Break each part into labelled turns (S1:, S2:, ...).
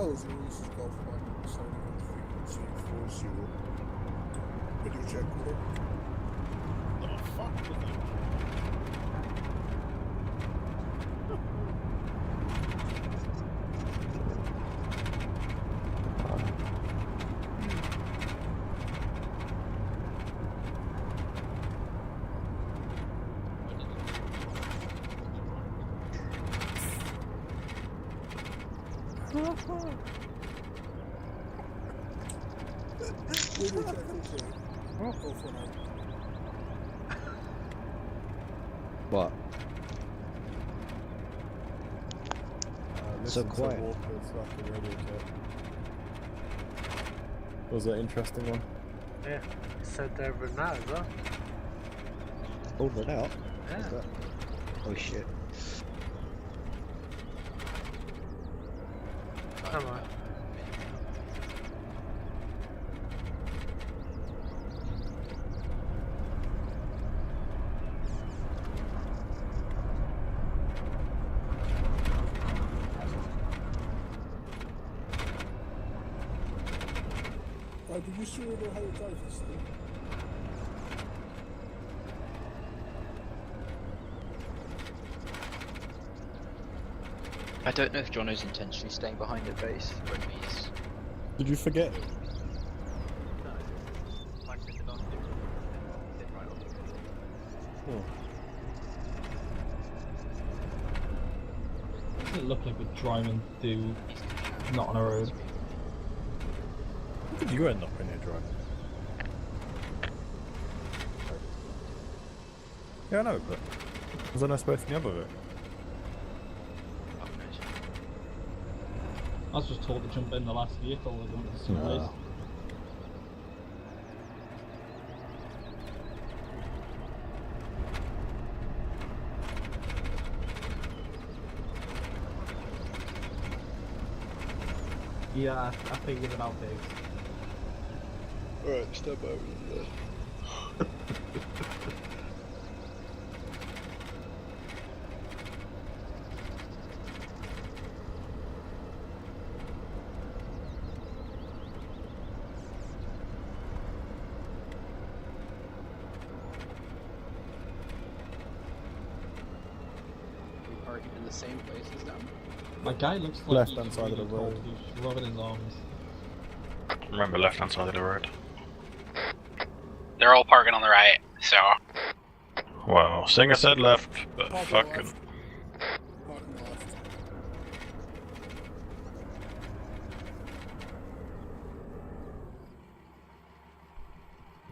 S1: Oh, so this is Golf 1, signing on frequency 40. Video check with it.
S2: The fuck was that?
S3: What?
S4: So quiet. Was that an interesting one?
S5: Yeah, it said they're over now as well.
S3: Over and out?
S5: Yeah.
S3: Oh shit.
S5: Come on.
S1: Do you still know how to drive this thing?
S6: I don't know if Jono's intentionally staying behind at base when he's...
S4: Did you forget?
S7: Doesn't it look like we're driving through not on a road?
S4: How did you end up in here driving? Yeah, I know, but was I not supposed to be the other bit?
S7: I was just told to jump in the last vehicle and go to some place. Yeah, I figured it out, Dave.
S3: Alright, step over there.
S6: parking in the same place as them.
S7: My guy looks like
S4: Left
S7: he's
S4: hand side of the
S7: really
S4: road.
S7: cold. He's rubbing his arms.
S8: Remember, left hand side of the road. They're all parking on the right, so. Well, Singer said left, but fucking.
S1: Parking left.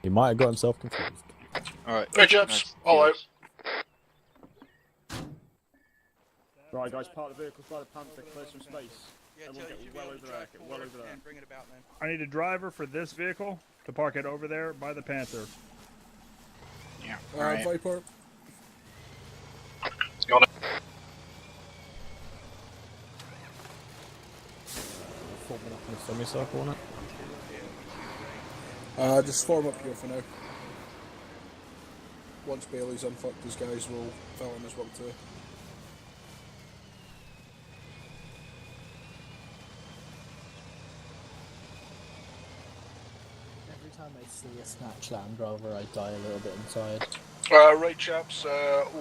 S4: He might have got himself confused.
S6: Alright.
S8: Hey, chaps, all out.
S2: Right, guys, park the vehicles by the Panther, clear some space. Everyone get well over there, get well over there.
S9: Bring it about, man.
S2: I need a driver for this vehicle to park it over there by the Panther.
S8: Yeah, alright.
S1: Viper.
S8: Got it.
S4: Forming up in a semicircle on it.
S1: Just form up here for now. Once Bailey's unfucked, these guys will fill in his work too.
S10: Every time I see a snatch Land Rover, I die a little bit inside.
S8: Right, chaps,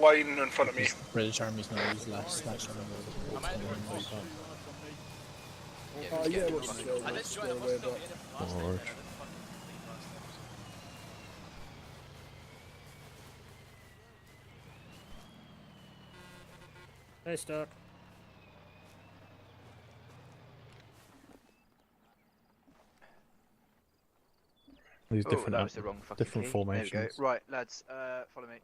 S8: line in front of me.
S10: British Army's not used last snatch Land Rover.
S1: Yeah, we'll just go away, but...
S4: Alright.
S5: Hey, Stark.
S4: These
S6: Oh,
S4: different,
S6: that was the wrong fucking
S4: different
S6: key.
S4: formations.
S6: There we go. Right, lads, follow me.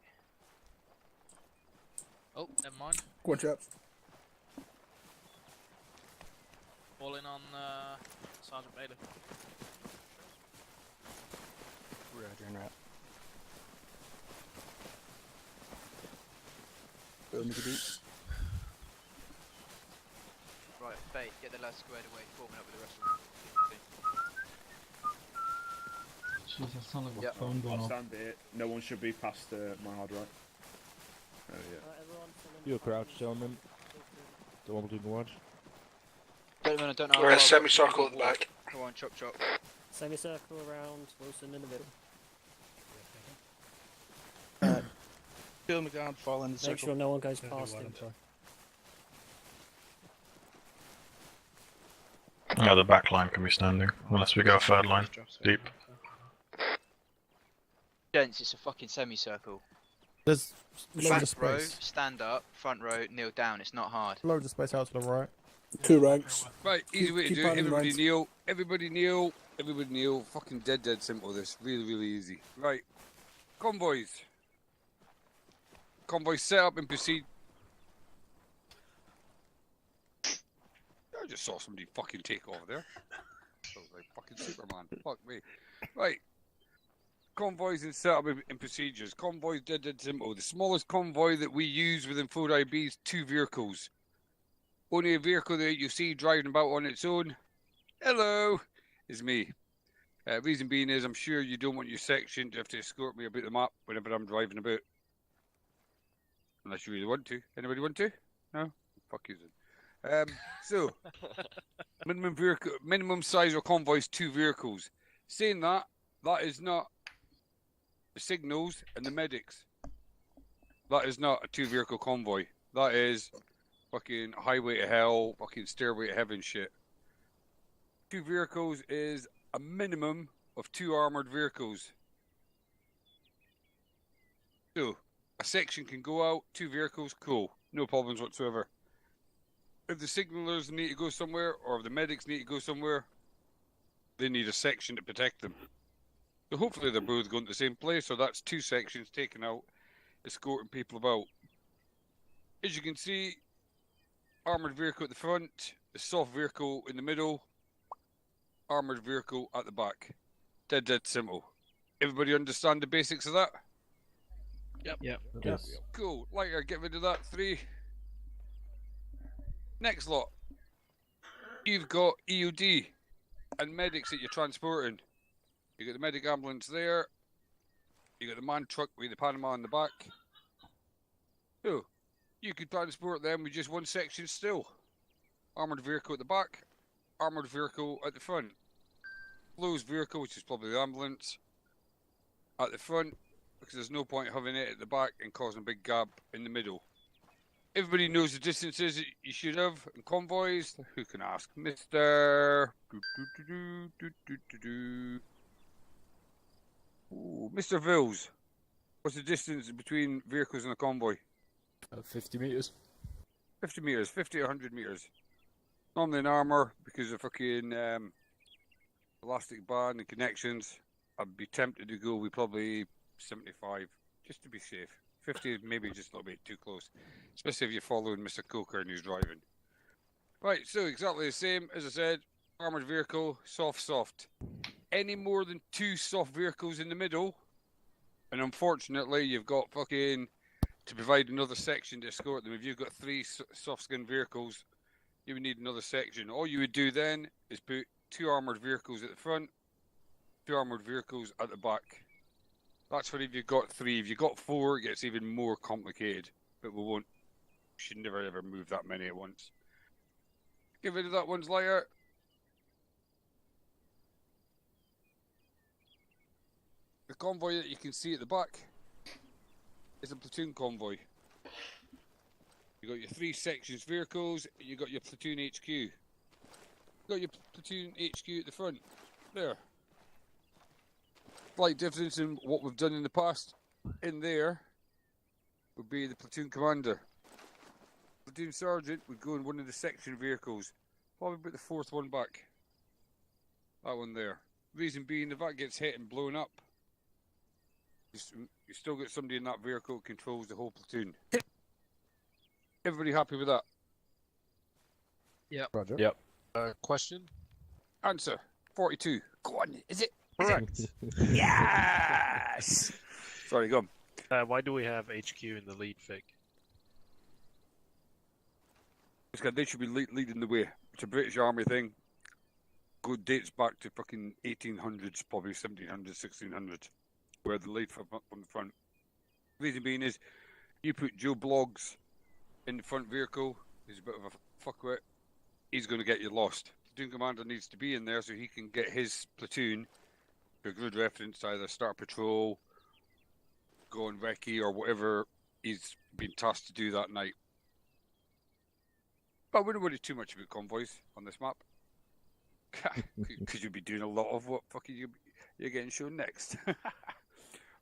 S9: Oh, never mind.
S1: Go on, chaps.
S9: Fall in on Sergeant Bailey.
S8: Roger and rat.
S6: Right, Bait, get the lads squared away, forming up with the rest of them.
S7: Jeez, that sounds like a
S6: Yep.
S7: phone going
S2: I'll
S7: off.
S2: stand it. No one should be past my hard right. Oh yeah.
S4: You a crouch, gentlemen. Don't want to do much.
S6: Gentlemen, I don't know.
S1: We're in a
S6: how
S1: semicircle at the back.
S6: Come on, chop chop.
S5: Semicircle around Wilson in the middle.
S11: Kill McGann, fall in the circle.
S5: Make sure no one goes past him.
S8: Yeah, the back line can be standing, unless we go a third line, deep.
S6: Gents, it's a fucking semicircle.
S4: There's loads
S6: Back
S4: of
S6: row,
S4: space.
S6: stand up. Front row, kneel down. It's not hard.
S4: Loads of space out to the right.
S1: 2 ranks.
S12: Right, easy way to
S1: Keep
S12: do it.
S1: running,
S12: Everybody
S1: lads.
S12: kneel. Everybody kneel. Everybody kneel. Fucking dead simple this. Really easy. Right. Convoys. Convoys set up and proceed. I just saw somebody fucking take off there. Sounds like fucking Superman. Fuck me. Right. Convoys and setup and procedures. Convoys dead simple. The smallest convoy that we use within 4IB is 2 vehicles. Only a vehicle that you see driving about on its own, hello, is me. Reason being is I'm sure you don't want your section to have to escort me about the map whenever I'm driving about. Unless you really want to. Anybody want to? No? Fuck you then. So, minimum size of convoy is 2 vehicles. Saying that, that is not the signals and the medics. That is not a 2 vehicle convoy. That is fucking highway to hell, fucking stairway to heaven shit. 2 vehicles is a minimum of 2 armoured vehicles. So, a section can go out, 2 vehicles, cool. No problems whatsoever. If the signallers need to go somewhere, or if the medics need to go somewhere, they need a section to protect them. So hopefully they're both going to the same place, so that's 2 sections taken out, escorting people about. As you can see, armoured vehicle at the front, the soft vehicle in the middle, armoured vehicle at the back. Dead simple. Everybody understand the basics of that?
S6: Yep.
S4: Yes.
S12: Cool. Lighter, get rid of that 3. Next lot. You've got EOD and medics that you're transporting. You got the medic ambulance there. You got the man truck with the Panama in the back. So, you could transport them with just 1 section still. Armoured vehicle at the back, armoured vehicle at the front. Closed vehicle, which is probably the ambulance, at the front, because there's no point having it at the back and causing a big gap in the middle. Everybody knows the distances that you should have in convoys. Who can ask? Mr. Ooh, Mr. Vills. What's the distance between vehicles in a convoy?
S4: 50 metres.
S12: 50 metres, 50 or 100 metres. Normally in armour, because of fucking elastic band and connections, I'd be tempted to go with probably 75, just to be safe. 50 is maybe just a little bit too close, especially if you're following Mr. Coker and who's driving. Right, so exactly the same, as I said, armoured vehicle, soft. Any more than 2 soft vehicles in the middle, and unfortunately you've got fucking to provide another section to escort them. If you've got 3 soft skin vehicles, you would need another section. All you would do then is put 2 armoured vehicles at the front, 2 armoured vehicles at the back. That's for if you've got 3. If you've got 4, it gets even more complicated. But we should never ever move that many at once. Get rid of that one's lighter. The convoy that you can see at the back is a platoon convoy. You got your 3 sections vehicles, you got your platoon HQ. You got your platoon HQ at the front. There. Slight difference in what we've done in the past. In there would be the platoon commander. Platoon sergeant would go in one of the section vehicles. Probably put the 4th one back. That one there. Reason being, if that gets hit and blown up, you still got somebody in that vehicle who controls the whole platoon. Everybody happy with that?
S6: Yep.
S4: Roger.
S11: Yep. Question?
S12: Answer. 42. Go on. Is it?
S11: Correct.
S12: Yes! Sorry, go on.
S11: Why do we have HQ in the lead fig?
S12: Because they should be leading the way. It's a British Army thing. Good dates back to fucking 1800s, probably 1700s, 1600s, where the lead from the front. Reason being is, you put Joe Bloggs in the front vehicle, he's a bit of a fuckwit. he's going to get you lost. Platoon commander needs to be in there so he can get his platoon, for good reference, either start patrol, go on recce, or whatever he's been tasked to do that night. But I wouldn't worry too much about convoys on this map. Because you'll be doing a lot of what fucking you're getting shown next.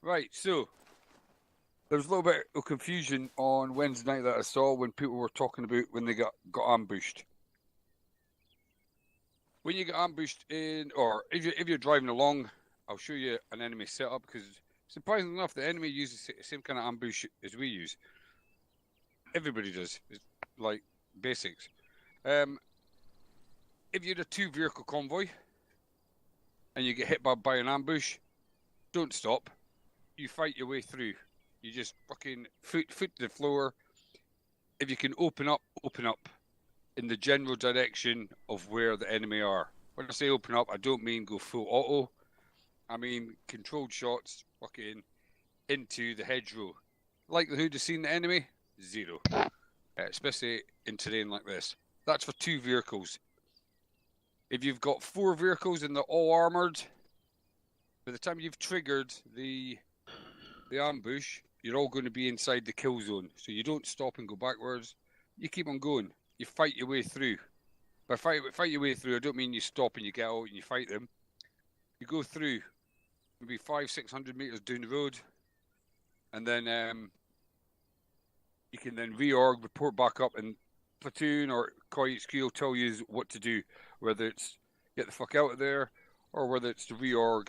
S12: Right, so there was a little bit of confusion on Wednesday night that I saw when people were talking about when they got ambushed. When you get ambushed in, or if you're driving along, I'll show you an enemy setup, because surprisingly enough, the enemy uses the same kind of ambush as we use. Everybody does. It's like basics. If you're a 2-vehicle convoy and you get hit by an ambush, don't stop. You fight your way through. You just fucking foot to the floor. If you can open up in the general direction of where the enemy are. When I say open up, I don't mean go full auto. I mean controlled shots fucking into the hedgerow. Likelihood of seeing the enemy? 0. Especially in terrain like this. That's for 2 vehicles. If you've got 4 vehicles and they're all armoured, by the time you've triggered the ambush, you're all going to be inside the kill zone. So you don't stop and go backwards. You keep on going. You fight your way through. By fight your way through, I don't mean you stop and you get out and you fight them. You go through, maybe 500-600 meters down the road, and then you can then reorg, report back up, and platoon or Koi HQ will tell you what to do, whether it's get the fuck out of there or whether it's to reorg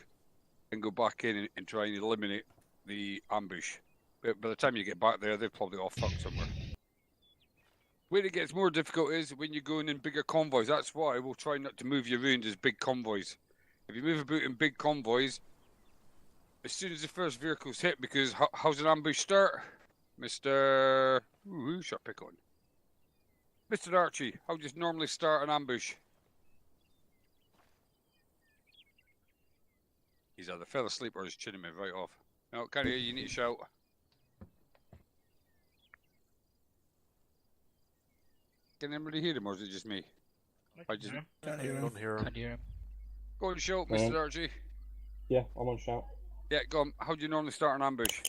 S12: and go back in and try and eliminate the ambush. But by the time you get back there, they're probably all fucked somewhere. Where it gets more difficult is when you're going in bigger convoys. That's why we'll try not to move you around as big convoys. If you move about in big convoys, as soon as the first vehicle's hit, because how's an ambush start? Mr. Who should I pick on? Mr. Archie, how do you normally start an ambush? He's either fell asleep or he's chinning me right off. No, can't hear you, need to shout. Can anybody hear him or is it just me? I just
S1: Can't hear him.
S11: Don't hear him.
S6: Can't hear him.
S12: Go and shout, Mr. Archie.
S7: Yeah, I'm on shout.
S12: Yeah, go on. How do you normally start an ambush?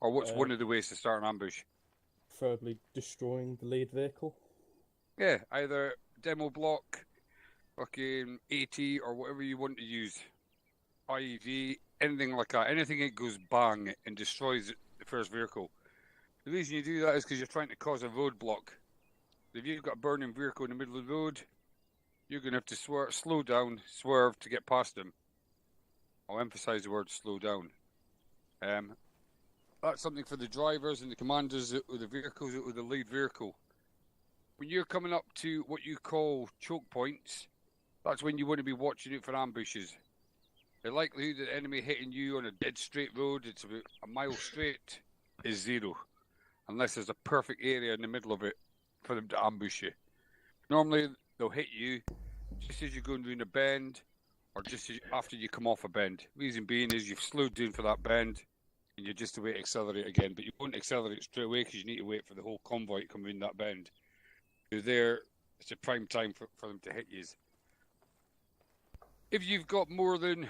S12: Or what's one of the ways to start an ambush?
S7: Preferably destroying the lead vehicle.
S12: Yeah, either demo block, fucking AT, or whatever you want to use. IEV, anything like that. Anything that goes bang and destroys the first vehicle. The reason you do that is because you're trying to cause a roadblock. If you've got a burning vehicle in the middle of the road, you're going to have to slow down, swerve to get past them. I'll emphasize the word slow down. That's something for the drivers and the commanders of the vehicles with the lead vehicle. When you're coming up to what you call choke points, that's when you want to be watching out for ambushes. The likelihood of the enemy hitting you on a dead straight road, it's about a mile straight, is 0. Unless there's a perfect area in the middle of it for them to ambush you. Normally, they'll hit you just as you're going around a bend, or just after you come off a bend. Reason being is you've slowed down for that bend, and you're just to wait to accelerate again. But you won't accelerate straight away because you need to wait for the whole convoy to come in that bend. You're there, it's a prime time for them to hit you. If you've got more than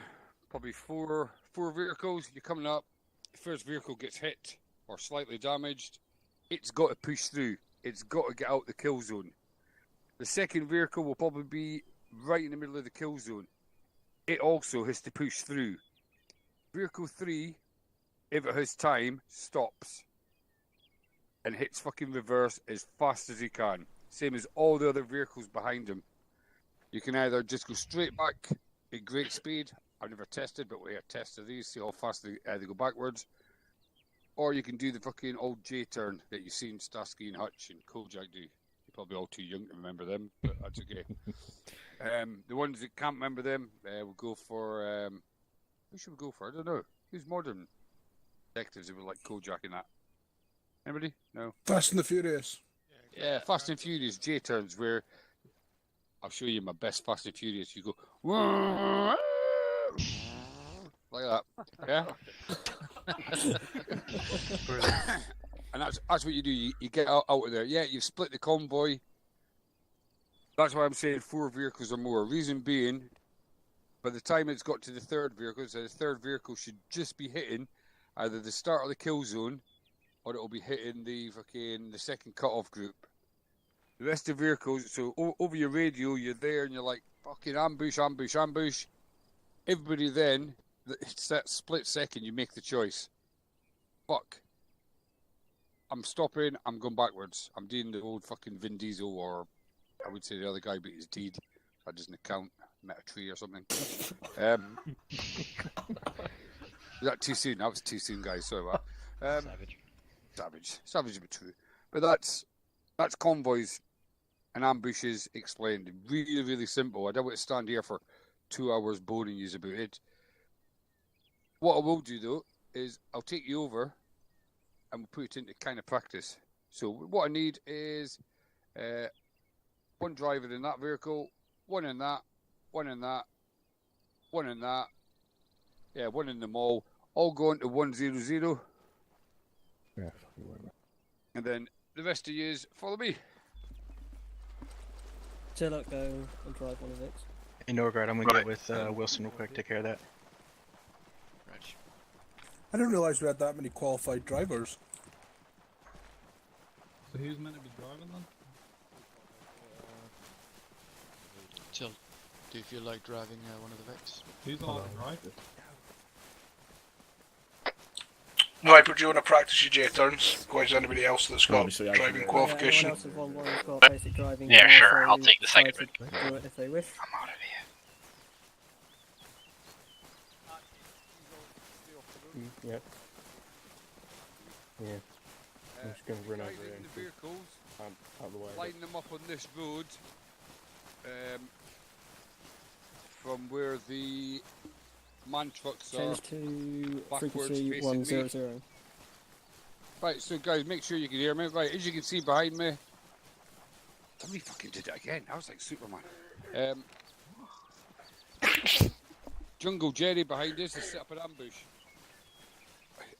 S12: probably four vehicles, you're coming up, the first vehicle gets hit or slightly damaged, it's got to push through. It's got to get out the kill zone. The second vehicle will probably be right in the middle of the kill zone. It also has to push through. Vehicle 3, if it has time, stops and hits fucking reverse as fast as he can. Same as all the other vehicles behind him. You can either just go straight back at great speed. I've never tested, but we have tested these, see how fast they go backwards. Or you can do the fucking old J-turn that you've seen Starsky and Hutch and Kojak do. You're probably all too young to remember them, but that's okay. The ones that can't remember them, we'll go for... who should we go for? I don't know. Who's modern detectives who would like Kojak in that? Anybody? No?
S1: Fast and the Furious.
S12: Yeah, Fast and Furious J-turns where... I'll show you my best Fast and Furious. You go... like that. Yeah? And that's what you do. You get out of there. Yeah, you've split the convoy. That's why I'm saying 4 vehicles or more. Reason being, by the time it's got to the third vehicle, so the third vehicle should just be hitting either the start of the kill zone or it'll be hitting the second cut-off group. The rest of the vehicles, so over your radio, you're there and you're like, fucking ambush, ambush, ambush. Everybody then, it's that split second you make the choice. Fuck. I'm stopping, I'm going backwards. I'm doing the old fucking Vin Diesel, or I would say the other guy, but he's deed. That doesn't count. Met a tree or something. Was that too soon? That was too soon, guys. Sorry about that. Savage, but true. But that's convoys and ambushes explained. Really, really simple. I don't want to stand here for 2 hours boring you about it. What I will do though is I'll take you over and we'll put it into kind of practice. So what I need is one driver in that vehicle, one in that, one in that, one in that. Yeah, one in the mall. All going to 100.
S4: Yeah.
S12: And then the rest of yous follow me.
S5: Tillock, go and drive one of it.
S11: In Norgard, I'm gonna get with Wilson real quick, take care of that.
S1: I didn't realise we had that many qualified drivers.
S7: So who's meant to be driving then?
S6: Till, do you feel like driving one of the Vex?
S7: Who's on the right?
S13: Right, but do you want to practice your J turns? Go as anybody else that's got
S2: Obviously,
S13: driving
S5: Yeah,
S13: qualification.
S5: anyone else with one who's got basic driving.
S8: Yeah,
S5: can
S8: sure, I'll
S5: also
S8: take the second
S5: try
S8: bit.
S5: to do it if they wish.
S8: I'm out of here.
S2: Yep. Yeah. I'm just going to run over
S12: Guys
S2: here
S12: in
S2: and
S12: the vehicles,
S2: out of the way.
S12: line them up on this road from where the man trucks are.
S5: Change to
S12: backwards
S5: frequency
S12: facing me.
S5: 100.
S12: Right, so guys, make sure you can hear me. Right, as you can see behind me, somebody fucking did it again. That was like Superman. Jungle Jerry behind us has set up an ambush.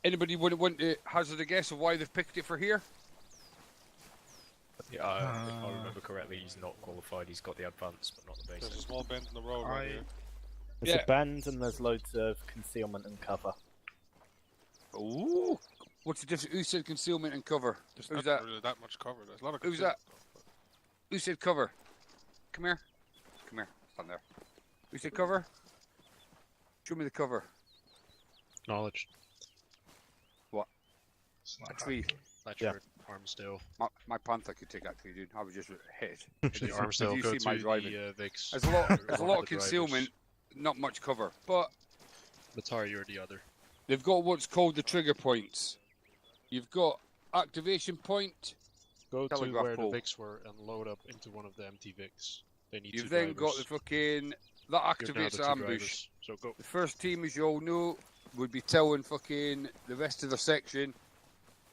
S12: Anybody want to hazard a guess of why they've picked it for here?
S14: Yeah, if I remember correctly, he's not qualified. He's got the advance, but not the basic.
S11: There's a small bend in the road right here.
S2: There's a bend and there's loads of concealment and cover.
S12: Ooh! What's the difference? Who said concealment and cover?
S11: There's
S12: Who's
S11: not
S12: that?
S11: really that much cover. There's a lot of
S12: Who's
S11: concealment
S12: that?
S11: stuff,
S12: Who said cover? Come here. Come here. Stand there. Who said cover? Show me the cover.
S11: Knowledge.
S12: What? A tree.
S11: That's your Armsdale.
S12: My panther could take that tree, dude. I was just hit.
S11: The Armsdale,
S12: you
S11: go
S12: see
S11: to
S12: my driving.
S11: the Vix.
S12: There's a lot of concealment, not much cover. But
S11: Matari, you're the other.
S12: they've got what's called the trigger points. You've got activation point.
S11: Go to
S12: telegraph
S11: where
S12: pole.
S11: the Vix were and load up into one of the empty Vix. They need
S12: You've
S11: two
S12: then
S11: drivers.
S12: got the fucking that
S11: You're now
S12: activates
S11: the
S12: the
S11: two
S12: ambush.
S11: drivers. So go.
S12: The first team, as you all know, would be telling fucking the rest of the section,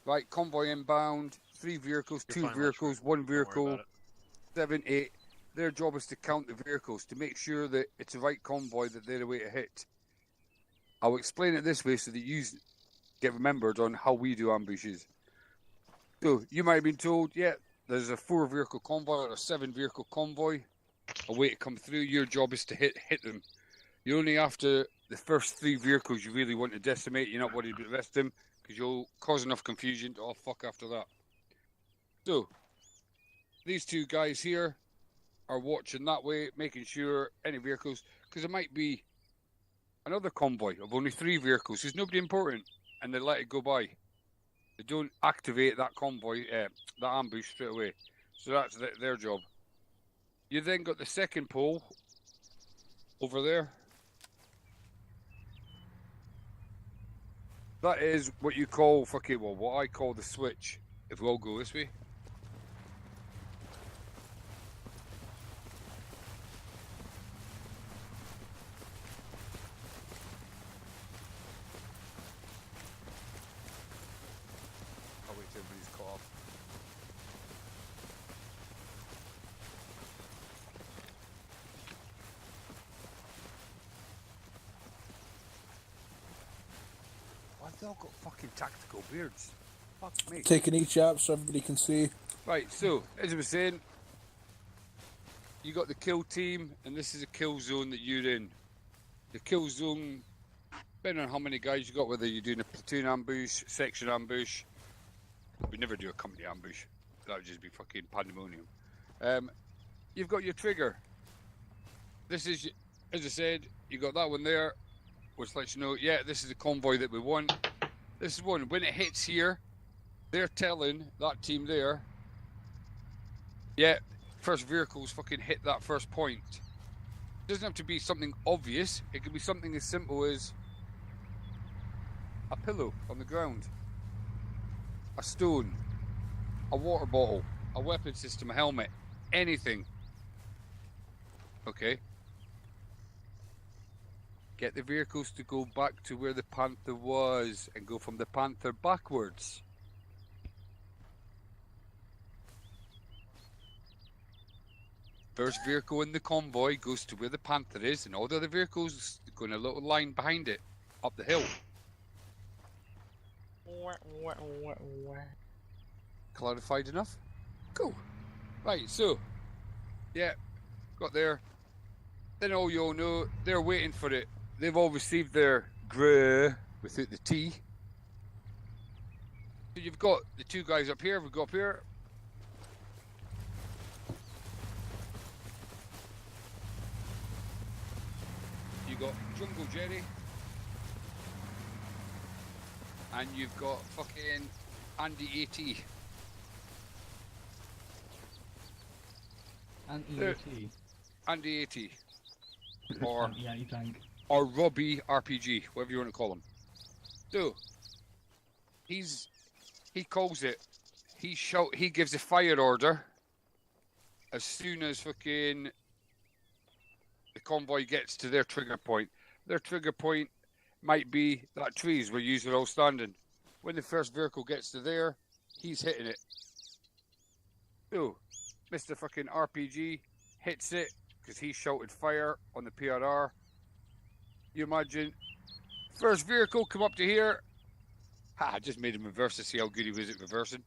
S12: right, convoy inbound, 3 vehicles,
S11: You're
S12: 2
S11: fine,
S12: vehicles,
S11: Rashford.
S12: 1
S11: Don't worry
S12: vehicle,
S11: about it.
S12: 7, 8. Their job is to count the vehicles to make sure that it's the right convoy that they're the way to hit. I'll explain it this way so that you get remembered on how we do ambushes. So you might have been told, yeah, there's a 4 vehicle convoy or a 7 vehicle convoy, a way to come through. Your job is to hit them. You're only after the first 3 vehicles you really want to decimate. You're not worried about the rest of them because you'll cause enough confusion to all fuck after that. So these 2 guys here are watching that way, making sure any vehicles, because there might be another convoy of only 3 vehicles. There's nobody important, and they let it go by. They don't activate that convoy, that ambush straight away. So that's their job. You then got the second pole over there. That is what you call what I call the switch. If we all go this way. I'll wait till everybody's caught up. Why have they all got fucking tactical beards? Fuck me.
S1: Taking each app so everybody can see.
S12: Right, so, as I was saying, you got the kill team, and this is a kill zone that you're in. The kill zone, depending on how many guys you got, whether you're doing a platoon ambush, section ambush. We never do a company ambush. That would just be fucking pandemonium. You've got your trigger. This is, as I said, you got that one there, which lets you know, yeah, this is the convoy that we want. This is one. When it hits here, they're telling that team there, yeah, first vehicles fucking hit that first point. It doesn't have to be something obvious. It could be something as simple as a pillow on the ground, a stone, a water bottle, a weapon system, a helmet, anything. Okay. Get the vehicles to go back to where the Panther was and go from the Panther backwards. First vehicle in the convoy goes to where the Panther is, and all the other vehicles go in a little line behind it, up the hill. Clarified enough? Cool. Right, so, yeah, got there. Then all you all know, they're waiting for it. They've all received their grey without the T. So you've got the two guys up here, we've got up here. You got Jungle Jerry. And you've got fucking Andy AT. Andy AT. Or Robbie RPG, whatever you want to call him. So, he calls it. He gives a fire order as soon as fucking the convoy gets to their trigger point. Their trigger point might be that trees where you're all standing. When the first vehicle gets to there, he's hitting it. So, Mr. fucking RPG hits it because he shouted fire on the PRR. You imagine, first vehicle come up to here. I just made him reverse to see how good he was at reversing.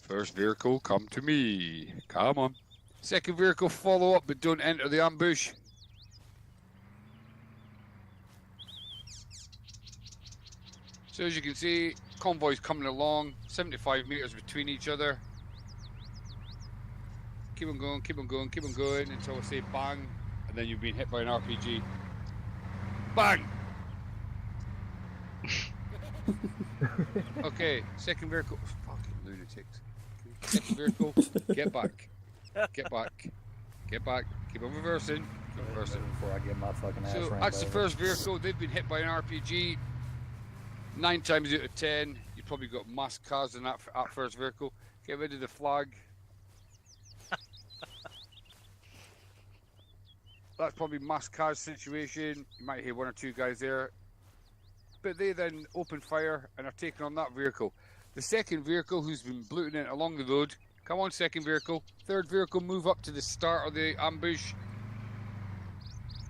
S12: First vehicle, come to me. Come on. Second vehicle, follow up, but don't enter the ambush. So as you can see, convoy's coming along, 75 meters between each other. Keep on going, keep on going, keep on going until I say bang, and then you've been hit by an RPG. Bang! Okay, second vehicle. Fucking lunatics. Second vehicle, get back. Get back. Get back. Keep on reversing. Keep reversing.
S2: Before I get my fucking ass
S12: So
S2: ran
S12: that's the
S2: over.
S12: first vehicle. They've been hit by an RPG. 9 times out of 10, you probably got masked cars in that first vehicle. Get rid of the flag. That's probably masked cars situation. You might hear one or two guys there. But they then open fire and are taking on that vehicle. The second vehicle who's been bluting it along the road. Come on, second vehicle. Third vehicle, move up to the start of the ambush.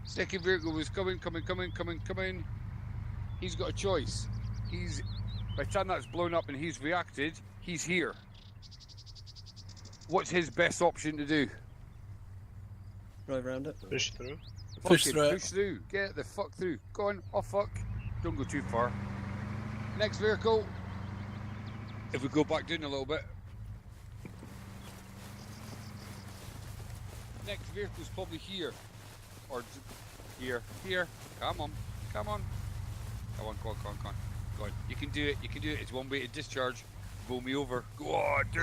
S12: Second vehicle was coming. He's got a choice. By the time that's blown up and he's reacted, he's here. What's his best option to do?
S5: Drive around it.
S13: Push through.
S12: Push through. Get the fuck through. Go on. Oh fuck. Don't go too far. Next vehicle. If we go back down a little bit. Next vehicle's probably here. Or here. Here. Come on. Come on. Come on, come on. Go on. You can do it. It's one way to discharge. Roll me over. Go on. Do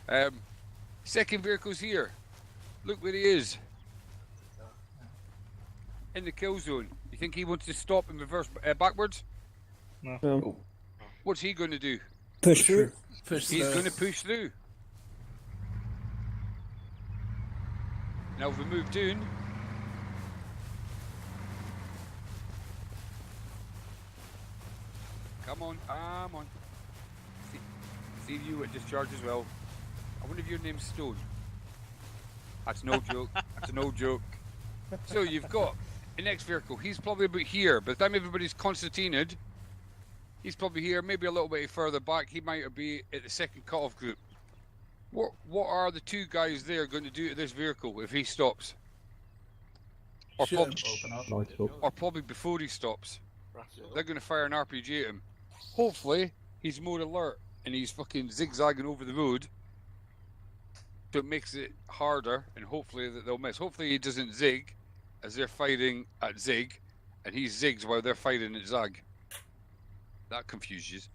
S12: it. Second vehicle's here. Look where he is. In the kill zone. You think he wants to stop and reverse backwards?
S5: No.
S12: What's he going to do?
S5: Push through.
S12: He's going to push through. Now if we move down. Come on. See you at discharge as well. I wonder if your name's Stone. That's no joke. So you've got the next vehicle. He's probably about here. By the time everybody's concertinaed, He's probably here, maybe a little bit further back. He might be at the second cut-off group. What are the two guys there going to do to this vehicle if he stops? Or, or probably before he stops. They're going to fire an RPG at him. Hopefully, he's more alert and he's fucking zigzagging over the road. So it makes it harder, and hopefully that they'll miss. Hopefully he doesn't zig as they're fighting at zig, and he zigs while they're fighting at zag. That confuses.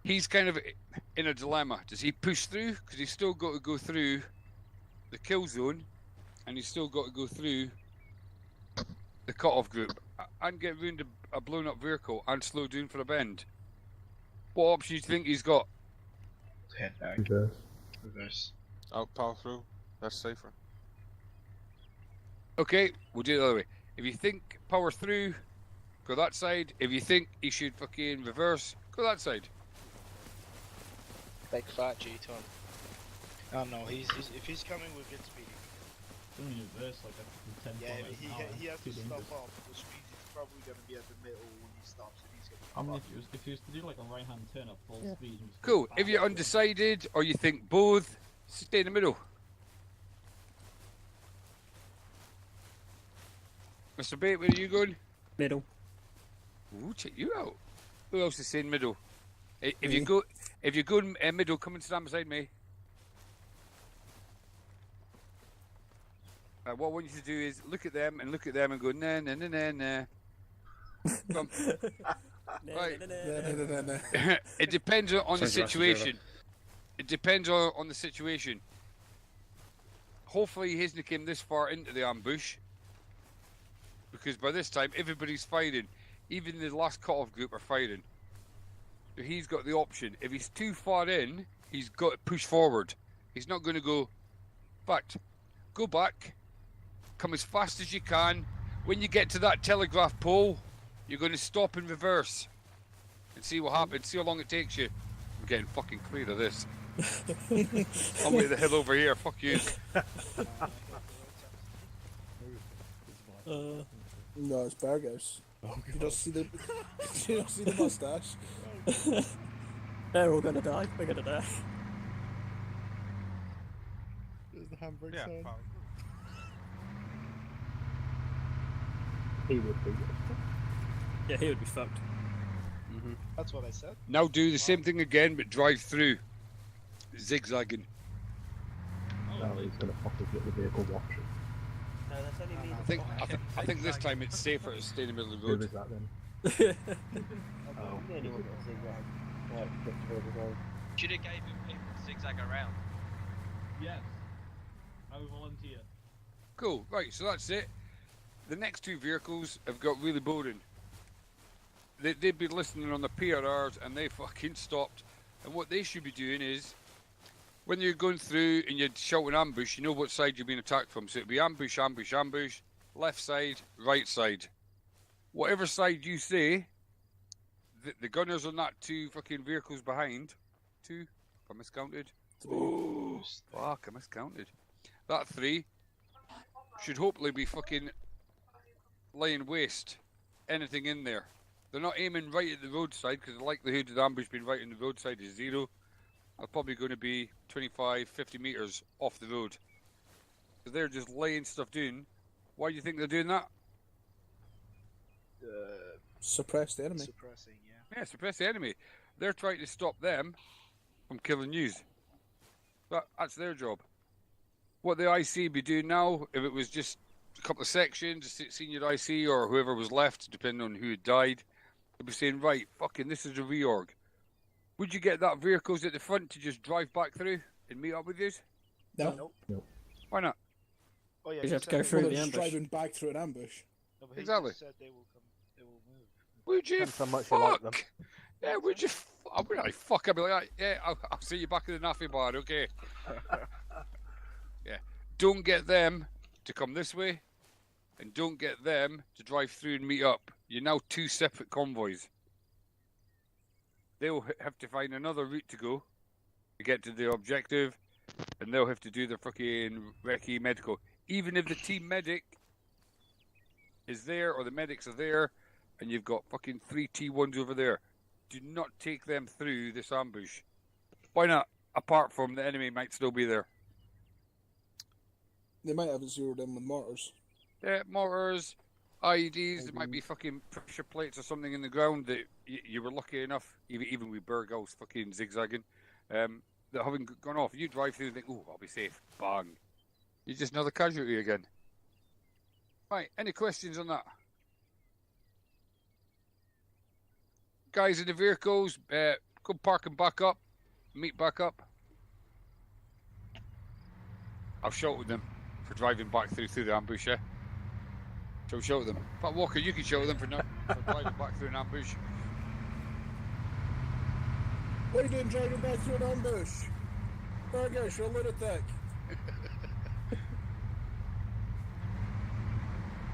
S12: He's kind of in a dilemma. Does he push through? Because he's still got to go through the kill zone, and he's still got to go through the cut-off group, and get round a blown-up vehicle, and slow down for a bend. What options do you think he's got?
S11: Head back. Reverse.
S1: Out, power through. That's safer.
S12: Okay, we'll do it the other way. If you think power through, go that side. If you think he should fucking reverse, go that side.
S6: Big fat G-Ton.
S11: Oh no, if he's coming with good speed. He has to stop off, which means he's probably going to be at the middle when he stops, and he's going to.
S7: I mean, if he was to do like a right-hand turn at full speed.
S12: Cool. If you're undecided or you think both, stay in the middle. Mr. Bate, where are you going?
S5: Middle.
S12: Ooh, check you out. Who else is saying middle? If you go middle, come and stand beside me. What I want you to do is look at them and go nah nah nah nah nah. Right. It depends on the situation. It depends on the situation. Hopefully he hasn't came this far into the ambush, because by this time everybody's fighting. Even the last cut-off group are fighting. So he's got the option. If he's too far in, he's got to push forward. He's not going to go back. Go back. Come as fast as you can. When you get to that telegraph pole, you're going to stop and reverse and see what happens. See how long it takes you. I'm getting fucking clear of this. I'll wait the hill over here. Fuck you.
S1: No, it's Burgos. You don't see the mustache.
S5: They're all gonna die. We're gonna die.
S1: There's the handbrake sign.
S5: He would be. Yeah, he would be fucked.
S11: That's what I said.
S12: Now do the same thing again, but drive through. Zigzagging.
S7: No, he's gonna fucking get the vehicle watching.
S5: No, that's only me.
S12: I think this time it's safer to stay in the middle of the
S7: Who
S12: road.
S7: is that then?
S9: Should have gave him people to zigzag around.
S7: Yes. I will volunteer.
S12: Cool, right, so that's it. The next two vehicles have got really boring. They've been listening on the PRRs and they fucking stopped. And what they should be doing is, when you're going through and you're shouting ambush, you know what side you're being attacked from. So it'd be ambush, ambush, ambush, left side, right side. Whatever side you say, the gunners on that two fucking vehicles behind, two, if I miscounted. Oh, fuck, I miscounted. That three should hopefully be fucking laying waste anything in there. They're not aiming right at the roadside because the likelihood of the ambush being right on the roadside is zero. They're probably going to be 25, 50 metres off the road. So they're just laying stuff down. Why do you think they're doing that?
S1: Suppress the enemy.
S11: Suppressing, yeah.
S12: Yeah, suppress the enemy. They're trying to stop them from killing yous. That's their job. What the IC be doing now, if it was just a couple of sections, senior IC or whoever was left, depending on who had died, they'd be saying, right, fucking this is a reorg. Would you get that vehicles at the front to just drive back through and meet up with you?
S1: No.
S7: Nope.
S12: Why not?
S11: Oh yeah,
S5: You have to go through
S1: Well,
S5: the
S1: they're just
S5: ambush.
S1: driving back through an ambush.
S11: No, but he
S12: Exactly.
S11: just said they will come. They will move.
S12: Would you
S4: Depends how much
S12: fuck?
S4: you like them.
S12: Yeah, would you I would like fuck. I'd be like, yeah, I'll see you back in the naffy bar, okay? Yeah. Don't get them to come this way, and don't get them to drive through and meet up. You're now two separate convoys. They'll have to find another route to go to get to their objective, and they'll have to do the fucking recce medical. Even if the team medic is there or the medics are there, and you've got fucking 3 T1s over there. Do not take them through this ambush. Why not? Apart from the enemy might still be there.
S13: They might have it zeroed in with mortars.
S12: Yeah, mortars, IEDs, there might be fucking pressure plates or something in the ground that you were lucky enough, even with Burgos fucking zigzagging, that haven't gone off. You drive through and think, oh, I'll be safe. Bang. You're just another casualty again. Right, any questions on that? Guys in the vehicles, go park and back up. Meet back up. I've shouted them for driving back through the ambush, yeah? So shout them. Pat Walker, you can shout them for driving back through an ambush.
S13: What are you doing driving back through an ambush? Burgos, you're a lunatic.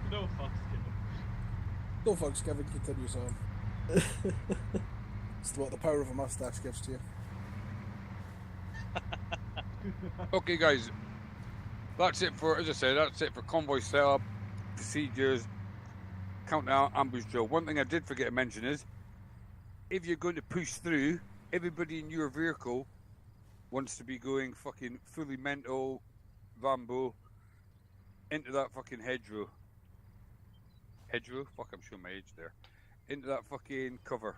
S7: No fucks given.
S13: No fucks given, continues on. It's what the power of a mustache gives to you.
S12: Okay, guys. That's it for, as I said, that's it for convoy setup, procedures, countdown, ambush drill. One thing I did forget to mention is, if you're going to push through, everybody in your vehicle wants to be going fucking fully mental, Rambo, into that fucking hedgerow. Hedgerow? Fuck, I'm showing my age there. Into that fucking cover.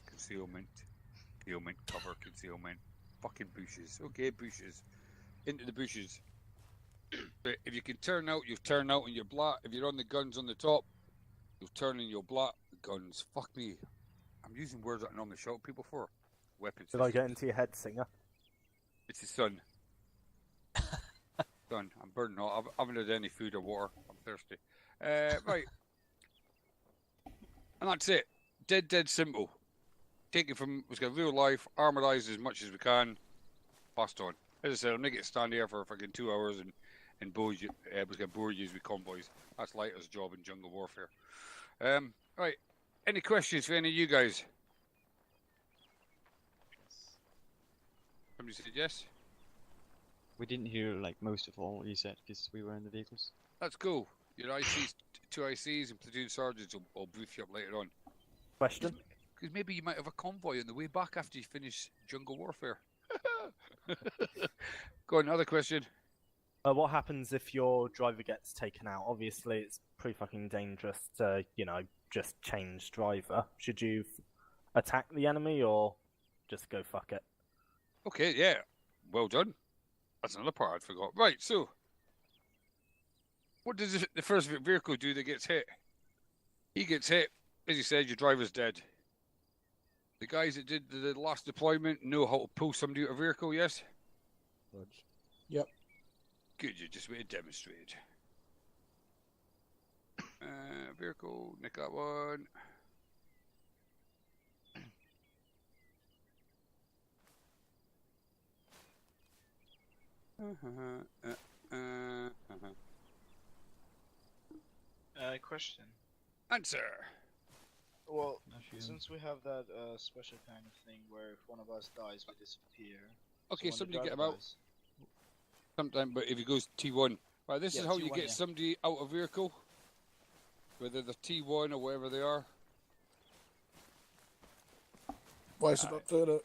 S12: Concealment. Concealment, cover, concealment. Fucking bushes. Okay, bushes. Into the bushes. But if you can turn out, you'll turn out in your blat. If you're on the guns on the top, you'll turn in your blat. Guns. Fuck me. I'm using words that I normally shout people for. Weapons.
S4: Did I get into your head, Singer?
S12: It's the sun. Sun. I'm burning hot. I haven't had any food or water. I'm thirsty. Right. And that's it. Dead simple. Take it from, let's get real life, armorize as much as we can, passed on. As I said, I'm going to get stand here for fucking 2 hours and bore you with convoys. That's Lighter's job in jungle warfare. Right. Any questions for any of you guys? Somebody said yes?
S15: We didn't hear like most of all you said because we were in the vehicles.
S12: That's cool. Your ICs, 2 ICs and platoon sergeants will brief you up later on.
S4: Question?
S12: Because maybe you might have a convoy on the way back after you finish jungle warfare. Go on, another question.
S4: What happens if your driver gets taken out? Obviously, it's pretty fucking dangerous to, just change driver. Should you attack the enemy or just go fuck it?
S12: Okay, yeah. Well done. That's another part I forgot. Right, so. What does the first vehicle do that gets hit? He gets hit. As you said, your driver's dead. The guys that did the last deployment know how to pull somebody out of a vehicle, yes?
S13: Yep.
S12: Good, you just wait to demonstrate. Vehicle, nick that one.
S11: Question.
S12: Answer.
S11: Well, since we have that special kind of thing where if one of us dies, we disappear.
S12: Okay,
S11: so
S12: somebody get him out. Sometime, but if he goes T1. Right, this is how you get somebody out of vehicle. Whether they're T1 or wherever they are.
S13: Why is it not doing it?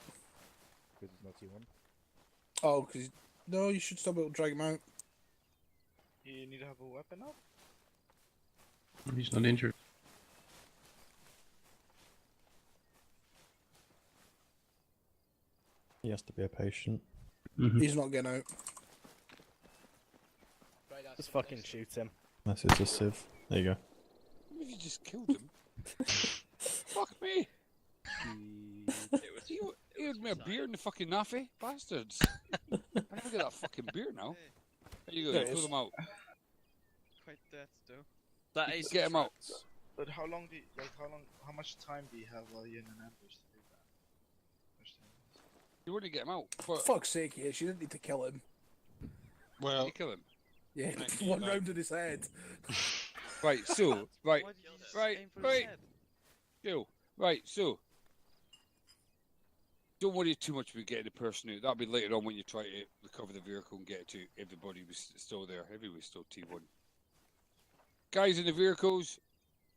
S4: Because it's not T1.
S13: Oh, because... No, you should still be able to drag him out.
S11: You need to have a weapon up?
S16: He's not injured.
S4: He has to be a patient.
S13: He's not getting out.
S4: Just fucking shoot him. Unless it's a sieve. There you go.
S12: If you just killed him. Fuck me. He had me a beer in the fucking naffy. Bastards. I never get that fucking beer now. There you go, pull them out.
S15: Quite that though.
S9: That is
S12: get him out.
S11: But how long do you, how much time do you have while you're in an ambush to do that?
S12: You wouldn't get him out.
S13: For fuck's sake, yes, you didn't need to kill him.
S12: Well, you kill him.
S13: Yeah, one round in his head.
S12: Right, so, right, Yo, right, so. Don't worry too much about getting the person out. That'll be later on when you try to recover the vehicle and get it to everybody was still there. Everybody's still T1. Guys in the vehicles,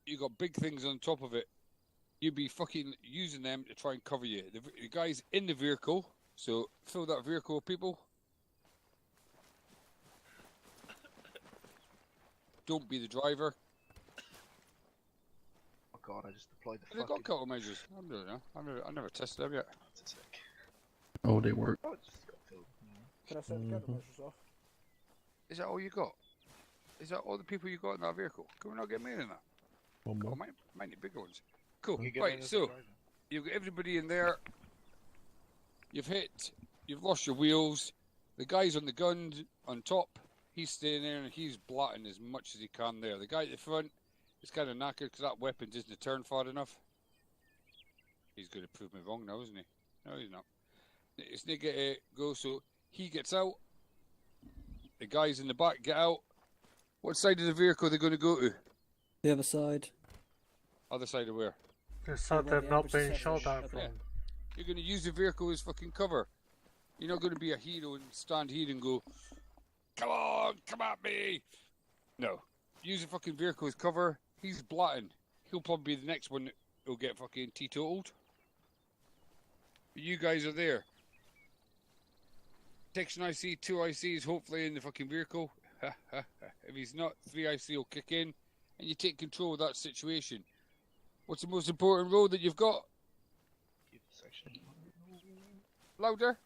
S12: you got big things on top of it. You'd be fucking using them to try and cover you. The guy's in the vehicle, so fill that vehicle, people. Don't be the driver.
S11: Oh god, I just deployed the
S12: They've got countermeasures. I don't know. I never tested them yet.
S16: Oh, they work.
S11: Oh, it just got filled.
S1: Can I set the countermeasures off?
S12: Is that all you got? Is that all the people you got in that vehicle? Can we not get me in that?
S16: One more.
S12: Oh, might need bigger ones. Cool.
S11: You get
S12: Right,
S11: in as a
S12: so
S11: driver.
S12: you've got everybody in there. You've lost your wheels. The guy's on the gun on top. He's staying there and he's blatting as much as he can there. The guy at the front is kind of knackered because that weapon doesn't turn far enough. He's going to prove me wrong now, isn't he? No, he's not. It's not going to go, so he gets out. The guys in the back get out. What side of the vehicle are they going to go to?
S5: The other side.
S12: Other side of where?
S17: The side they've not been shot at from.
S12: Yeah. You're going to use the vehicle as fucking cover. You're not going to be a hero and stand here and go, come on, come at me. No. Use the fucking vehicle as cover. He's blatting. He'll probably be the next one who'll get fucking teetotaled. But you guys are there. Section IC, 2 ICs, hopefully in the fucking vehicle. If he's not, 3 IC will kick in and you take control of that situation. What's the most important role that you've got?
S11: Keep the section
S12: Louder.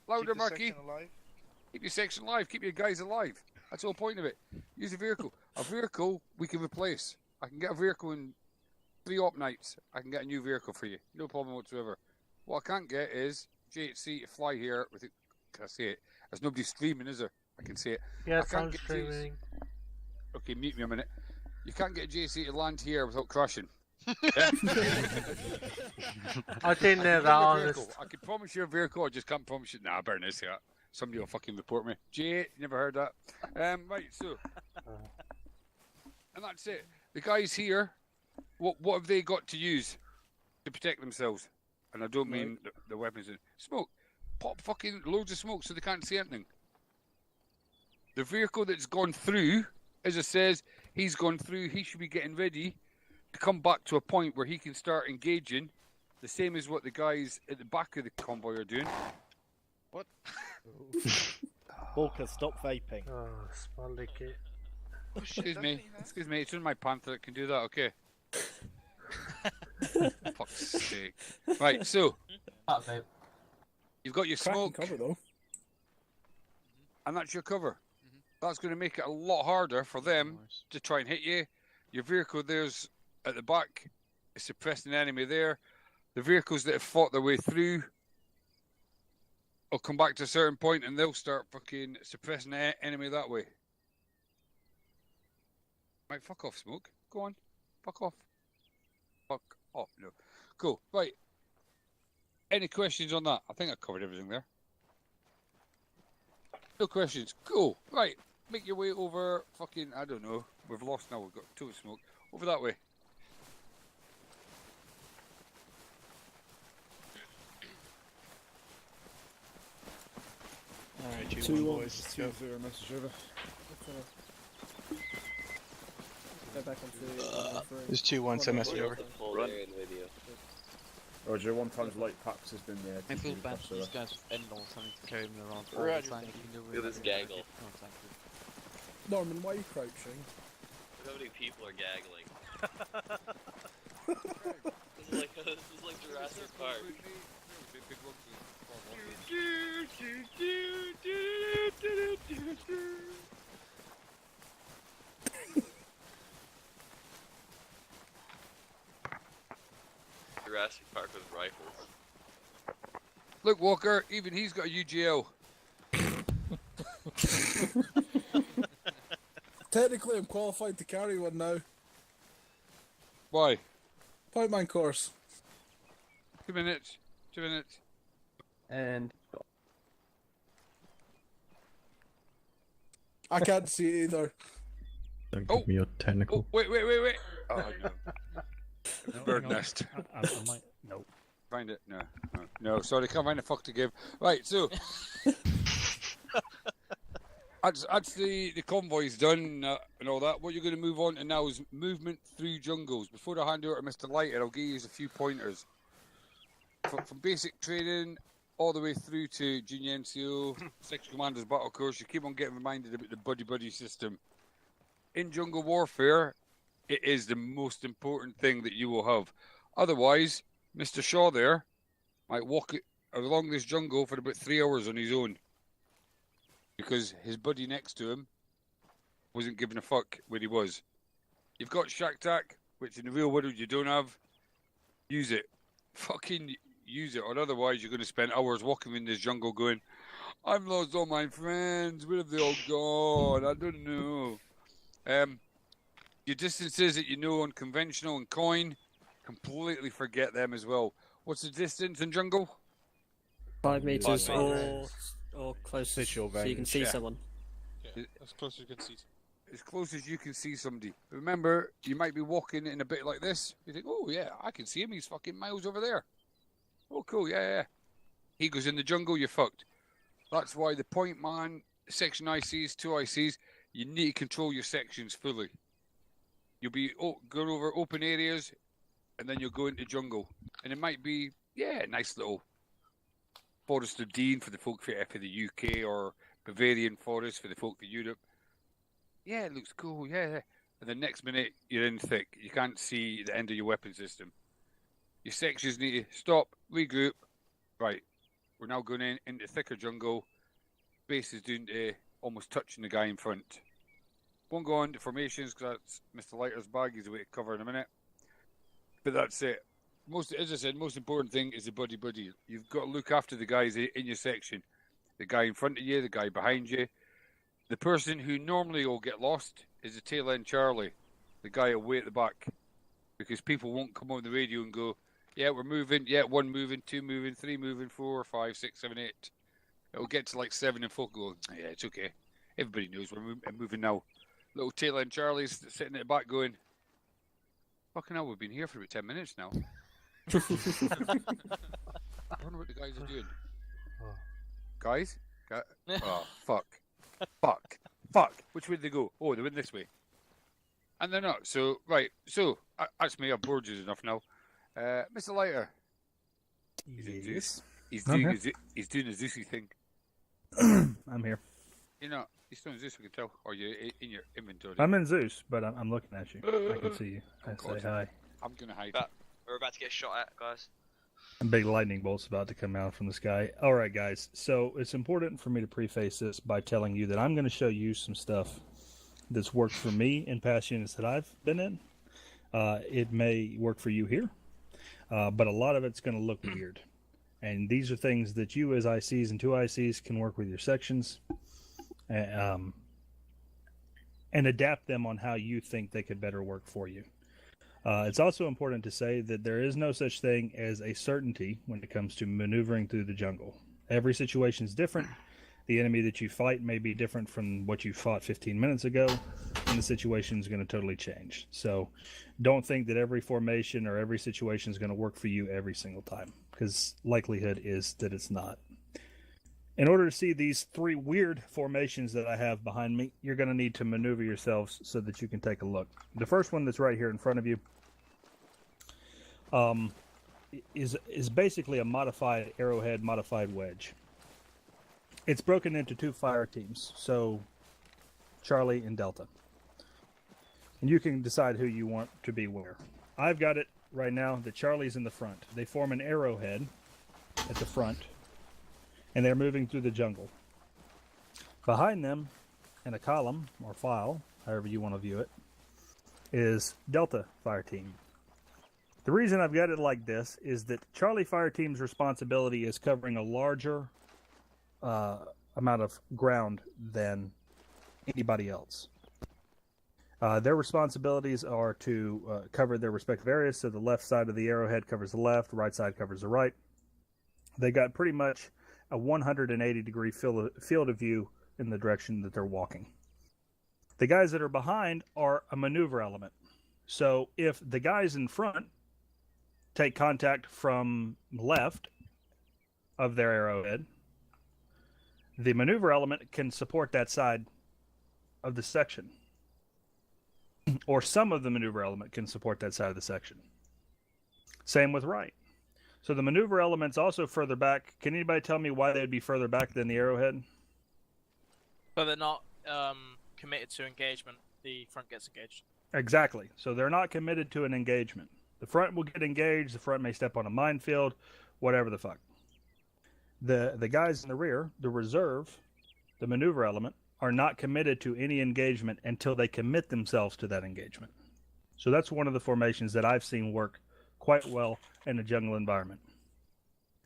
S12: Louder,
S11: Keep the
S12: Marky.
S11: section alive.
S12: Keep your section alive. Keep your guys alive. That's the whole point of it. Use a vehicle. A vehicle we can replace. I can get a vehicle in 3 op nights. I can get a new vehicle for you. No problem whatsoever. What I can't get is JHC to fly here with it. Can I say it? There's nobody streaming, is there? I can say it.
S17: Yes,
S12: I can't
S17: I'm
S12: get
S17: streaming.
S12: Okay, mute me a minute. You can't get JC to land here without crashing.
S17: I didn't know that, honest.
S12: I can promise you a vehicle, I just can't promise you. Nah, burn this here. Somebody will fucking report me. Jay, never heard that. Right, so. And that's it. The guys here, what have they got to use to protect themselves? And I don't mean the weapons. Smoke. Pop fucking loads of smoke so they can't see anything. The vehicle that's gone through, as it says, he's gone through, he should be getting ready to come back to a point where he can start engaging, the same as what the guys at the back of the convoy are doing.
S6: What?
S4: Walker, stop vaping.
S17: Oh, smell like it.
S12: Excuse me, it's in my panther that can do that, okay? Fuck's sake. Right, so, you've got your smoke,
S1: cover, though.
S12: and that's your cover. That's going to make it a lot harder for them to try and hit you. Your vehicle there's at the back is suppressing the enemy there. The vehicles that have fought their way through will come back to a certain point and they'll start fucking suppressing the enemy that way. Right, fuck off, Smoke. Go on. Fuck off. Fuck off. No. Cool. Right. Any questions on that? I think I covered everything there. No questions. Cool. Right. Make your way over fucking, I don't know. We've lost now. We've got too much smoke. Over that way.
S2: Alright,
S5: 2-1
S2: boys. 2-0 message over.
S5: Go back onto.
S15: There's 2-1, so message over.
S2: Run. Roger, 1 times late Pax has been there.
S15: I feel bad for these guys with end-alls having to carry me around all
S10: Roger,
S15: the time.
S10: Look at this gaggle.
S1: Norman, why are you crouching?
S10: Look how many people are gaggling. This is like Jurassic Park. Jurassic Park with rifles.
S12: Look, Walker, even he's got a UGL.
S1: Technically, I'm qualified to carry one now.
S12: Why?
S1: Pipeman course.
S12: 2 minutes. 2 minutes.
S16: And
S1: I can't see it either.
S16: don't give me your technical.
S12: Wait. Oh, no. Bird nest.
S17: I might. Nope.
S12: Find it. No. Sorry, can't find a fuck to give. Right, so. That's the convoy's done and all that. What you're going to move on to now is movement through jungles. Before I hand over to Mr. Lighter, I'll give you a few pointers. From basic training all the way through to Junior NCO, Section Commander's Battle Course, you keep on getting reminded about the buddy-buddy system. In jungle warfare, it is the most important thing that you will have. Otherwise, Mr. Shaw there might walk along this jungle for about 3 hours on his own. Because his buddy next to him wasn't giving a fuck where he was. You've got Shack Tack, which in the real world you don't have. Use it. Fucking use it, or otherwise you're going to spend hours walking in this jungle going, I've lost all my friends, where have they all gone? I don't know. Your distances that you know on conventional and coin, completely forget them as well. What's the distance in jungle?
S5: 5 meters or close,
S2: Visual
S5: so you can see someone.
S1: Yeah, as close as you can see.
S12: As close as you can see somebody. Remember, you might be walking in a bit like this. You think, oh yeah, I can see him. He's fucking miles over there. Oh cool, yeah. He goes in the jungle, you're fucked. That's why the point man, section ICs, 2 ICs, you need to control your sections fully. You'll be going over open areas, and then you'll go into jungle. And it might be, a nice little Forest of Dean for the folk for the UK, or Bavarian Forest for the folk for Europe. Yeah, it looks cool, yeah. And the next minute, you're in thick. You can't see the end of your weapon system. Your sections need to stop, regroup. Right, we're now going into thicker jungle. Base is doing to almost touching the guy in front. Won't go on to formations because that's Mr. Lighter's bag. He's away to cover in a minute. But that's it. As I said, most important thing is the buddy-buddy. You've got to look after the guys in your section. The guy in front of you, the guy behind you. The person who normally will get lost is the tail end Charlie, the guy away at the back. Because people won't come on the radio and go, yeah, we're moving, 1 moving, 2 moving, 3 moving, 4, 5, 6, 7, 8. It'll get to like 7 and folk go, yeah, it's okay. Everybody knows we're moving now. Little tail end Charlie's sitting at the back going, fucking hell, we've been here for about 10 minutes now. I wonder what the guys are doing. Guys? Oh, fuck. Which way did they go? Oh, they went this way. And they're not. So, right. So, that's me. I've bored you enough now. Mr. Lighter.
S18: Yes.
S12: He's doing a Zeusy thing.
S18: I'm here.
S12: You're not. He's doing Zeus, we can tell. Or you're in your inventory.
S18: I'm in Zeus, but I'm looking at you. I can see you. I say hi.
S12: I'm going to hide.
S19: We're about to get shot at, guys.
S18: A big lightning bolt's about to come out from the sky. All right, guys. So it's important for me to preface this by telling you that I'm going to show you some stuff that's worked for me in past units that I've been in. It may work for you here, but a lot of it's going to look weird. And these are things that you as ICs and 2 ICs can work with your sections and adapt them on how you think they could better work for you. It's also important to say that there is no such thing as a certainty when it comes to maneuvering through the jungle. Every situation is different. The enemy that you fight may be different from what you fought 15 minutes ago, and the situation is going to totally change. So don't think that every formation or every situation is going to work for you every single time, because likelihood is that it's not. In order to see these 3 weird formations that I have behind me, you're going to need to maneuver yourselves so that you can take a look. The first one that's right here in front of you is basically a modified arrowhead, modified wedge. It's broken into 2 fire teams, so Charlie and Delta. And you can decide who you want to be where. I've got it right now that Charlie's in the front. They form an arrowhead at the front, and they're moving through the jungle. Behind them, in a column or file, however you want to view it, is Delta Fire Team. The reason I've got it like this is that Charlie Fire Team's responsibility is covering a larger amount of ground than anybody else. Their responsibilities are to cover their respective areas, so the left side of the arrowhead covers the left, the right side covers the right. They got pretty much a 180-degree field of view in the direction that they're walking. The guys that are behind are a maneuver element. So if the guys in front take contact from left of their arrowhead, the maneuver element can support that side of the section. Or some of the maneuver element can support that side of the section. Same with right. So the maneuver element's also further back. Can anybody tell me why they'd be further back than the arrowhead?
S9: But they're not committed to engagement. The front gets engaged.
S18: Exactly. So they're not committed to an engagement. The front will get engaged. The front may step on a minefield, whatever the fuck. The guys in the rear, the reserve, the maneuver element, are not committed to any engagement until they commit themselves to that engagement. So that's one of the formations that I've seen work quite well in a jungle environment.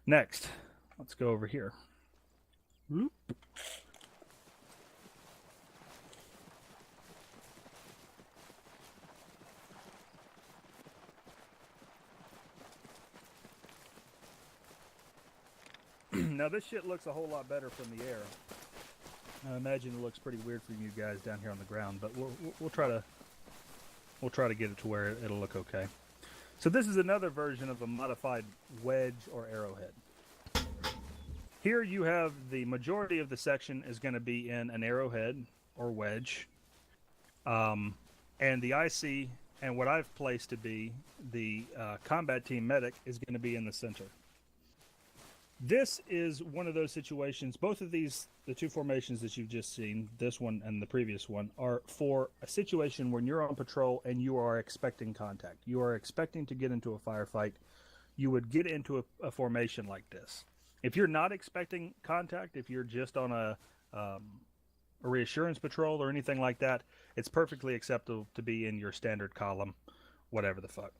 S18: Next, let's go over here. Whoop. Now this shit looks a whole lot better from the air. I imagine it looks pretty weird for you guys down here on the ground, but we'll try to get it to where it'll look okay. So this is another version of a modified wedge or arrowhead. Here you have the majority of the section is going to be in an arrowhead or wedge, and the IC and what I've placed to be the combat team medic is going to be in the center. This is one of those situations, both of these, the two formations that you've just seen, this one and the previous one, are for a situation when you're on patrol and you are expecting contact. You are expecting to get into a firefight. You would get into a formation like this. If you're not expecting contact, if you're just on a reassurance patrol or anything like that, it's perfectly acceptable to be in your standard column, whatever the fuck.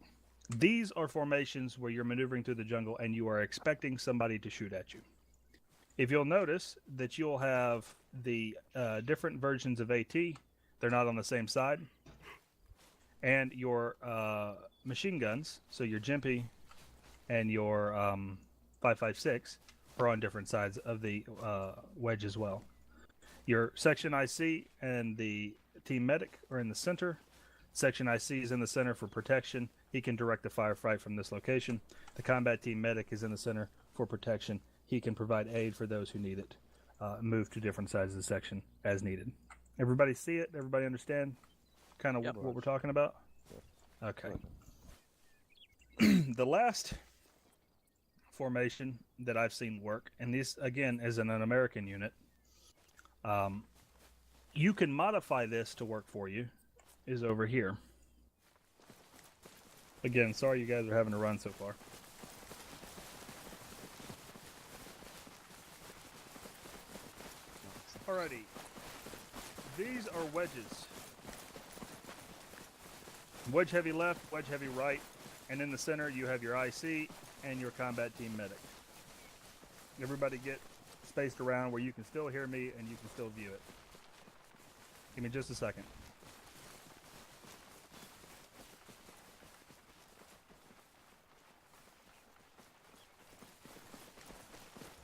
S18: These are formations where you're maneuvering through the jungle and you are expecting somebody to shoot at you. If you'll notice that you'll have the different versions of AT, they're not on the same side, and your machine guns, so your Jimpy and your 5.56 are on different sides of the wedge as well. Your section IC and the team medic are in the center. Section IC is in the center for protection. He can direct the firefight from this location. The combat team medic is in the center for protection. He can provide aid for those who need it. Move to different sides of the section as needed. Everybody see it? Everybody understand kind of what we're talking about? Okay. The last formation that I've seen work, and this again is an American unit, you can modify this to work for you, is over here. Again, sorry you guys are having to run so far. Alrighty. These are wedges. Wedge heavy left, wedge heavy right, and in the center you have your IC and your combat team medic. Everybody get spaced around where you can still hear me and you can still view it. Give me just a second.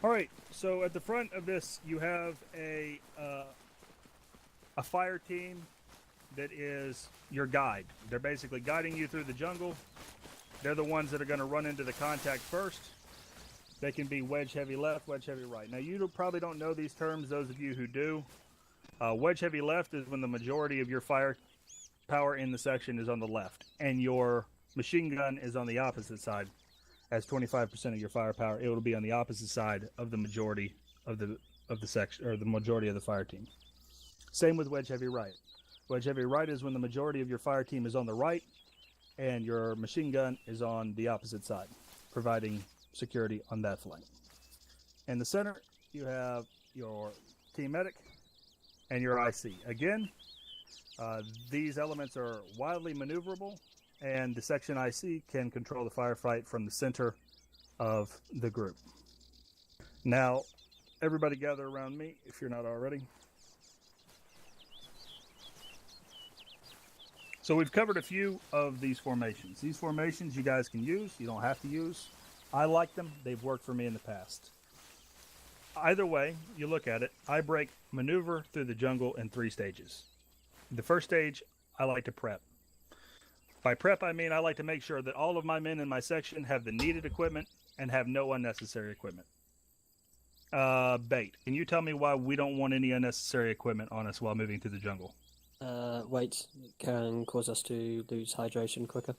S18: Alright, so at the front of this you have a fire team that is your guide. They're basically guiding you through the jungle. They're the ones that are going to run into the contact first. They can be wedge heavy left, wedge heavy right. Now you probably don't know these terms, those of you who do. Wedge heavy left is when the majority of your fire power in the section is on the left, and your machine gun is on the opposite side. As 25% of your firepower, it will be on the opposite side of the majority of the section, or the majority of the fire team. Same with wedge heavy right. Wedge heavy right is when the majority of your fire team is on the right, and your machine gun is on the opposite side, providing security on that flank. In the center, you have your team medic and your IC. Again, these elements are wildly maneuverable, and the section IC can control the firefight from the center of the group. Now, everybody gather around me if you're not already. So we've covered a few of these formations. These formations you guys can use, you don't have to use. I like them, they've worked for me in the past. Either way you look at it, I break maneuver through the jungle in 3 stages. The first stage, I like to prep. By prep, I mean I like to make sure that all of my men in my section have the needed equipment and have no unnecessary equipment. Bait, can you tell me why we don't want any unnecessary equipment on us while moving through the jungle?
S5: Weight can cause us to lose hydration quicker.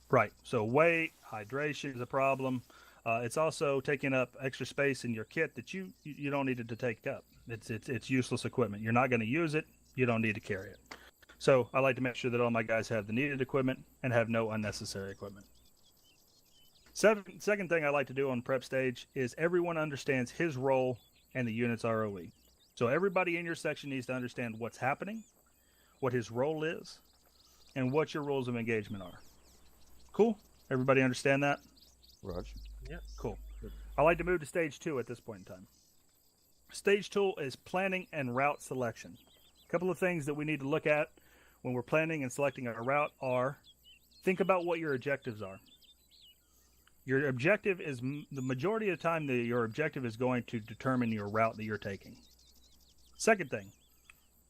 S18: Right. So weight, hydration is a problem. It's also taking up extra space in your kit that you don't need it to take up. It's useless equipment. You're not going to use it. You don't need to carry it. So I like to make sure that all my guys have the needed equipment and have no unnecessary equipment. Second thing I like to do on prep stage is everyone understands his role and the unit's ROE. So everybody in your section needs to understand what's happening, what his role is, and what your rules of engagement are. Cool? Everybody understand that?
S3: Rog.
S17: Yes.
S18: Cool. I like to move to stage 2 at this point in time. Stage 2 is planning and route selection. A couple of things that we need to look at when we're planning and selecting a route are, think about what your objectives are. Your objective is, the majority of the time, your objective is going to determine your route that you're taking. Second thing,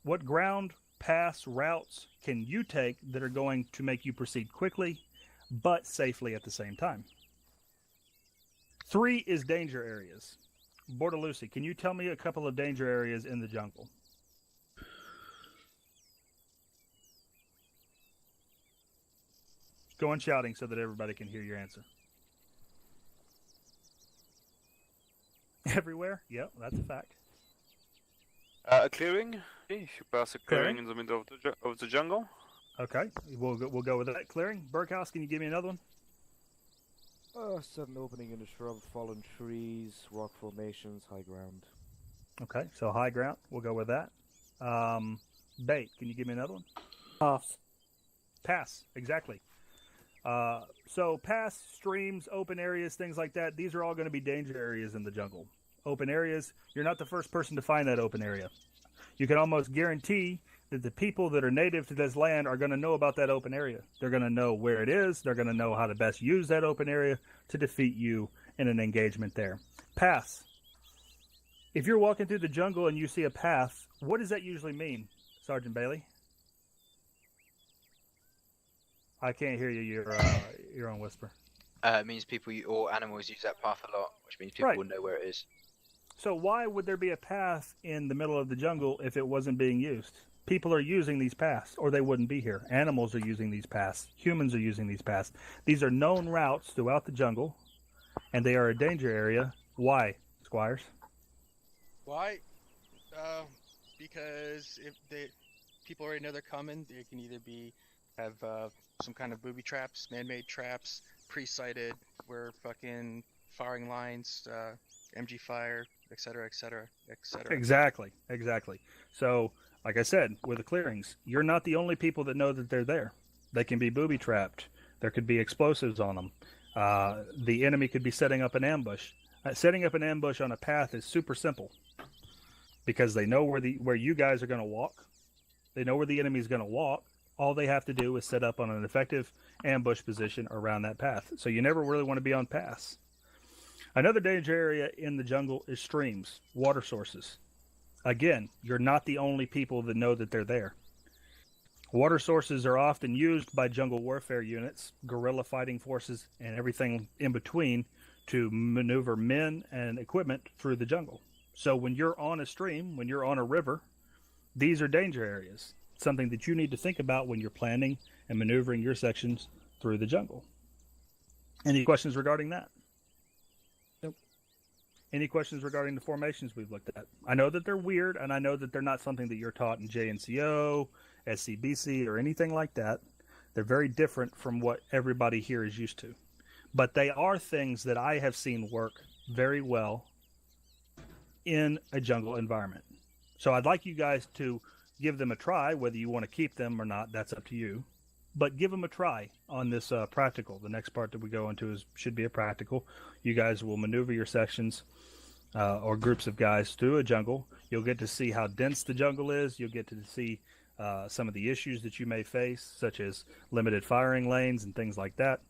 S18: what ground, pass, routes can you take that are going to make you proceed quickly, but safely at the same time? 3 is danger areas. Bordelucci, can you tell me a couple of danger areas in the jungle? Go on shouting so that everybody can hear your answer. Everywhere? Yep, that's a fact.
S20: A clearing. You should pass a clearing in the middle of the jungle.
S18: Okay, we'll go with that. Clearing. Burkhouse, can you give me another one?
S3: Sudden opening in the shrub, fallen trees, rock formations, high ground.
S18: Okay, so high ground. We'll go with that. Bait, can you give me another one?
S5: Pass.
S18: Pass, exactly. So pass, streams, open areas, things like that, these are all going to be danger areas in the jungle. Open areas, you're not the first person to find that open area. You can almost guarantee that the people that are native to this land are going to know about that open area. They're going to know where it is. They're going to know how to best use that open area to defeat you in an engagement there. Pass. If you're walking through the jungle and you see a path, what does that usually mean, Sergeant Bailey? I can't hear you. You're on whisper.
S6: It means people or animals use that path a lot, which means people will know where it is.
S18: So why would there be a path in the middle of the jungle if it wasn't being used? People are using these paths, or they wouldn't be here. Animals are using these paths. Humans are using these paths. These are known routes throughout the jungle, and they are a danger area. Why, Squires?
S21: Why? Because if people already know they're coming, they can either have some kind of booby traps, man-made traps, pre-sighted, where fucking firing lines, MG fire, etc., etc., etc.
S18: Exactly. So, like I said, with the clearings, you're not the only people that know that they're there. They can be booby trapped. There could be explosives on them. The enemy could be setting up an ambush. Setting up an ambush on a path is super simple because they know where you guys are going to walk. They know where the enemy is going to walk. All they have to do is set up on an effective ambush position around that path. So you never really want to be on pass. Another danger area in the jungle is streams, water sources. Again, you're not the only people that know that they're there. Water sources are often used by jungle warfare units, guerrilla fighting forces, and everything in between to maneuver men and equipment through the jungle. So when you're on a stream, when you're on a river, these are danger areas. Something that you need to think about when you're planning and maneuvering your sections through the jungle. Any questions regarding that?
S5: Nope.
S18: Any questions regarding the formations we've looked at? I know that they're weird, and I know that they're not something that you're taught in JNCO, SCBC, or anything like that. They're very different from what everybody here is used to. But they are things that I have seen work very well in a jungle environment. So I'd like you guys to give them a try. Whether you want to keep them or not, that's up to you. But give them a try on this practical. The next part that we go into should be a practical. You guys will maneuver your sections or groups of guys through a jungle. You'll get to see how dense the jungle is. You'll get to see some of the issues that you may face, such as limited firing lanes and things like that.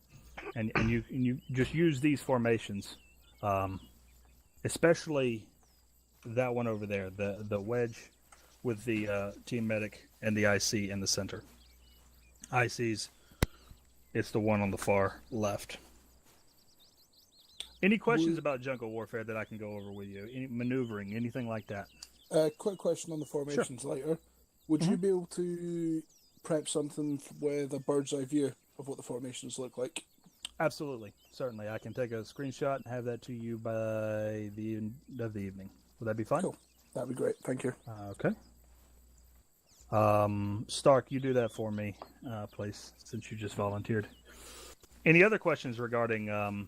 S18: And you just use these formations, especially that one over there, the wedge with the team medic and the IC in the center. IC's, it's the one on the far left. Any questions about jungle warfare that I can go over with you? Any maneuvering, anything like that?
S1: Quick question on the formations later.
S13: Would you be able to prep something with a bird's eye view of what the formations look like?
S18: Absolutely, certainly. I can take a screenshot and have that to you by the end of the evening. Would that be fine?
S13: Cool. That'd be great. Thank you.
S18: Okay. Stark, you do that for me, please, since you just volunteered. Any other questions regarding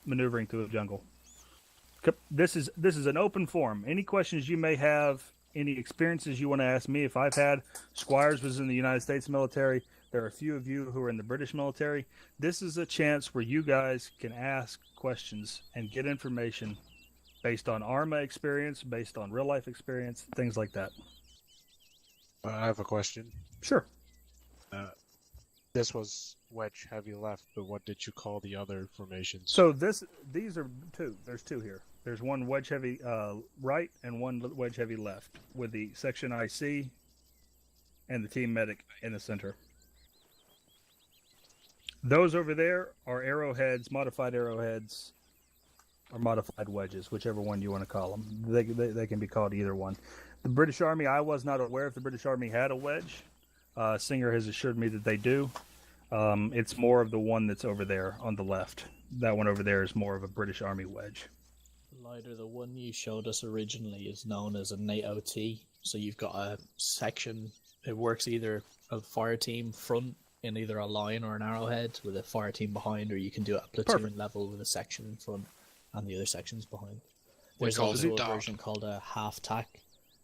S18: maneuvering through the jungle? This is an open forum. Any questions you may have, any experiences you want to ask me, if I've had. Squires was in the United States military. There are a few of you who are in the British military. This is a chance where you guys can ask questions and get information based on Arma experience, based on real life experience, things like that.
S8: I have a question.
S18: Sure.
S8: This was wedge heavy left, but what did you call the other formations?
S18: So these are two. There's two here. There's one wedge heavy right and one wedge heavy left, with the section IC and the team medic in the center. Those over there are arrowheads, modified arrowheads, or modified wedges, whichever one you want to call them. They can be called either one. The British Army, I was not aware if the British Army had a wedge. Singer has assured me that they do. It's more of the one that's over there on the left. That one over there is more of a British Army wedge.
S10: Lighter, the one you showed us originally is known as a NATO T. So you've got a section. It works either a fire team front in either a line or an arrowhead with a fire team behind, or you can do it at platoon level with a section in front and the other sections behind. There's also a version called a half tack,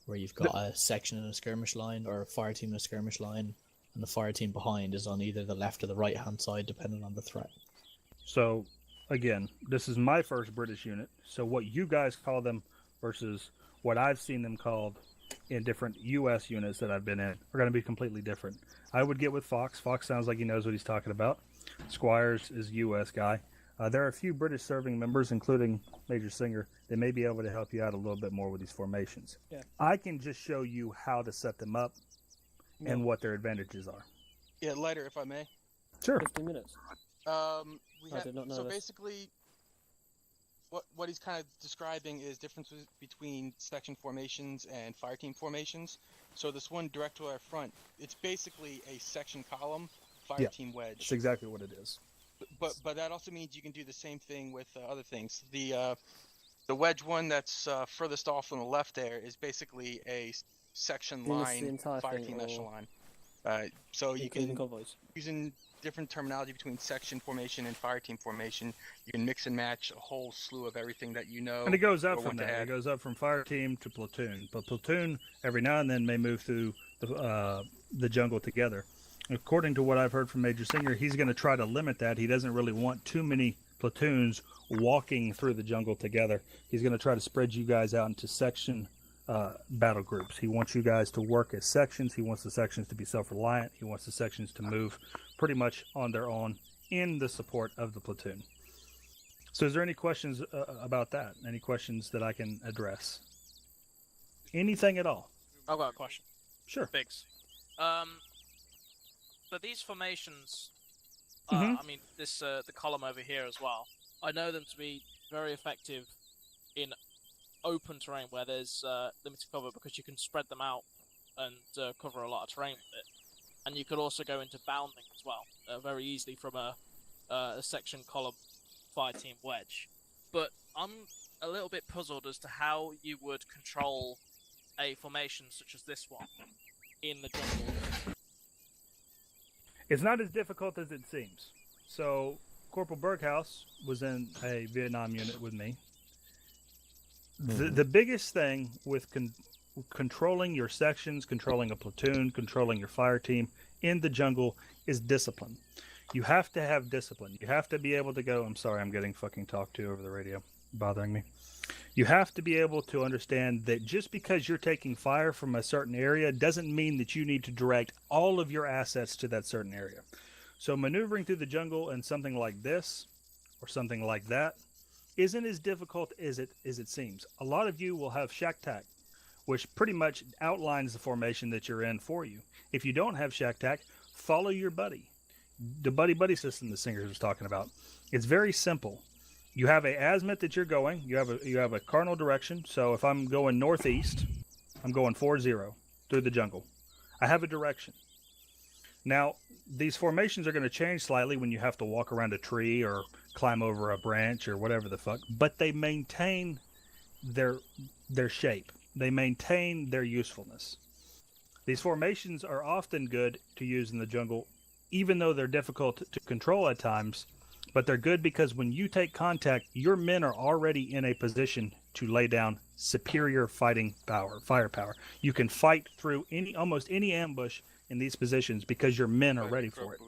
S10: where you've got a section in a skirmish line or a fire team in a skirmish line, and the fire team behind is on either the left or the right hand side, depending on the threat.
S18: So, again, this is my first British unit, so what you guys call them versus what I've seen them called in different U.S. units that I've been in are going to be completely different. I would get with Fox. Fox sounds like he knows what he's talking about. Squires is a U.S. guy. There are a few British serving members, including Major Singer, that may be able to help you out a little bit more with these formations.
S5: Yeah.
S18: I can just show you how to set them up and what their advantages are.
S21: Yeah, Lighter, if I may.
S18: Sure.
S5: 15 minutes.
S21: Did not know so this. Basically, what he's kind of describing is differences between section formations and fire team formations. So this one direct to our front, it's basically a section column fire team wedge.
S18: That's exactly what it is.
S21: But that also means you can do the same thing with other things. The wedge one that's furthest off on the left there is basically a section line fire team echelon. So you can using different terminology between section formation and fire team formation. You can mix and match a whole slew of everything that you know.
S18: And it goes up from that. It goes up from fire team to platoon. But platoon every now and then may move through the jungle together. According to what I've heard from Major Singer, he's going to try to limit that. He doesn't really want too many platoons walking through the jungle together. He's going to try to spread you guys out into section battle groups. He wants you guys to work as sections. He wants the sections to be self-reliant. He wants the sections to move pretty much on their own in the support of the platoon. So is there any questions about that? Any questions that I can address? Anything at all?
S9: I've got a question.
S18: Sure.
S9: Biggs. But these formations,
S18: Mm-hmm.
S9: I mean, the column over here as well, I know them to be very effective in open terrain where there's limited cover, because you can spread them out and cover a lot of terrain with it. And you could also go into bounding as well, very easily from a section column fire team wedge. But I'm a little bit puzzled as to how you would control a formation such as this one in the jungle.
S18: It's not as difficult as it seems. So, Corporal Berghaus was in a Vietnam unit with me. The biggest thing with controlling your sections, controlling a platoon, controlling your fire team in the jungle is discipline. You have to have discipline. You have to be able to go, I'm sorry, I'm getting fucking talked to over the radio, bothering me. You have to be able to understand that just because you're taking fire from a certain area doesn't mean that you need to direct all of your assets to that certain area. So maneuvering through the jungle in something like this or something like that isn't as difficult as it seems. A lot of you will have shack tack, which pretty much outlines the formation that you're in for you. If you don't have shack tack, follow your buddy. The buddy system the Singer was talking about. It's very simple. You have a azimuth that you're going. You have a cardinal direction. So if I'm going northeast, I'm going 4-0 through the jungle. I have a direction. Now, these formations are going to change slightly when you have to walk around a tree or climb over a branch or whatever the fuck, but they maintain their shape. They maintain their usefulness. These formations are often good to use in the jungle, even though they're difficult to control at times, but they're good because when you take contact, your men are already in a position to lay down superior fighting power, firepower. You can fight through almost any ambush in these positions because your men are ready for it.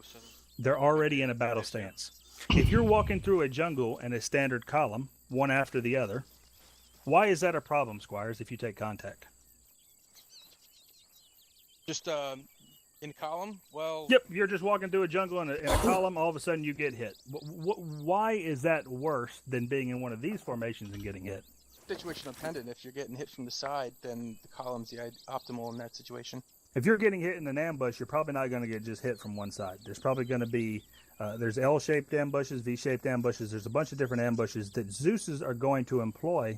S18: They're already in a battle stance. If you're walking through a jungle in a standard column, one after the other, why is that a problem, Squires, if you take contact?
S21: Just in column? Well.
S18: Yep, you're just walking through a jungle in a column, all of a sudden you get hit. Why is that worse than being in one of these formations and getting hit?
S21: Situation dependent. If you're getting hit from the side, then the column's the optimal in that situation.
S18: If you're getting hit in an ambush, you're probably not going to get just hit from one side. There's probably going to be, there's L-shaped ambushes, V-shaped ambushes. There's a bunch of different ambushes that Zeus's are going to employ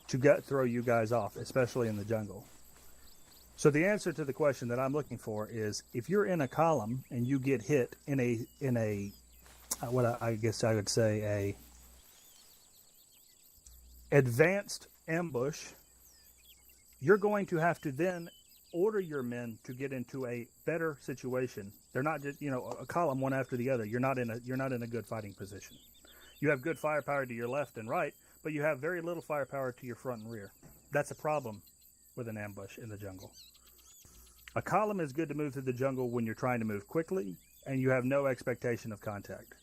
S18: to throw you guys off, especially in the jungle. So the answer to the question that I'm looking for is, if you're in a column and you get hit in a what I guess I would say a advanced ambush, you're going to have to then order your men to get into a better situation. They're not just, a column one after the other. You're not in a good fighting position. You have good firepower to your left and right, but you have very little firepower to your front and rear. That's a problem with an ambush in the jungle. A column is good to move through the jungle when you're trying to move quickly and you have no expectation of contact.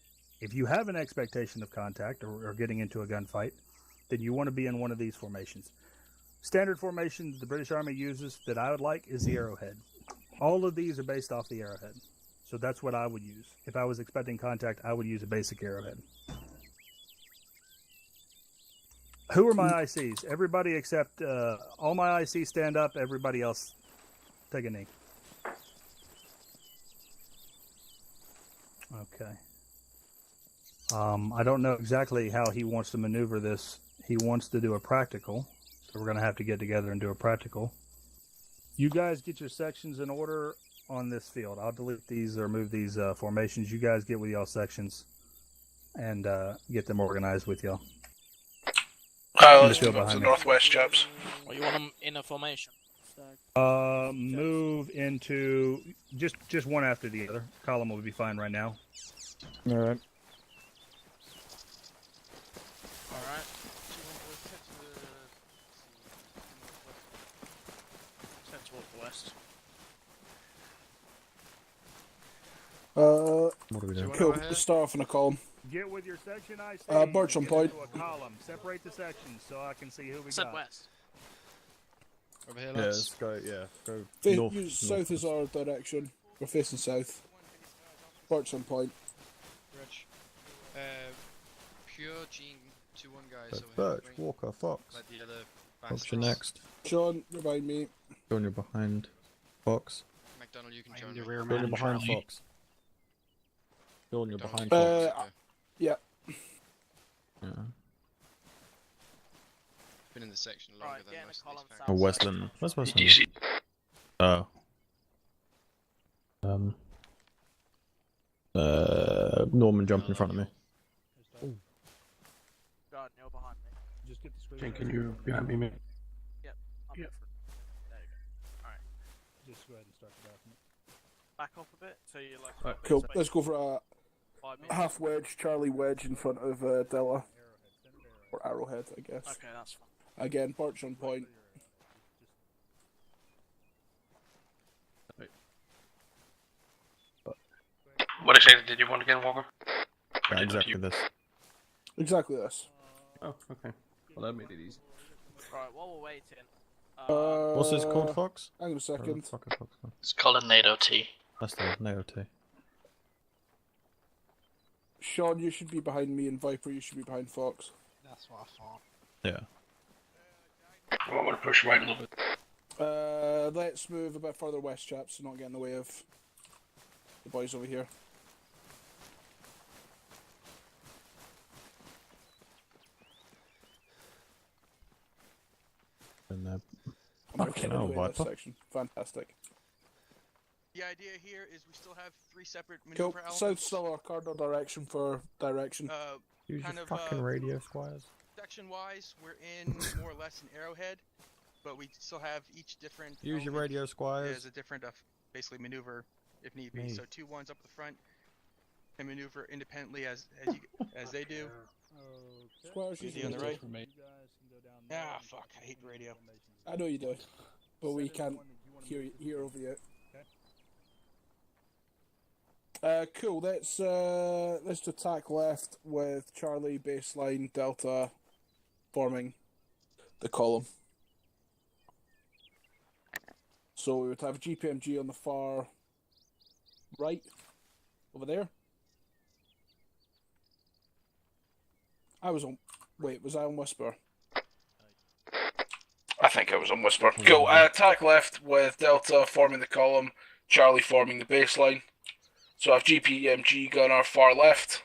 S18: If you have an expectation of contact or getting into a gunfight, then you want to be in one of these formations. Standard formation the British Army uses that I would like is the arrowhead. All of these are based off the arrowhead. So that's what I would use. If I was expecting contact, I would use a basic arrowhead. Who are my ICs? Everybody except all my ICs stand up. Everybody else take a knee. Okay. I don't know exactly how he wants to maneuver this. He wants to do a practical. So we're going to have to get together and do a practical. You guys get your sections in order on this field. I'll delete these or move these formations. You guys get with y'all sections and get them organized with y'all.
S1: Let's move up to the northwest, chaps.
S9: Well, you want them in a formation?
S18: Move into just one after the other. Column will be fine right now.
S3: All right.
S9: Alright. Head towards the west.
S16: What are we doing?
S13: Cool. Let's start off in a column.
S18: Get with your section IC.
S13: Birch on point.
S18: A column. Separate the sections so I can see who we
S9: Set
S18: got.
S9: west.
S21: Over here,
S16: Yeah,
S21: lads.
S16: go north.
S13: South is our direction. We're facing south. Birch on point.
S21: Rich. Pure Gene 2-1 guys over
S16: Birch,
S21: here.
S16: Walker, Fox.
S21: Like the other
S16: Fox, you're next.
S13: Sean, you're behind me.
S16: John, you're behind Fox.
S21: McDonald, you can
S8: I'm
S21: join
S8: the
S21: me.
S8: rear
S16: John,
S8: man.
S16: you're behind
S8: Charlie.
S16: Fox. John, you're behind
S21: McDonald.
S16: Fox.
S13: Yeah.
S16: Yeah.
S21: Been in the section longer
S9: Right,
S21: than
S9: get in a
S21: most of
S9: column
S21: these
S9: south.
S16: Oh, Westland. Where's Westland? Oh. Norman jumped in front of me.
S9: God, you're behind me.
S18: Just get the screen.
S17: Jane, can you behind me, mate?
S9: Yep. I'm
S17: Yep.
S9: different. There you go. Alright.
S18: Just go ahead and start the document.
S9: Back off a bit so you like.
S17: Right,
S9: got a bit
S13: Cool.
S9: of space.
S13: Let's go for a
S9: 5 minutes.
S13: half wedge, Charlie wedge in front of Della. Or arrowhead, I guess.
S9: Okay, that's fine.
S13: Again, Birch on point.
S17: What exactly did you want again, Walker?
S16: Yeah, exactly this.
S13: Exactly this.
S17: Oh, okay. Well, that made it easy.
S9: Right, while we're waiting.
S16: What's this called, Fox?
S13: Hang on a second.
S16: Fox.
S17: It's called a NATO T.
S16: That's the NATO T.
S13: Sean, you should be behind me, and Viper, you should be behind Fox.
S21: That's what I thought.
S16: Yeah.
S17: I want to push right a little bit.
S13: Let's move a bit further west, chaps, so not get in the way of the boys over here.
S16: And
S13: I'm not getting in the way of this section. Fantastic.
S21: The idea here is we still have 3 separate
S13: Cool.
S21: maneuver elements.
S13: South still our cardinal direction for direction.
S16: Use
S21: Kind
S16: your
S21: of,
S16: fucking radio, squires.
S21: Section-wise, we're in more or less an arrowhead, but we still have each different.
S16: Use your radio, squires.
S21: As a different, basically maneuver if need be.
S16: Me.
S21: So 2 1s up the front can maneuver independently as they do.
S13: Squires,
S21: Easy on the right. Ah, fuck! I hate the radio.
S13: I know you do, but we can't hear over you. Cool. Let's attack left with Charlie, baseline, Delta, forming the column. So we would have GPMG on the far right, over there. Was I on Whisper? I think I was on Whisper. Cool. Attack left with Delta forming the column, Charlie forming the baseline. So I have GPMG gunner far left.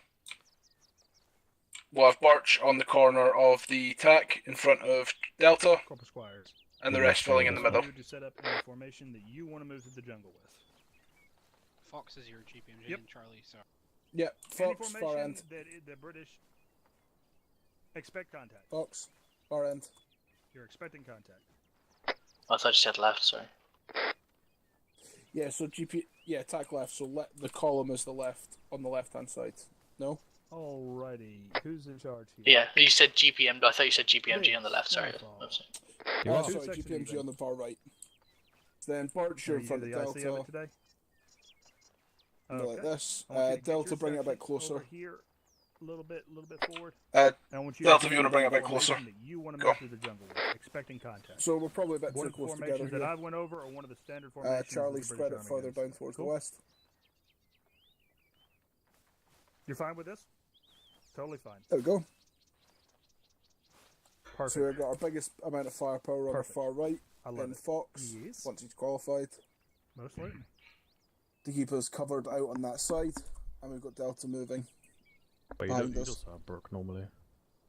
S13: We'll have Birch on the corner of the attack in front of Delta.
S18: Squires.
S13: And the rest filling in the middle.
S18: You to set up a formation that you want to move to the jungle with.
S14: Fox is your GPMG
S18: Yep.
S14: and Charlie, so.
S13: Yep,
S18: Any
S13: Fox, far
S18: formation
S13: end.
S18: that the British expect contact.
S13: Fox, far end.
S18: You're expecting contact.
S10: I thought you said left, sorry.
S13: Yeah, so attack left, so the column is the left, on the left-hand side. No?
S18: Alrighty, who's in charge here?
S10: Yeah, you said GPM, I thought you said GPMG on the left, sorry.
S13: Oh, sorry, GPMG on the far right. Then Birch, you're in front of Delta.
S18: IC of it today?
S13: Go like this.
S18: I want you to get
S13: Delta,
S18: your
S13: bring it a bit
S18: section
S13: closer.
S18: over here, a little bit forward.
S13: Delta,
S18: if
S13: you want to bring it a bit closer.
S18: That you want to
S13: Go.
S18: move through the jungle with, expecting contact.
S13: So we're probably a bit
S18: One
S13: too
S18: of the
S13: close
S18: formations
S13: together
S18: that
S13: here.
S18: I went over, or one of the standard formations.
S13: Charlie,
S18: that the
S13: spread
S18: British
S13: it
S18: Army
S13: further
S18: goes.
S13: down towards
S18: Cool.
S13: the west.
S18: You're fine with this? Totally fine.
S13: There we go.
S18: Perfect.
S13: So we've got our biggest amount of firepower on the far right.
S18: I love
S13: Then
S18: it.
S13: Fox,
S18: Yes.
S13: once he's qualified.
S18: Most certainly.
S13: To keep us covered out on that side. And we've got Delta moving.
S16: But
S13: behind
S16: you
S13: us.
S16: just have Brook normally.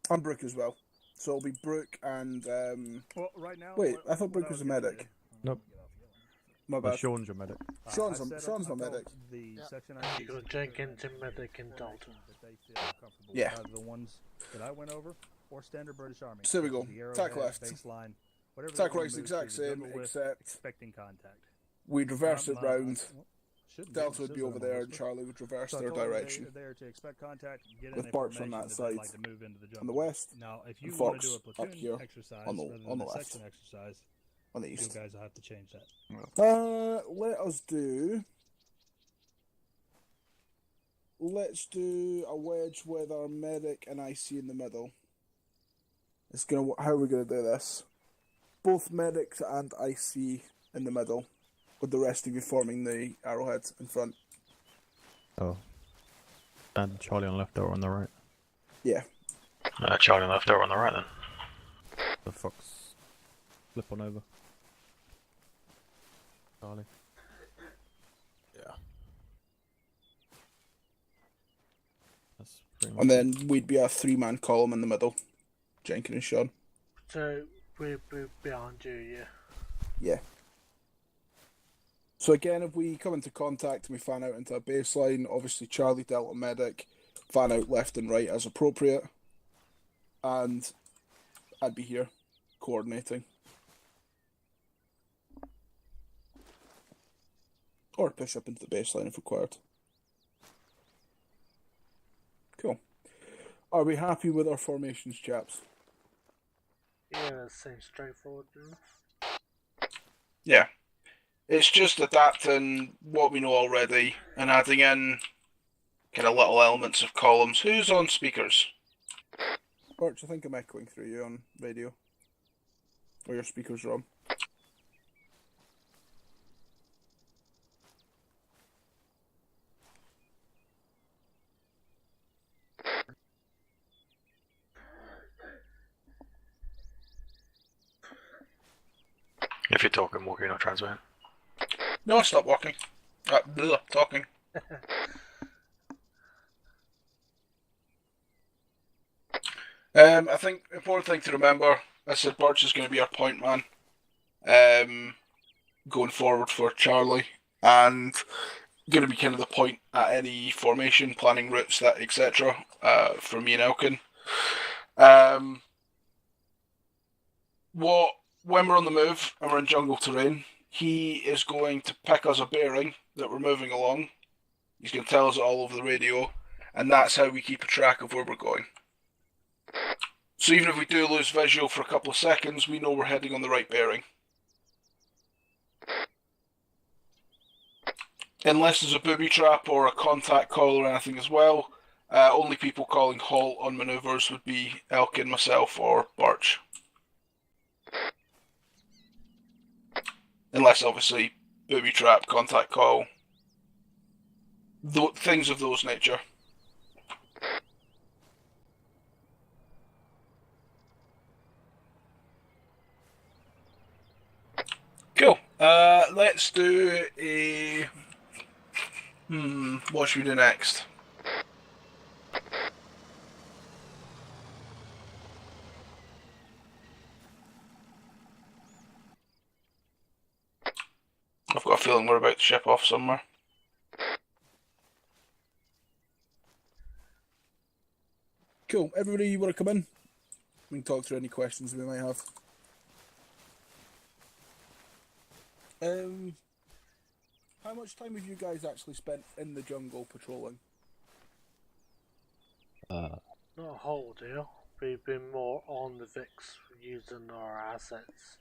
S13: And Brook as well. So it'll be Brook and...
S18: Well, right now...
S13: Wait, I thought Brook was a medic.
S16: Nope.
S13: My
S16: Well,
S13: bad.
S16: Sean's your medic.
S13: Sean's my medic.
S18: The section
S14: You got Jenkins and Medic and Dalton.
S13: Yeah.
S18: Either the ones that I went over, or standard British Army.
S13: So there we go.
S18: The arrowhead,
S13: Attack left.
S18: Baseline, whatever
S13: Attack
S18: they wanna
S13: right's the
S18: move
S13: exact
S18: through the
S13: same,
S18: jungle with,
S13: except
S18: expecting contact.
S13: we'd reverse it round.
S18: Shouldn't
S13: Delta would
S18: It
S13: be
S18: says
S13: over
S18: that on
S13: there, and
S18: this
S13: Charlie would reverse
S18: So I
S13: their
S18: told them
S13: direction.
S18: They're there to expect contact, get in
S13: With
S18: a
S13: Birch on
S18: formation
S13: that
S18: they'd
S13: side.
S18: like to move into the jungle.
S13: On the west.
S18: Now, if you
S13: and
S18: want to
S13: Fox
S18: do a
S13: up
S18: platoon
S13: here
S18: exercise
S13: on the
S18: rather than
S13: on the
S18: a
S13: left.
S18: section exercise,
S13: On the
S18: you
S13: east.
S18: guys will have to change that.
S13: Let's do a wedge with our medic and IC in the middle. How are we gonna do this? Both medics and IC in the middle, with the rest of you forming the arrowhead in front.
S16: Oh. And Charlie on the left or on the right?
S13: Yeah.
S15: Charlie on the left or on the right then?
S16: The Fox. Flip on over. Charlie.
S13: Yeah.
S16: That's pretty much
S13: And then we'd be a 3-man column in the middle. Jenkins and Sean.
S14: So, we're behind you, yeah.
S13: Yeah. So again, if we come into contact and we fan out into a baseline, obviously Charlie, Delta, Medic, fan out left and right as appropriate. And I'd be here, coordinating. Or push up into the baseline if required. Cool. Are we happy with our formations, chaps?
S14: Yeah, that seems straightforward enough.
S13: Yeah. It's just adapting what we know already and adding in kind of little elements of columns. Who's on speakers? Birch, I think I'm echoing through you on radio. Or your speakers are on.
S15: If you're talking, walking, not transmitting.
S13: No, stop walking. Talking. I think important thing to remember, I said Birch is going to be our point man. Going forward for Charlie. and going to be kind of the point at any formation, planning routes, that etc. For me and Elkin. When we're on the move and we're in jungle terrain, he is going to pick us a bearing that we're moving along. He's going to tell us it all over the radio, and that's how we keep a track of where we're going. So even if we do lose visual for a couple of seconds, we know we're heading on the right bearing. Unless there's a booby trap or a contact call or anything as well, only people calling halt on manoeuvres would be Elkin, myself, or Birch. Unless, obviously, booby trap, contact call, things of those nature. Cool. Let's do a... what should we do next? I've got a feeling we're about to ship off somewhere. Cool. Everybody, you want to come in? We can talk through any questions we might have. How much time have you guys actually spent in the jungle patrolling?
S14: Not a whole deal. We've been more on the VIX using our assets.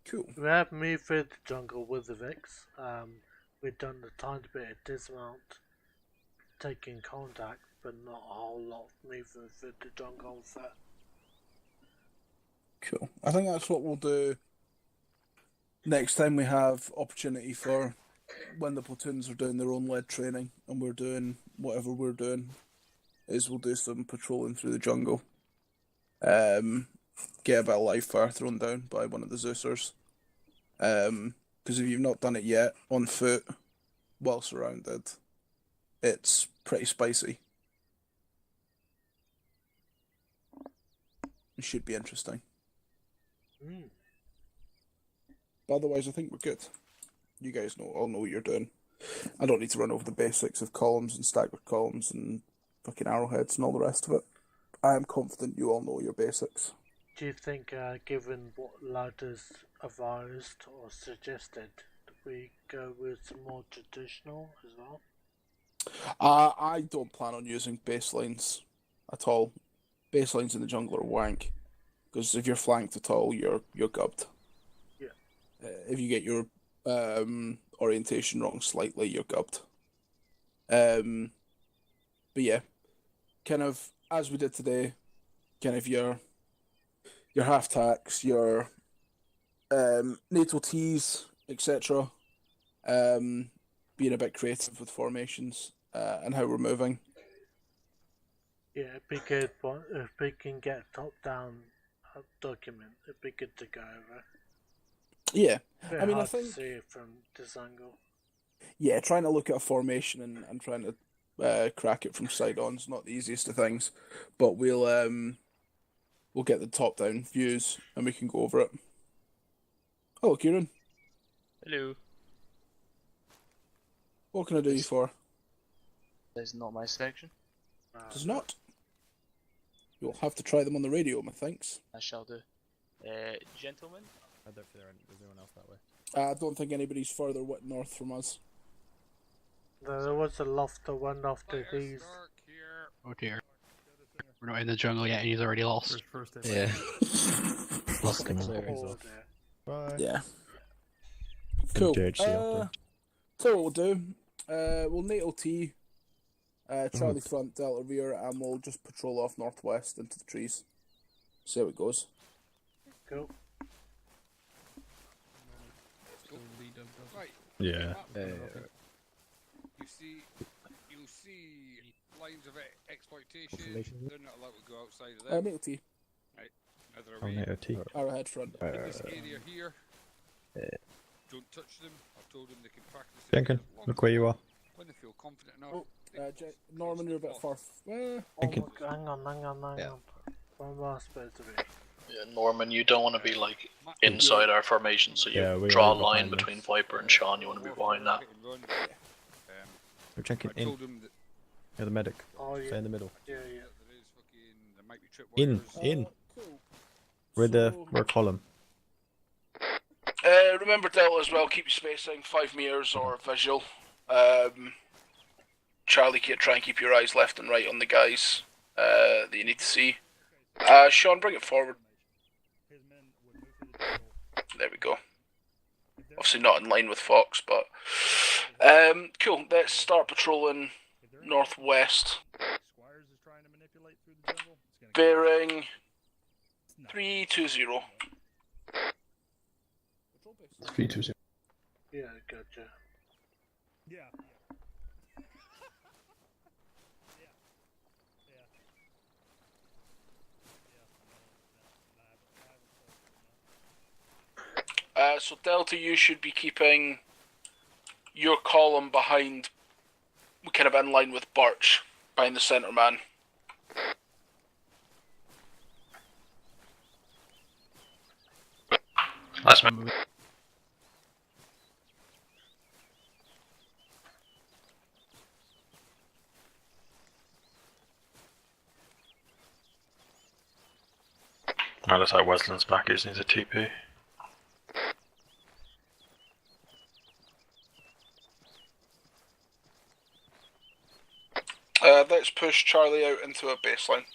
S13: Cool.
S14: We have moved through the jungle with the VIX. We've done a tiny bit of dismount, taking contact, but not a whole lot of movement through the jungle with that.
S13: Cool. I think that's what we'll do next time we have opportunity for when the platoons are doing their own lead training and we're doing whatever we're doing, is we'll do some patrolling through the jungle. Get a bit of live fire thrown down by one of the Zeusers. Because if you've not done it yet, on foot, while surrounded, it's pretty spicy. It should be interesting. But otherwise, I think we're good. You guys all know what you're doing. I don't need to run over the basics of columns and staggered columns and fucking arrowheads and all the rest of it. I am confident you all know your basics.
S14: Do you think, given what Louders advised or suggested, that we go with some more traditional as well?
S13: I don't plan on using baselines at all. Baselines in the jungle are wank, because if you're flanked at all, you're gubbed.
S14: Yeah.
S13: If you get your orientation wrong slightly, you're gubbed. But yeah, kind of as we did today, kind of your half tacks, your NATO Ts, etc. Being a bit creative with formations and how we're moving.
S14: Yeah, it'd be good if we can get a top-down document. It'd be good to go over.
S13: Yeah,
S14: I
S13: mean, I
S14: hard
S13: think
S14: to see it from this angle.
S13: Yeah, trying to look at a formation and trying to crack it from side on is not the easiest of things, but we'll get the top-down views and we can go over it. Hello, Kieran.
S19: Hello.
S13: What can I do you for?
S19: That's not my selection.
S13: Does not. You'll have to try them on the radio, methinks.
S19: I shall do. Gentlemen?
S16: I don't think there's anyone else that way.
S13: I don't think anybody's further north from us.
S14: There was a loft that went off to these.
S7: Oh dear. We're not in the jungle yet and he's already lost.
S10: Yeah. Lost him.
S16: Bye.
S13: Yeah. Cool.
S16: JHC up there.
S13: So what we'll do, we'll NATO T, Charlie front, Delta rear, and we'll just patrol off northwest into the trees. See how it goes.
S14: Cool.
S12: Right.
S16: Yeah.
S12: You'll see lines of exploitation. They're not allowed to go outside of them.
S13: NATO T.
S12: Right. Either
S16: Oh,
S12: way.
S16: NATO T.
S13: Arrowhead front.
S12: In this area here, don't touch them. I've told them they can practice it.
S16: Duncan, look where you are.
S12: When they feel confident enough.
S13: Norman, you're a bit far.
S14: Hang on. One more supposed to be.
S11: Yeah, Norman, you don't want to be like inside our formation, so you
S16: Yeah, we
S11: draw a
S16: are
S11: line
S16: behind
S11: between
S16: this.
S11: Viper and Sean. You want to be behind that.
S16: We're checking
S12: I
S16: in.
S12: told him that
S16: Yeah, the medic.
S14: Oh, yeah.
S16: Stay in the middle.
S14: Yeah.
S12: there is fucking, there might be tripwires.
S16: In.
S1: Cool.
S16: We're column.
S13: Remember Delta as well, keep your spacing, 5 meters or visual. Charlie, try and keep your eyes left and right on the guys that you need to see. Sean, bring it forward. There we go. Obviously not in line with Fox, but... cool, let's start patrolling northwest. Bearing 320.
S17: 320.
S14: Yeah, gotcha.
S18: Yeah.
S13: So Delta, you should be keeping your column behind, kind of in line with Birch, behind the centre man.
S11: Last man.
S15: Looks like Weslin's back, he just needs a TP.
S13: Let's push Charlie out into a baseline.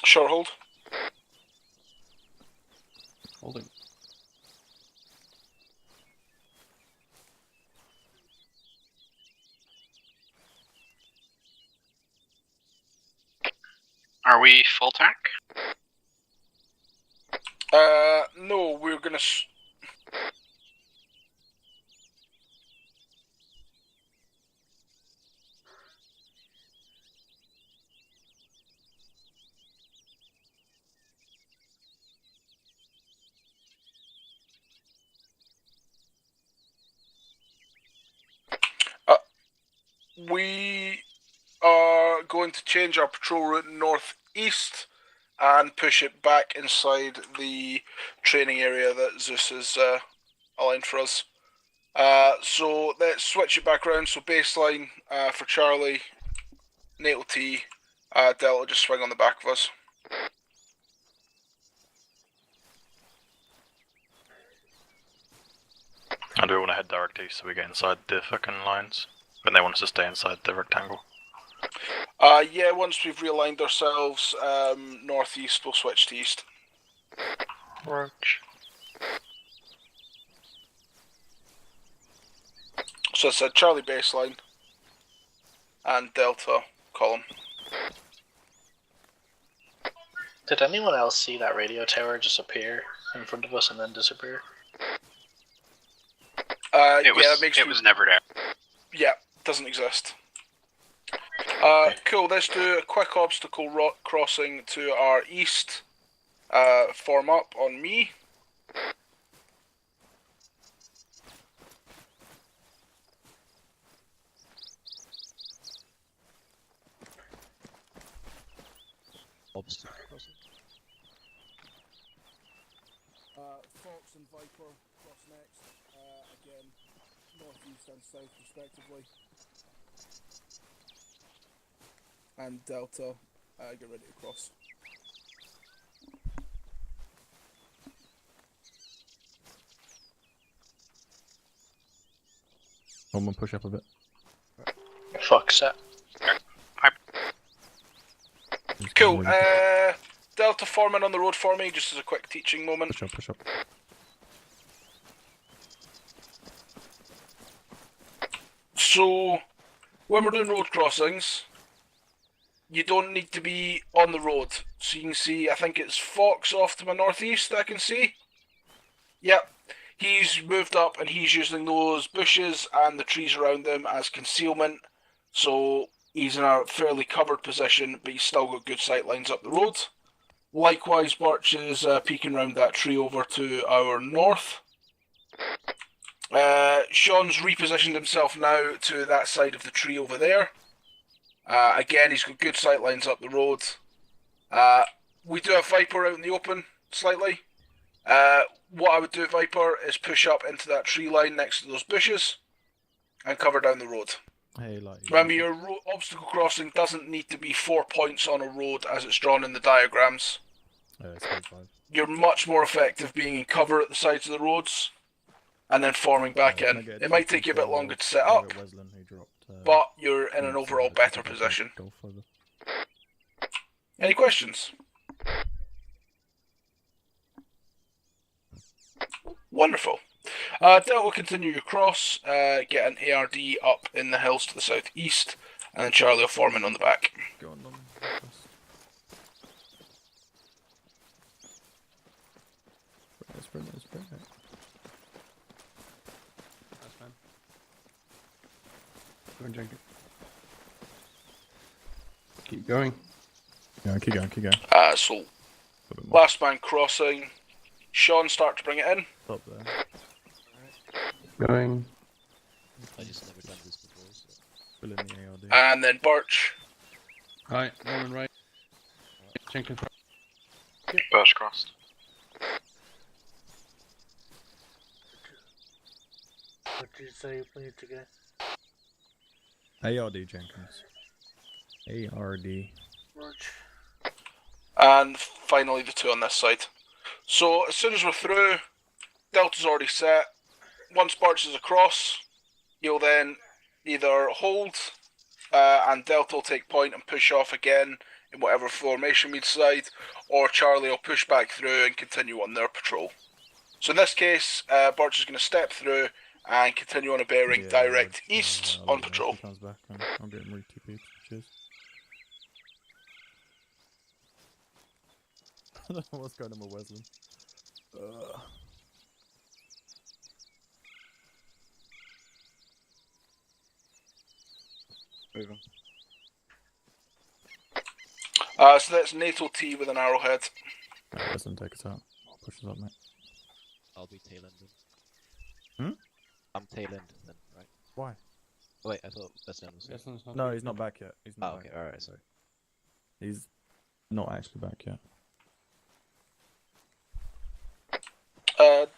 S13: Short hold.
S7: Holding.
S21: Are we full tank?
S13: No, we're gonna... we are going to change our patrol route northeast and push it back inside the training area that Zeus has aligned for us. So let's switch it back around. So baseline for Charlie, NATO T, Delta just swing on the back of us.
S15: I do want to head direct east so we get inside the fucking lines, but they want us to stay inside the rectangle.
S13: Yeah, once we've realigned ourselves northeast, we'll switch to east.
S11: Roach.
S13: So I said Charlie baseline and Delta column.
S11: Did anyone else see that radio tower just appear in front of us and then disappear?
S21: It was never there.
S13: Yeah, doesn't exist. Cool, let's do a quick obstacle crossing to our east. Form up on me. Fox and Viper cross next. Again, northeast and south respectively. And Delta, get ready to cross.
S16: Someone push up a bit.
S11: Fuck set.
S13: Cool, Delta forming on the road for me, just as a quick teaching moment.
S16: Push up, push up.
S13: So, when we're doing road crossings, you don't need to be on the road. So you can see, I think it's Fox off to my northeast, I can see. Yep, he's moved up and he's using those bushes and the trees around him as concealment. So he's in a fairly covered position, but he's still got good sight lines up the road. Likewise, Birch is peeking round that tree over to our north. Sean's repositioned himself now to that side of the tree over there. Again, he's got good sight lines up the road. We do have Viper out in the open, slightly. What I would do, Viper, is push up into that tree line next to those bushes and cover down the road.
S16: Hey, like.
S13: Remember, your obstacle crossing doesn't need to be 4 points on a road as it's drawn in the diagrams.
S16: It's 5.
S13: You're much more effective being in cover at the sides of the roads and then forming back in. It might take you a bit longer to set up, but you're in an overall better position. Any questions? Wonderful. Delta will continue your cross, get an ARD up in the hills to the southeast, and then Charlie will form in on the back.
S16: Go on, Norman. Sprint it.
S21: That's fine. Go and drink it. Keep going.
S16: Keep going.
S13: So, last man crossing. Sean, start to bring it in.
S16: Stop there.
S21: Going.
S4: I just never done this before, so.
S16: Fill in the ARD.
S13: And then Birch.
S21: Right, Norman right. Jenkins right.
S15: Birch crossed.
S14: What did you say we need to get?
S16: ARD, Jenkins. ARD.
S14: Roger.
S13: And finally the two on this side. So as soon as we're through, Delta's already set. Once Birch is across, you'll then either hold and Delta will take point and push off again in whatever formation we decide, or Charlie will push back through and continue on their patrol. So in this case, Birch is going to step through and continue on a bearing direct east on patrol.
S16: Comes back and I'll get him re-TP. Cheers. I don't know what's going on with Wesley.
S21: Moving.
S13: So that's NATO T with an arrowhead.
S16: Wesley, take us out. I'll push us up, mate.
S4: I'll be tail ended.
S16: Hmm?
S4: I'm tail end then, right?
S16: Why?
S4: Oh, wait, I thought that's was here.
S16: No, he's not back yet. He's not
S4: okay,
S16: back.
S4: alright, sorry.
S16: He's not actually back yet.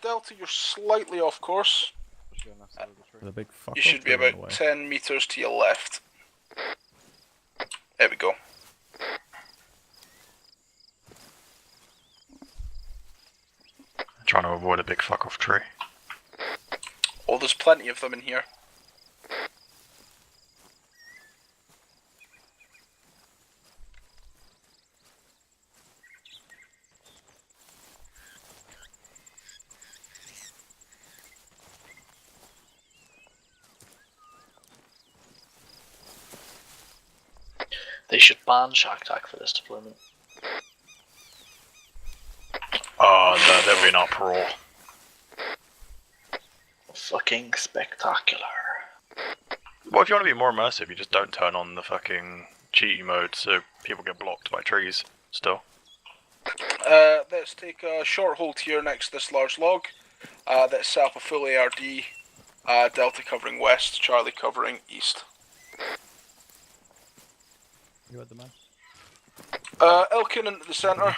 S13: Delta, you're slightly off course.
S16: The big fuck
S13: You should be about 10 meters to your left. There we go.
S15: Trying to avoid a big fuck off tree.
S13: Oh, there's plenty of them in here.
S11: They should ban Shack Tack for this deployment.
S15: Oh no, there'll be an uproar.
S11: Fucking spectacular.
S15: Well, if you want to be more immersive, you just don't turn on the fucking cheaty mode so people get blocked by trees still.
S13: Let's take a short hold here next to this large log. Let's set up a full ARD. Delta covering west, Charlie covering east.
S16: You at the man?
S13: Elkin into the centre.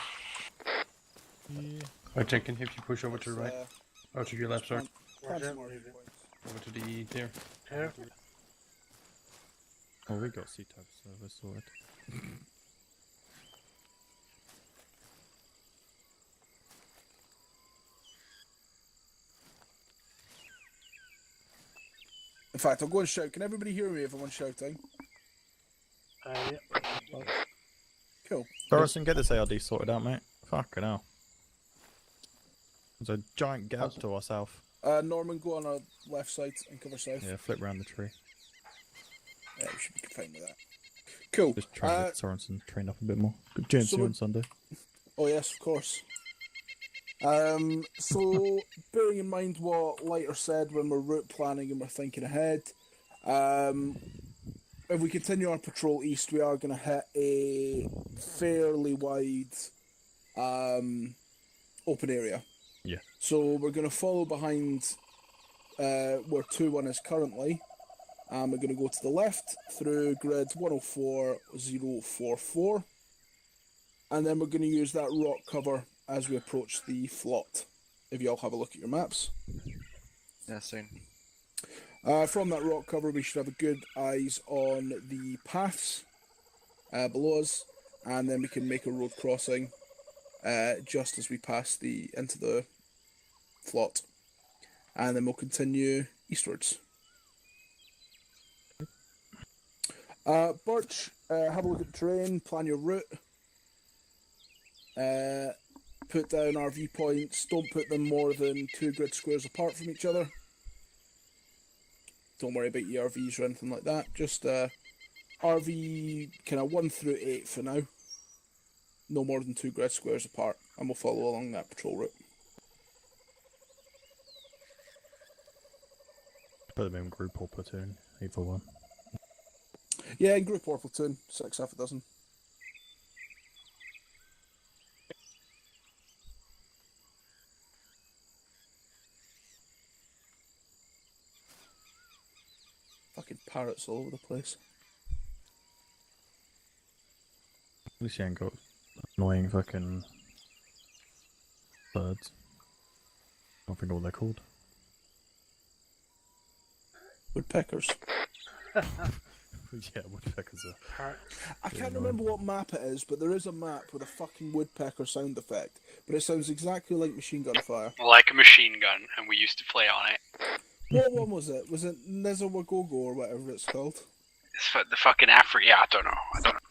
S21: Right, Jenkins, if you push over to the right. Oh, to your left, sorry.
S14: Roger.
S21: Over to the there.
S14: Here.
S16: Oh, we got C-type service sorted.
S1: In fact, I'll go and shout. Can everybody hear me if I'm shouting?
S14: Yeah.
S1: Cool.
S16: Thorson, get this ARD sorted out, mate. Fucking hell. There's a giant gap to our south.
S1: Norman, go on our left side and cover south.
S16: Yeah, flip round the tree.
S1: Yeah, we should be fine with that. Cool.
S16: Just try to get Sorensen trained up a bit more. Good chance to see you on Sunday.
S1: Oh yes, of course. So bearing in mind what Lighter said when we're route planning and we're thinking ahead, if we continue our patrol east, we are going to hit a fairly wide
S13: open area.
S16: Yeah.
S13: So we're going to follow behind where 2-1 is currently. And we're going to go to the left through grid 104044. And then we're going to use that rock cover as we approach the flot. If you all have a look at your maps.
S21: Yeah, same.
S13: From that rock cover, we should have a good eyes on the paths below us, and then we can make a road crossing just as we pass into the flot, and then we'll continue eastwards. Birch, have a look at the terrain, plan your route, put down RV points, don't put them more than 2 grid squares apart from each other. Don't worry about ERVs or anything like that, just RV kind of 1 through 8 for now. No more than 2 grid squares apart, and we'll follow along that patrol route.
S16: Put them in group or platoon, either one.
S13: Yeah, in group or platoon, 6 half a dozen. Fucking parrots all over the place.
S16: At least you ain't got annoying fucking birds. I don't know what they're called.
S13: Woodpeckers.
S16: Yeah, woodpeckers are.
S13: I can't remember what map it is, but there is a map with a fucking woodpecker sound effect. But it sounds exactly like machine gun fire.
S7: Like a machine gun, and we used to play on it.
S13: What one was it? Was it Nezawagogo or whatever it's called?
S7: It's the fucking Africa. Yeah, I don't know.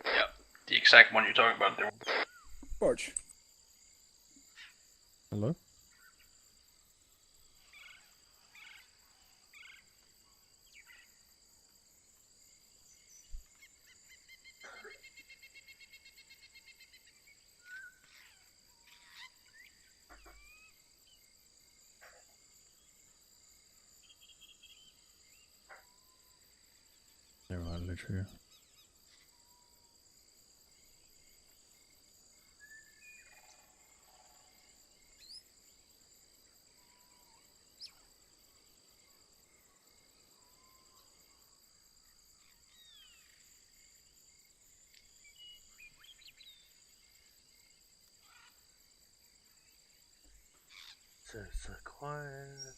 S7: Yeah, the exact one you're talking about there.
S13: Birch.
S16: Hello? Right, literally.
S14: It's a quiet.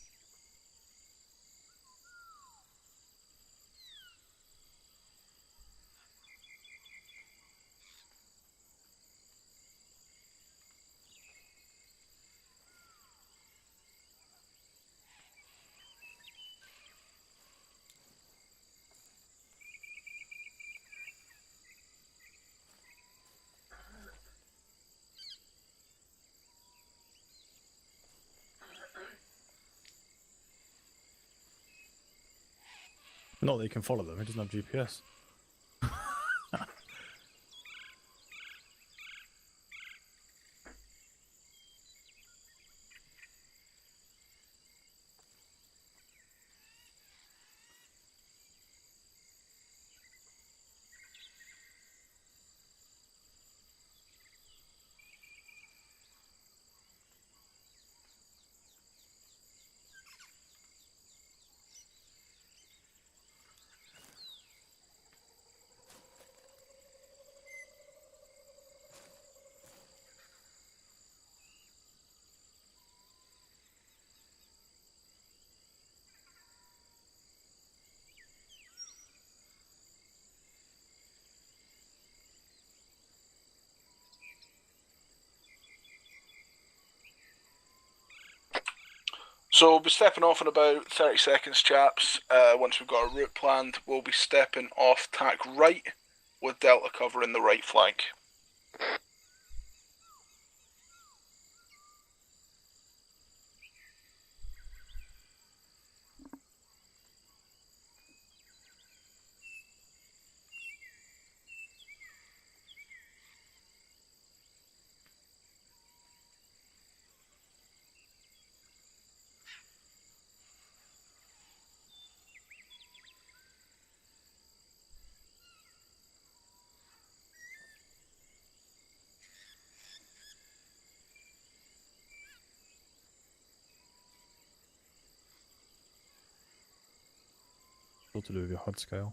S16: Not that you can follow them, it doesn't have GPS.
S13: So we'll be stepping off in about 30 seconds, chaps. Once we've got our route planned, we'll be stepping off tack right with Delta covering the right flank.
S16: All to do with your HUD scale.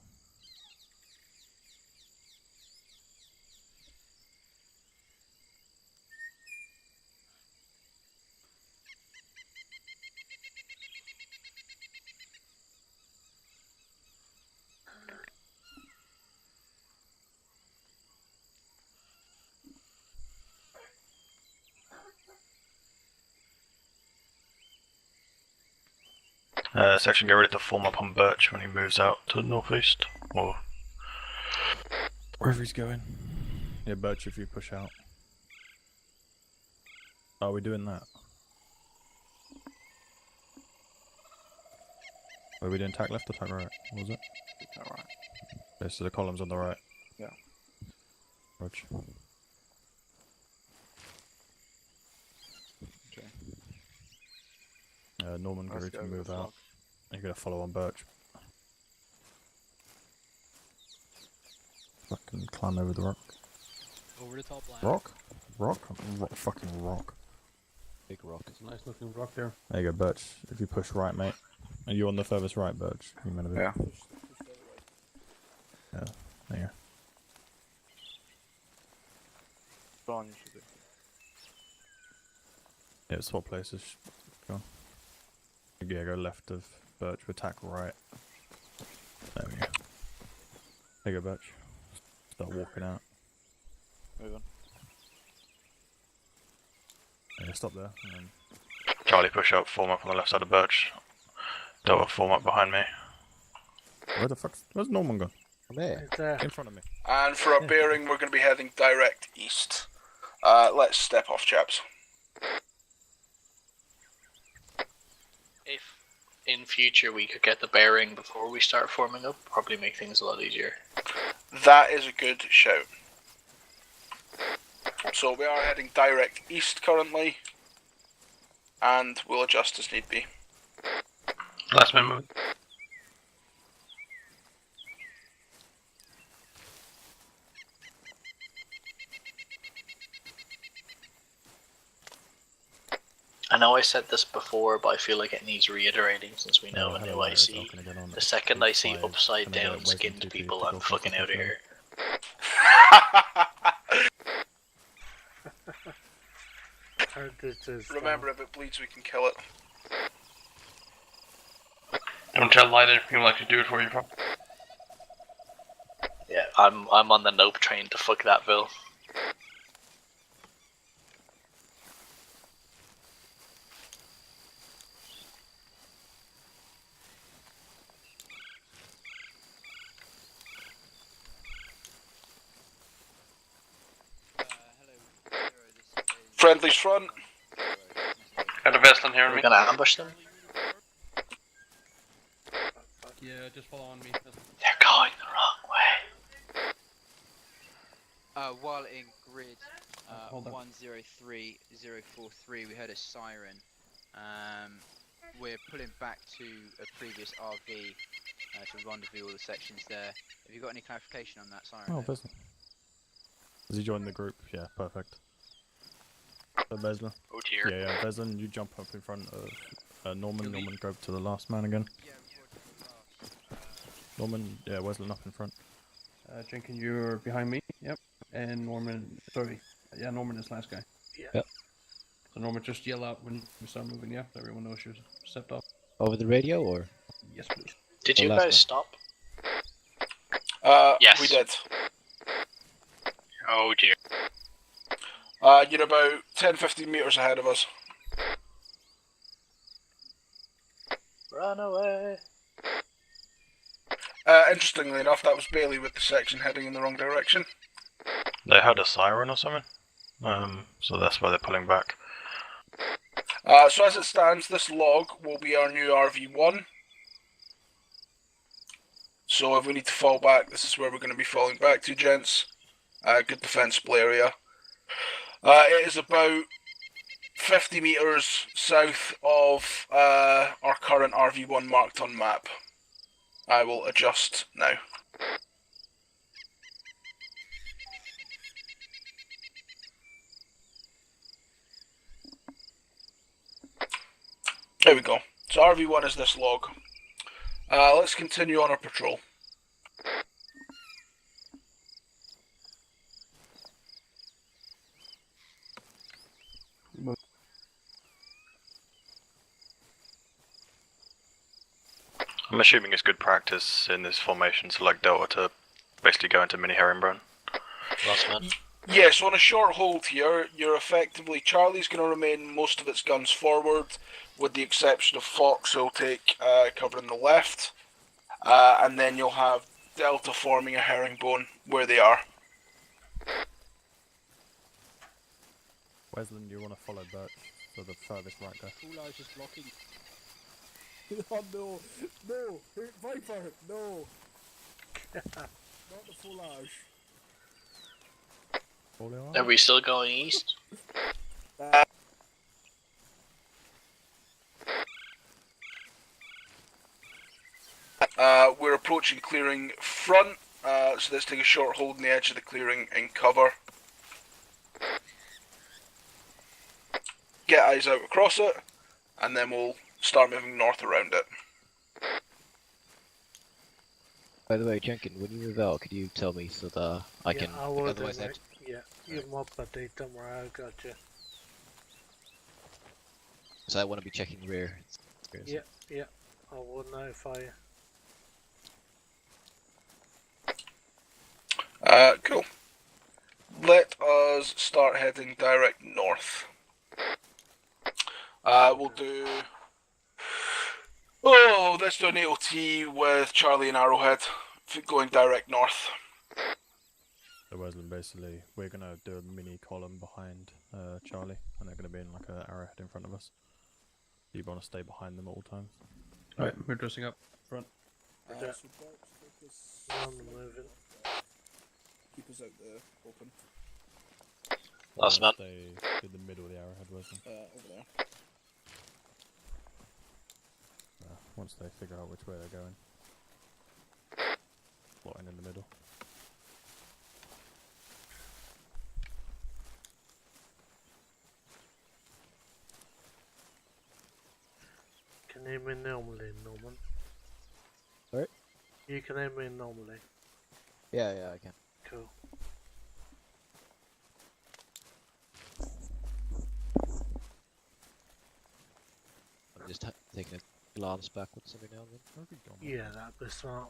S15: Section, get ready to form up on Birch when he moves out to the northeast, or
S16: wherever he's going. Yeah, Birch, if you push out. Are we doing that? Were we doing tack left or tack right? What was it?
S12: Tack right.
S16: Okay, so the column's on the right.
S12: Yeah.
S16: Roger.
S12: Okay.
S16: Norman,
S12: Let's
S16: go to
S12: go
S16: move
S12: with the
S16: out.
S12: flag.
S16: You're gonna follow on Birch. Fucking climb over the rock.
S21: Over the top line.
S16: Rock? Rock? Fucking rock.
S4: Big rock.
S14: It's a nice looking rock there.
S16: There you go, Birch. If you push right, mate. Are you on the furthest right, Birch? You meant to be.
S12: Yeah.
S16: Yeah. There you go.
S20: Ron, you should do.
S16: Yeah, swap places. Go on. Yeah, go left of Birch, attack right. There we go. There you go, Birch. Start walking out.
S20: Move on.
S16: Yeah, stop there. And then...
S15: Charlie, push up, form up on the left side of Birch. Delta, form up behind me.
S16: Where the fuck? Where's Norman gone?
S4: I'm here.
S16: In front of me.
S13: And for our bearing, we're going to be heading direct east. Let's step off, chaps.
S11: If in future we could get the bearing before we start forming up, probably make things a lot easier.
S13: That is a good shout. So we are heading direct east currently, and we'll adjust as need be.
S17: Last man moving.
S11: I know I said this before, but I feel like it needs reiterating since we know in OIC, the second I see upside down skinned people, I'm fucking out of here.
S13: Remember, if it bleeds, we can kill it.
S17: Don't tell Lighter, he'll actually do it for you, bro.
S11: Yeah, I'm on the nope train to fuck that bill.
S13: Friendly's front.
S17: Got a Vestlin here on
S11: We're
S17: me.
S11: gonna ambush them?
S7: Yeah, just follow on me.
S11: They're going the wrong way.
S2: While in grid
S7: Hold on.
S2: 103043, we heard a siren. We're pulling back to a previous RV to rendezvous all the sections there. Have you got any clarification on that siren?
S16: Oh, Besla. Has he joined the group? Yeah, perfect. So Besla.
S11: Oh dear.
S16: Yeah, Besla, you jump up in front of Norman. Norman, go to the last man again. Norman, yeah, Wesley up in front.
S7: Jenkins, you're behind me. Yep. And Norman, sorry. Yeah, Norman is last guy.
S11: Yeah.
S4: Yep.
S7: So Norman, just yell out when you start moving. Yeah, so everyone knows you're stepped up.
S4: Over the radio, or?
S7: Yes, please.
S11: Did you
S4: last
S11: guys
S4: one.
S11: stop?
S13: Yes. We did.
S11: Oh dear.
S13: You're about 10-15 meters ahead of us.
S11: Run away.
S13: Interestingly enough, that was Bailey with the section heading in the wrong direction.
S15: They had a siren or something, so that's why they're pulling back.
S13: So as it stands, this log will be our new RV1. So if we need to fall back, this is where we're going to be falling back to, gents. Good defensible area. It is about 50 meters south of our current RV1 marked on map. I will adjust now. There we go. So RV1 is this log. Let's continue on our patrol.
S15: I'm assuming it's good practice in this formation to like Delta to basically go into mini herringbone.
S13: Yes, on a short hold here, you're effectively... Charlie's going to remain most of its guns forward, with the exception of Fox, who'll take cover in the left. And then you'll have Delta forming a herringbone where they are.
S16: Wesleyan, do you want to follow Birch? So the furthest right guy.
S1: Foulage is blocking. Oh no! No! Viper! No! Not the foulage.
S11: Are we still going east?
S13: We're approaching clearing front, so let's take a short hold on the edge of the clearing and cover. Get eyes out across it, and then we'll start moving north around it.
S4: By the way, Jenkin, when you move out, could you tell me so that I can...
S14: I will
S4: otherwise
S14: do,
S4: I
S14: mate. Yeah, you're my buddy, don't worry, I got you.
S4: So I want to be checking rear.
S14: Yeah, yeah, I will notify you.
S13: Cool. Let us start heading direct north. We'll do... Oh, let's do an AOT with Charlie and Arrowhead, going direct north.
S16: So Wesleyan, basically, we're going to do a mini column behind Charlie, and they're going to be in like an arrowhead in front of us. You want to stay behind them at all times.
S7: Alright, we're dressing up front.
S14: I'm moving.
S13: Keep us out there, open.
S11: Last man.
S16: Stay in the middle of the arrowhead, Wesleyan.
S13: Over there.
S16: Once they figure out which way they're going. Plotting in the middle.
S14: Can you hear me normally, Norman?
S4: Sorry?
S14: You can hear me normally.
S4: Yeah, I can.
S14: Cool.
S4: I'm just taking a glance backwards every now and then.
S14: Yeah, that'd be smart.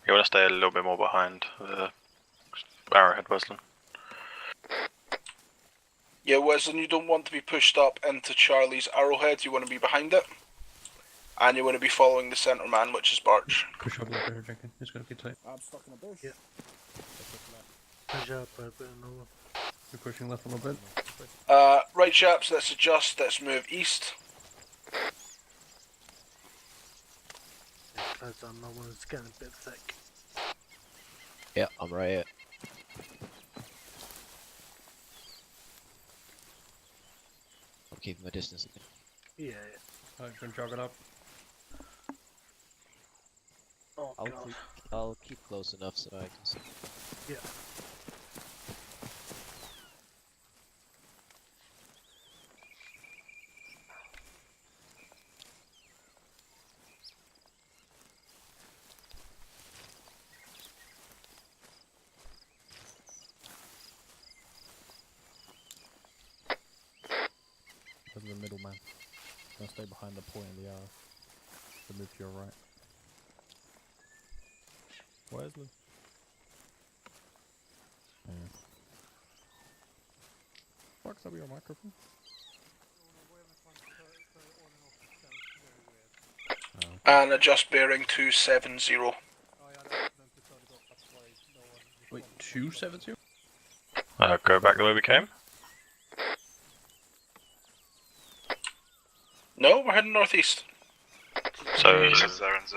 S15: You want to stay a little bit more behind the arrowhead, Wesleyan.
S13: Yeah, Wesleyan, you don't want to be pushed up into Charlie's arrowhead, you want to be behind it. And you want to be following the centre man, which is Birch.
S7: Push up a little bit, Jenkin. It's going to be tight.
S1: I'm stuck in a bush.
S14: Yeah. Push up a bit, Norman.
S7: You're pushing left a little bit.
S13: Right, chaps, let's adjust, let's move east.
S14: Close on, Norman, it's getting a bit thick.
S4: Yeah, I'm right here. I'm keeping my distance again.
S14: Yeah.
S7: Alright, gonna jog it up.
S14: Oh,
S4: I'll keep close enough so I can see.
S14: Yeah.
S16: Because of the middle man. Gonna stay behind the point of the arrow. To move to your right. Wesleyan. Yeah. Fuck's up with your microphone?
S13: And adjust bearing 270.
S7: Wait, 270?
S15: Go back the way we came.
S13: No, we're heading northeast.
S15: So
S11: 070.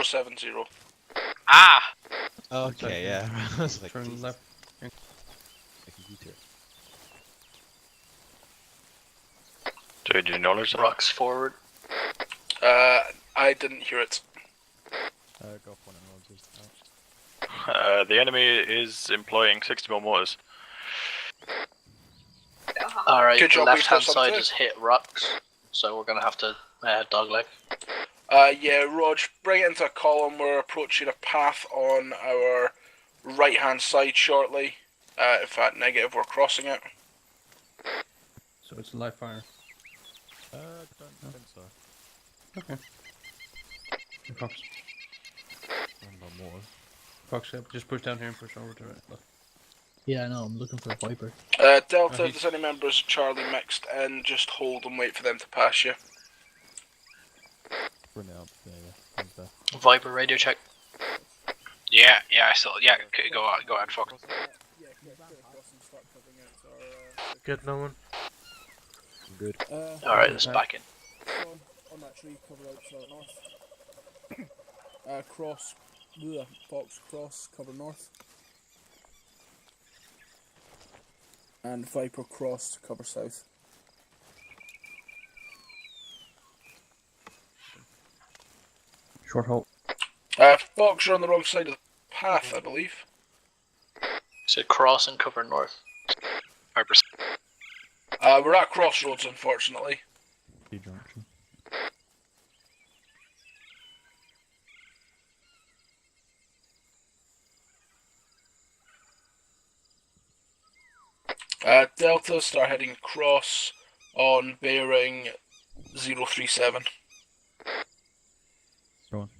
S13: 070.
S11: Ah!
S4: Okay, yeah. I was like,
S7: Turn left.
S4: like a U-turn.
S15: Did you acknowledge that?
S11: Rocks forward.
S13: I didn't hear it.
S16: Go for it.
S15: The enemy is employing 60 more mortars.
S11: Alright,
S13: Good
S11: the
S13: job,
S11: left hand
S13: we've got
S11: side
S13: some
S11: is hit rocks. so we're gonna have to dogleg.
S13: Yeah, Rog, bring it into a column. We're approaching a path on our right-hand side shortly. In fact, negative, we're crossing it.
S7: So it's live fire.
S16: Don't think so.
S7: Okay. Fox.
S16: More.
S7: Fox, yep. Just push down here and push over to it. Look.
S10: Yeah, no, I'm looking for a Viper.
S13: Delta, if there's any members of Charlie mixed in, just hold and wait for them to pass you.
S16: Bring it up. Yeah.
S11: Viper radio check.
S6: Yeah, I saw. Yeah, go ahead, Fox.
S14: Good, no one.
S4: Good.
S11: Alright, let's back in.
S1: On that tree, cover out south north. Cross, Fox, cross, cover north. And Viper cross, cover south.
S7: Short halt.
S13: Fox, you're on the wrong side of the path, I believe.
S11: So cross and cover north.
S6: Viper.
S13: We're at crossroads, unfortunately.
S16: Junction.
S13: Delta, start heading across on bearing 037.
S16: Go on.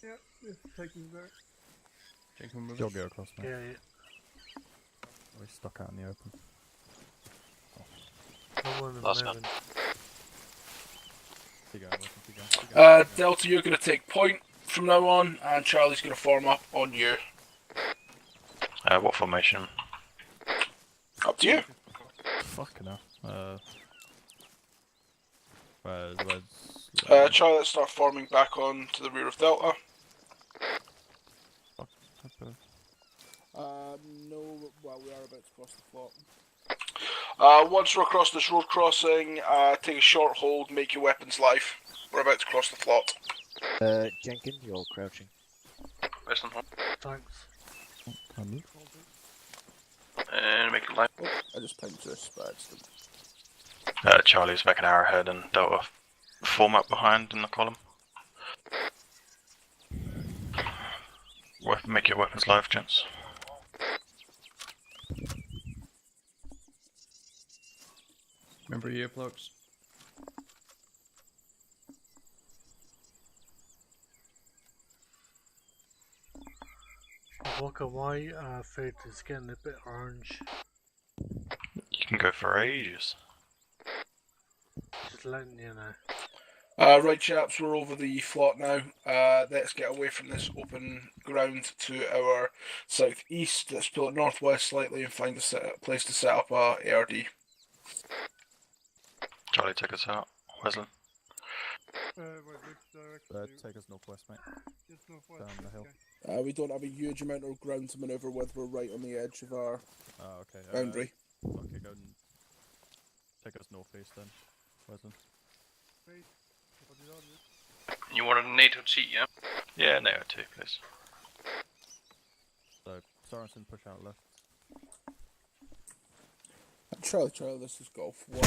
S14: Yeah, it's taking back.
S16: You'll go across, mate.
S14: Yeah.
S16: We're stuck out in the open.
S14: No one is
S11: Last
S14: moving.
S16: Keep going.
S13: Delta, you're going to take point from now on, and Charlie's going to form up on you.
S15: What formation?
S13: Up to you.
S16: Fucking hell.
S13: Charlie, let's start forming back on to the rear of Delta.
S1: No, well, we are about to cross the plot.
S13: Once we're across this road crossing, take a short hold, make your weapons live. We're about to cross the plot.
S4: Jenkins, you're crouching.
S6: Western home.
S14: Thanks.
S6: And make it live.
S1: Oh, I just pinged this by accident.
S15: Charlie's making arrowhead and Delta form up behind in the column. Make your weapons live, gents.
S7: Remember your earplugs.
S14: Walker, why food is getting a bit orange?
S15: You can go for ages.
S14: Just letting you know.
S13: Right, chaps, we're over the plot now. Let's get away from this open ground to our southeast. Let's pull it northwest slightly and find a place to set up a ARD.
S15: Charlie, take us out. Wesley.
S16: Take us northwest, mate. Down the hill.
S1: We don't have a huge amount of ground to manoeuvre with. We're right on the edge of our boundary.
S16: Okay, go and take us northeast then, Wesley.
S6: You want a NATO cheat, yeah?
S15: Yeah, NATO 2, please.
S16: So, Sorensen, push out left.
S1: Charlie, this is Golf 1.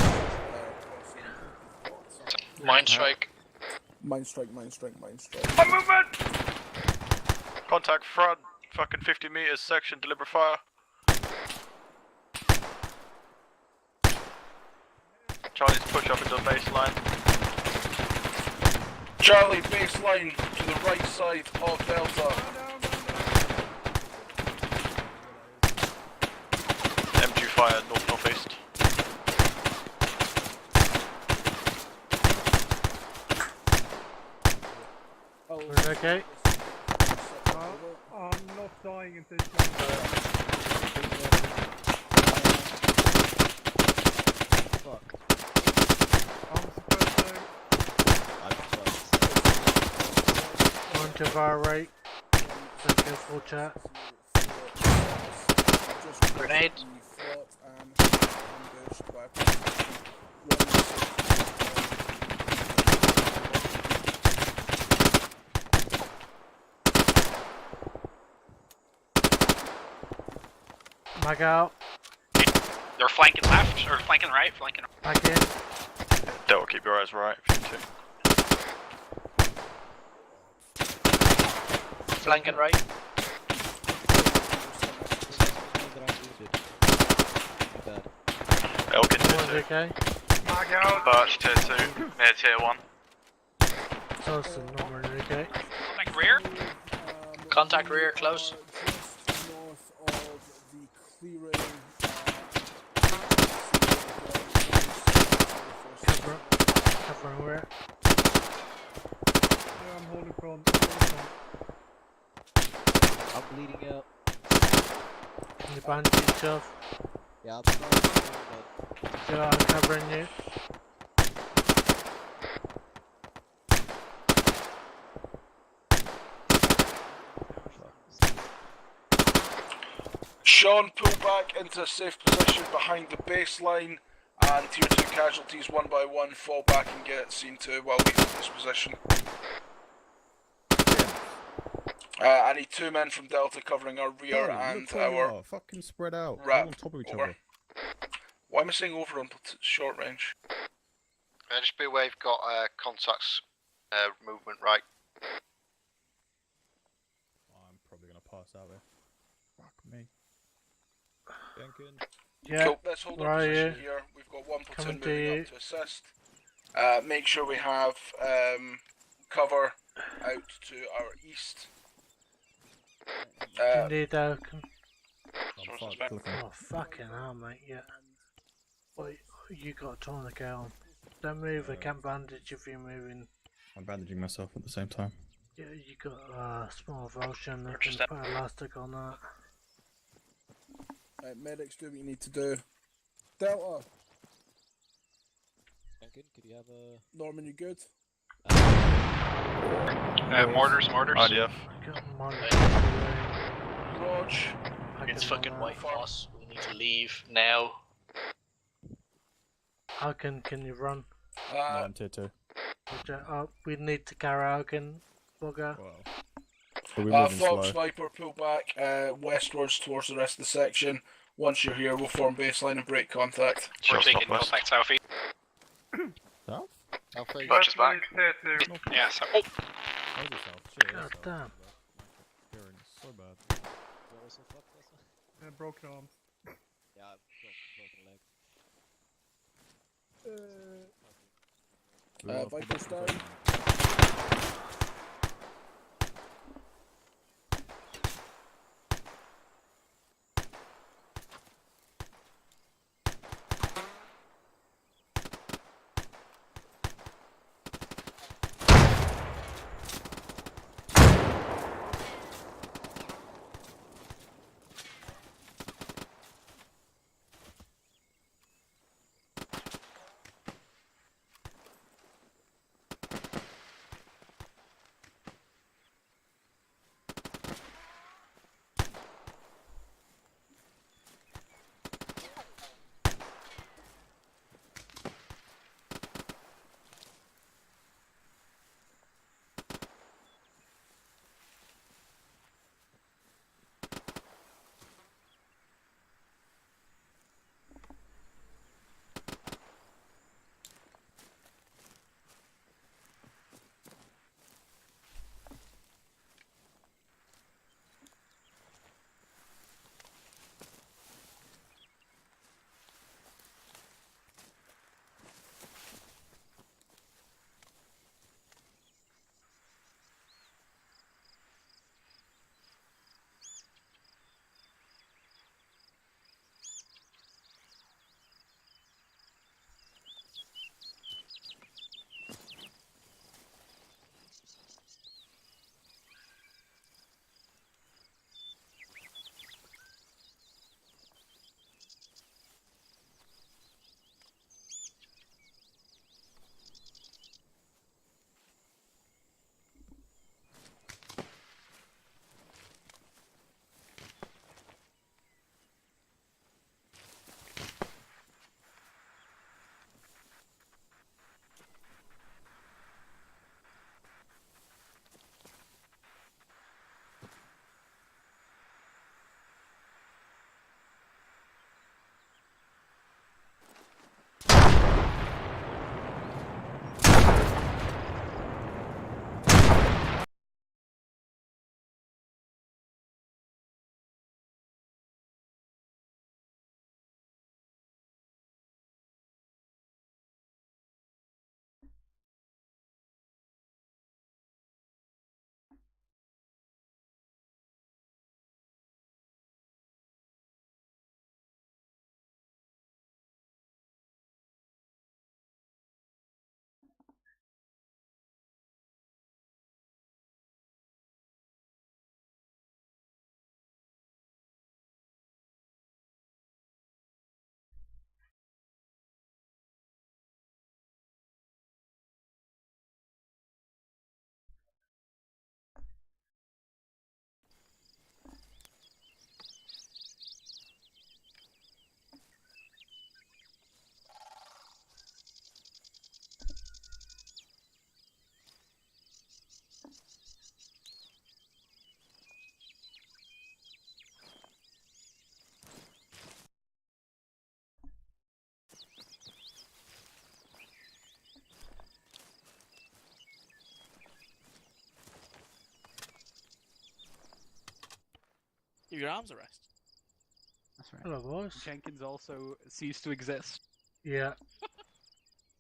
S6: Mind strike.
S1: Mind strike.
S15: On movement! Contact front, fucking 50 meters, section, deliver fire. Charlie's push up into the baseline.
S13: Charlie, baseline to the right side of Delta.
S15: MG fire, north-northeast.
S14: We're okay?
S18: I'm not dying until
S4: Fuck.
S18: I'm supposed to.
S14: On to our right. Thank you for chat.
S6: Grenade.
S14: Mag out.
S6: They're flanking left, or flanking right, flanking.
S14: Back in.
S15: Delta, keep your eyes right if you need to.
S11: Flanking right.
S15: Elkin
S14: Everyone's
S15: tier 2.
S14: okay?
S6: Mag out. Birch tier 2, near tier 1.
S14: Dawson, Norman, okay?
S6: Like rear?
S11: Contact rear, close.
S1: Just north of the clearing.
S14: Covering where?
S7: Yeah, I'm holding prone.
S4: I'm bleeding out.
S14: Can you bandage yourself?
S4: Yeah, I'm sorry,
S14: Yeah, I'm covering you.
S13: Sean, pull back into a safe position behind the baseline, and tier 2 casualties one by one fall back and get scene 2 while we hold this position. I need 2 men from Delta covering our rear and our...
S16: Fucking spread out.
S13: Wrap
S16: All on top of each
S13: over.
S16: other.
S13: Why am I saying over on short range?
S5: Just be aware you've got contacts movement right.
S16: I'm probably going to pass out there. Fuck me. Jenkins.
S14: Yeah,
S13: Cool, let's hold our position here. We've got 1 platoon moving up to assist. Make sure we have cover out to our east.
S14: Indeed,
S16: I'm
S14: oh, fucking hell, mate, yeah. Wait, you got a tourniquet on. Don't move, I can't bandage if you're moving.
S16: I'm bandaging myself at the same time.
S14: Yeah, you got a small Volscian that can put elastic on that.
S1: Right, medics, do what you need to do. Delta!
S4: Duncan, could you have a...
S1: Norman, you good?
S6: Mortars.
S15: IDF.
S13: Rog.
S11: It's fucking white boss. We need to leave now.
S14: Alkin, can you run?
S16: No, I'm tier 2.
S14: We need to carry Alkin, bugger.
S13: Fox Sniper, pull back westwards towards the rest of the section. Once you're here, we'll form baseline and break contact.
S6: We're taking contact southeast.
S16: South?
S6: Birch is back. Yeah, so. Oh!
S16: How's it south? Shit,
S14: God damn.
S16: Hearing is so bad.
S7: Yeah, broken arms.
S4: Yeah, I've got broken leg.
S1: Viper's down.
S9: Give your arms a rest.
S3: That's right.
S14: Hello, boys.
S3: Jenkins also ceased to exist.
S14: Yeah.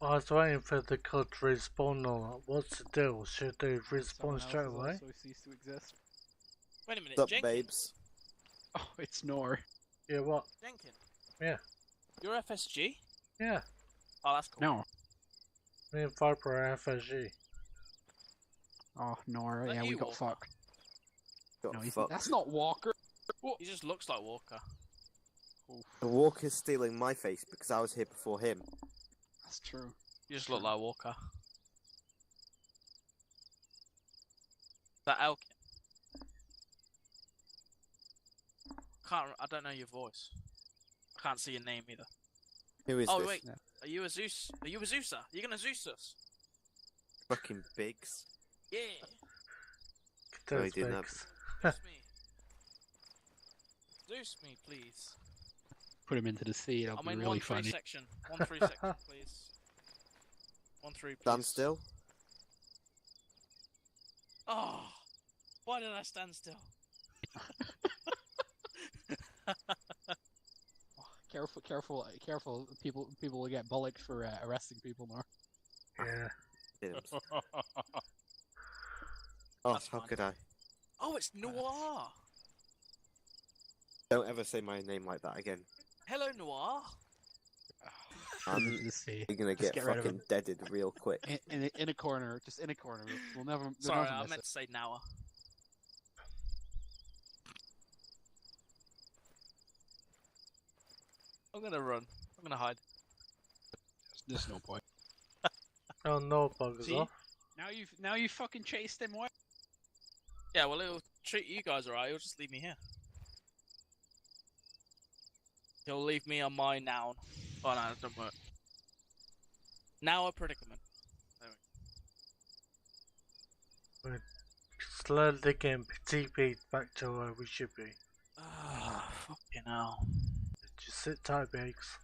S14: I was waiting for the code to respawn or not. What's the deal? Should they respawn
S3: Someone
S14: straight
S3: else has
S14: away?
S3: also ceased to exist.
S9: Wait a minute,
S22: What's up,
S9: Jenkins.
S22: babes?
S3: Oh, it's Nor.
S14: Yeah, what?
S9: Jenkins.
S14: Yeah.
S9: You're FSG?
S14: Yeah.
S9: Oh, that's cool.
S3: No.
S14: Me and Viper are FSG.
S3: Oh, Nor.
S9: That
S3: Yeah, we
S9: you,
S3: got
S9: Walker?
S3: fucked.
S22: Got
S3: No,
S22: fucked.
S3: that's not Walker.
S9: He just looks like Walker.
S22: The Walker's stealing my face because I was here before him.
S3: That's true.
S9: You just look like Walker. Is that Elkin? I don't know your voice. I can't see your name either.
S22: Who is
S9: oh
S22: this?
S9: wait, are you a Zeus? Are you a Zeuser? You're gonna Zeus us?
S22: Fucking Biggs.
S9: Yeah.
S22: No, he didn't have.
S9: Zeus me. Zeus me, please.
S3: Put him into the sea. That'll
S9: I'm
S3: be
S9: in
S3: really
S9: 1-3
S3: funny.
S9: section. 1-3 section, please. 1-3, please.
S22: Stand still.
S9: Oh, why did I stand still?
S3: Careful, careful, careful. People will get bollocked for arresting people now.
S14: Yeah.
S22: Oh, how could I?
S9: Oh, it's Noir.
S22: Don't ever say my name like that again.
S9: Hello, Noir.
S22: I'm gonna get
S3: get rid of
S22: fucking deaded real quick.
S3: In a corner, just in a corner. We'll never.
S9: Sorry,
S3: never
S9: I
S3: miss
S9: meant
S3: it.
S9: to say Noir. I'm gonna run. I'm gonna hide.
S3: There's no point.
S14: Oh no, bugs
S3: See?
S14: off.
S3: Now you fucking chased him. What?
S9: Yeah, well, it'll treat you guys alright. He'll just leave me here. He'll leave me on my noun. Oh no, it doesn't work. Now a predicament. There we go.
S14: We're slowly getting TP'd back to where we should be.
S9: Ah, fucking hell.
S14: Just sit tight, Biggs.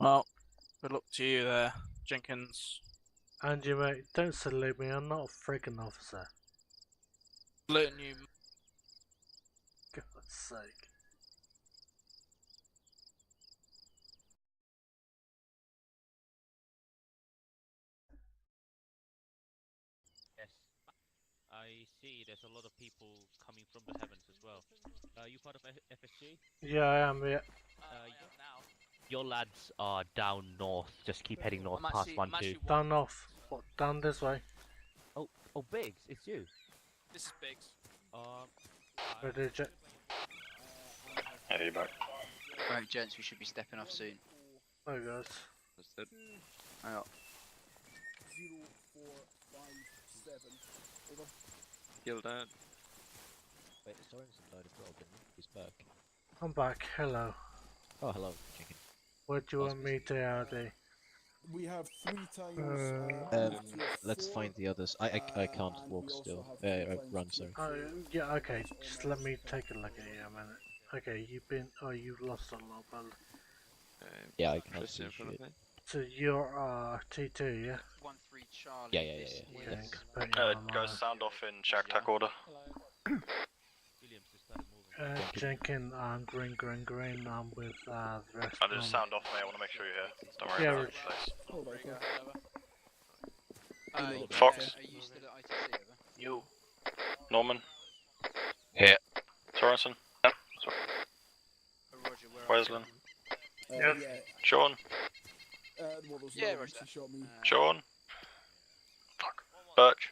S9: Well, good luck to you there, Jenkins.
S14: And you, mate, don't salute me. I'm not a friggin' officer.
S9: Saluting you.
S14: God's sake.
S23: Yes. I see there's a lot of people coming from the heavens as well. Are you part of FSG?
S14: Yeah, I am, yeah.
S23: Your lads are down north. Just keep heading north
S9: I'm
S23: past
S9: actually
S23: 1-2.
S14: Down off. What, down this way?
S23: Oh, Biggs, it's you.
S9: This is Biggs.
S14: Where did you?
S15: Hey, you back.
S2: Right, gents, we should be stepping off soon.
S14: Oh, guys.
S15: That's it.
S2: Hang on.
S1: 0457. Over.
S20: Killed that.
S4: Wait, Sorensen died as well, didn't he? He's back.
S14: I'm back. Hello.
S4: Oh, hello, chicken.
S14: What do you want me to do?
S1: We have 3 times.
S4: Let's find the others. I can't walk still. Run, sorry.
S14: Yeah, okay. Just let me take a look at you a minute. Okay, you've lost a lot, but...
S4: Yeah, I can't
S20: Just
S4: see
S20: in front of
S4: shit.
S20: me.
S14: So you're T2, yeah?
S2: 1-3 Charlie.
S4: Yeah.
S14: Okay, put you on
S15: Go
S14: mine.
S15: sound off in shack tack order.
S14: Jenkins, green. I'm with the rest
S15: I
S14: of
S15: just
S14: them.
S15: sound off, mate. I want to make sure you're here. Don't worry
S14: Yeah,
S15: about
S14: Rich.
S15: the place. Fox.
S2: Are you still at ITC, over?
S11: You.
S15: Norman.
S6: Here.
S15: Sorensen.
S2: Oh, Roger, where are you?
S15: Wesley.
S1: Yeah.
S15: Sean.
S1: Well, those
S2: Yeah,
S1: ones
S2: Roger.
S1: who shot me.
S15: Sean. Birch.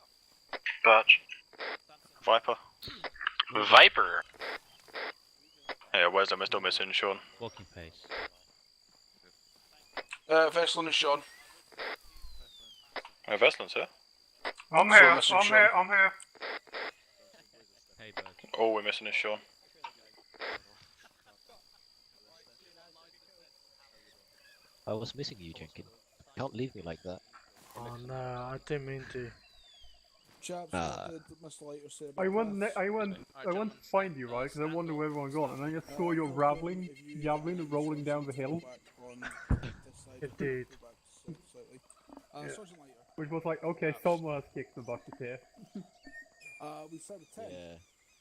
S15: Viper.
S6: Viper.
S15: Yeah, where's them? We're still missing Sean.
S23: Walking pace.
S13: Veslin and Sean.
S15: Veslin's here.
S14: I'm
S15: here,
S14: I'm here.
S23: Hey, bud.
S15: All we're missing is Sean.
S4: I was missing you, Jenkins. Can't leave me like that.
S14: Oh no, I didn't mean to.
S1: chaps, what did Mr. Lighter say about
S7: I went
S1: paths?
S7: I went to find you, right? Because I wondered where everyone gone, and I just saw your javelin rolling down the hill.
S14: Indeed.
S1: Sergeant Lighter.
S7: Which was like, okay, someone has kicked the bucket here.
S1: We started 10.
S4: Yeah.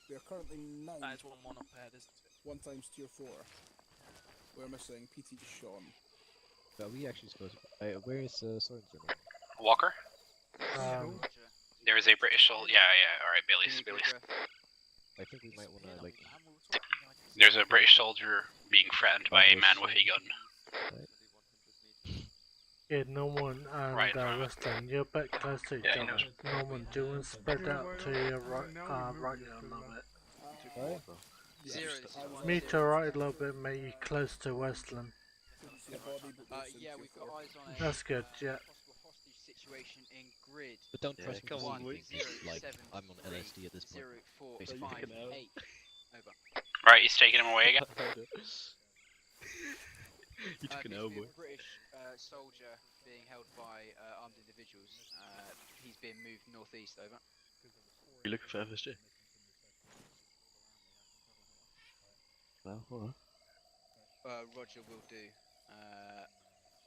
S1: We are currently 9.
S9: That is 1-1 up ahead, isn't it?
S1: 1 times tier 4. We're missing PT Sean.
S4: Are we actually supposed to... where is Sorensen?
S6: Walker? There is a British soldier. Yeah, alright, Bailey's.
S4: I think we might want to, like...
S6: There's a British soldier being threatened by a man with a gun.
S14: Yeah, Norman and Western, you're a bit close to each other. Norman, do you want to spread out to your right a little bit? Me to right a little bit, make you close to Westland.
S2: Yeah, we've got eyes on a
S14: That's good, yeah.
S2: possible hostage situation in grid.
S4: But don't trust me,
S2: 1
S4: like, I'm on LSD at this point.
S2: 0 4
S4: Basically.
S2: 5 8. Over.
S6: Right, he's taking him away again.
S4: You took an elbow.
S2: A British soldier being held by armed individuals. He's being moved northeast. Over.
S4: You looking for FSG? Well, alright.
S2: Roger will do.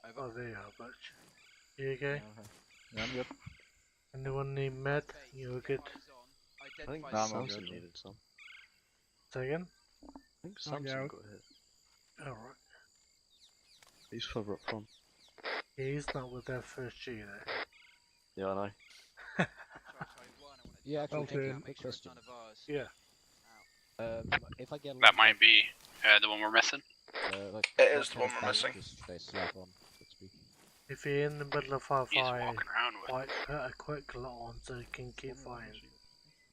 S2: Over.
S14: Oh, there you are, Butch. You okay?
S16: Yeah, I'm good.
S14: Anyone need med? You good?
S4: I think Samson needed some.
S14: Say again?
S4: I think Samson got hit.
S14: Alright.
S4: He's further up front.
S14: Yeah, he's not with FSG though.
S4: Yeah, I know. Yeah, actually, quick question.
S14: Yeah.
S4: If I get
S6: That might be the one we're missing.
S4: like,
S13: it is the one we're missing.
S4: Slap on, so to speak.
S14: If you're in the middle of our
S6: He's
S14: fight,
S6: walking around with
S14: put a quick lot on so you can keep fighting.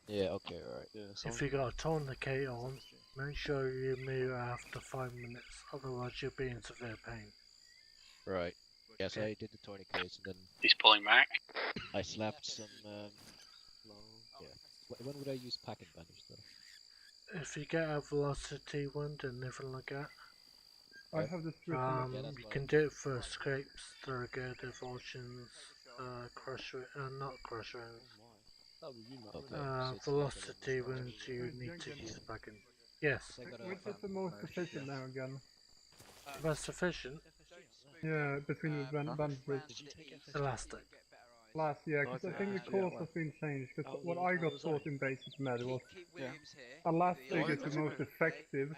S4: Yeah, okay, alright. Yeah,
S14: If you got a tourniquet on, make sure you move after 5 minutes, otherwise you'll be in severe pain.
S4: Right. Yes, I did the tourniquets and then...
S6: He's pulling back.
S4: I slapped some, yeah. When would I use packing bandage though?
S14: If you get a velocity wound and anything like that,
S7: I have this
S14: you can do it for scrapes, they're good, evulsions, crush, not crush wounds. Velocity wounds you need to use packing. Yes.
S7: Which is the most efficient now again?
S14: Most efficient?
S7: Yeah, between the bandage.
S14: Elastic.
S7: Last, yeah, because I think the course has been changed. Because what I got taught in basic med was elastic is the most effective.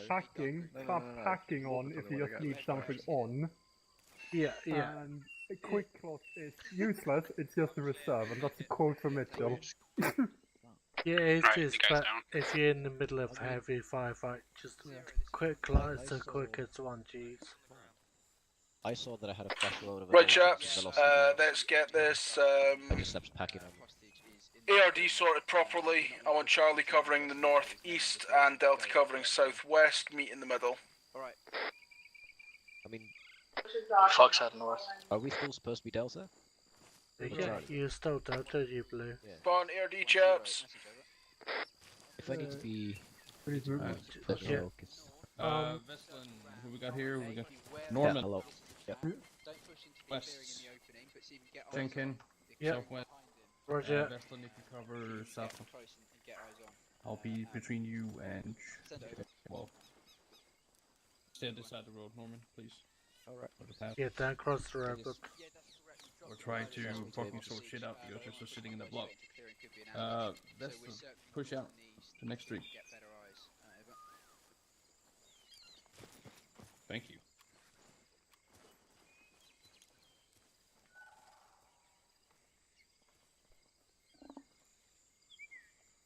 S7: Packing, start packing on if you just need something on.
S14: Yeah.
S7: And a quick cloth is useless. It's just a reserve, and that's a quote from Mitchell.
S14: Yeah, it's just but if you're in the middle of heavy firefight, just quick cloth is the quickest one to use.
S4: I saw that I had a flash load of...
S13: Right, chaps, let's get this ARD sorted properly. I want Charlie covering the northeast and Delta covering southwest. Meet in the middle.
S2: Alright.
S4: I mean...
S11: Fox out north.
S4: Are we still supposed to be Delta?
S14: Yeah, you're still Delta, you blue.
S13: Spawn ARD, chaps.
S4: If I need to be...
S16: Let me know,
S7: Veslin,
S16: who we got here? We got Norman.
S4: Yeah, hello. Yeah.
S16: West. Jenkins.
S14: Yep.
S16: Southwest.
S14: Roger.
S16: Veslin, if you cover south. I'll be between you and... Well... Stay on this side of the road, Norman, please.
S4: Alright.
S14: Yeah, don't cross the road, but...
S16: We're trying to fucking sort shit out because we're still sitting in the block. Veslin, push out. The next street. Thank you.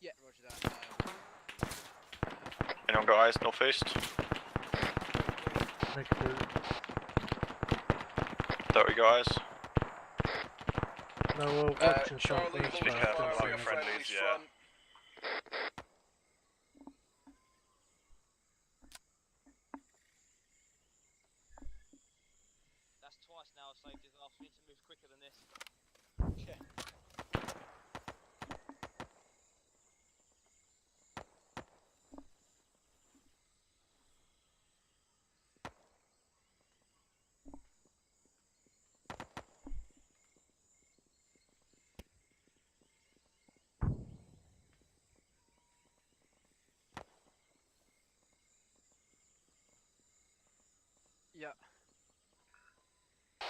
S2: Yeah, roger that.
S15: Anyone got eyes northeast? Don't we got eyes?
S14: No, we're watching
S13: Charlie,
S14: southeast.
S15: Be careful about your friendlies, yeah.
S23: That's twice now I've saved his ass. We need to move quicker than this.
S2: Okay. Yeah.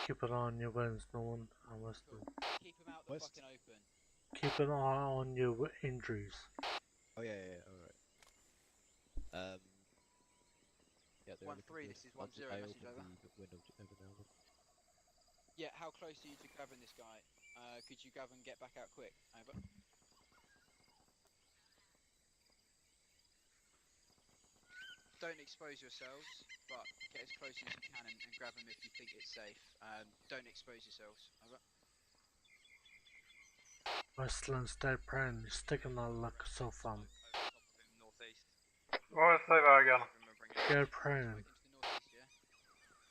S14: Keep an eye on your wounds, Norman. I must.
S2: Keep them out the fucking open.
S14: Keep an eye on your injuries.
S4: Oh yeah, alright. Yeah, they're
S2: 1-3, this is 1-0, message over.
S4: Window over now.
S2: Yeah, how close are you to grabbing this guy? Could you grab and get back out quick? Over. Don't expose yourselves, but get as close as you can and grab him if you think it's safe. Don't expose yourselves. Over.
S14: Westland State Prone, sticking that luck so far.
S7: Right, say that again.
S14: Go prone.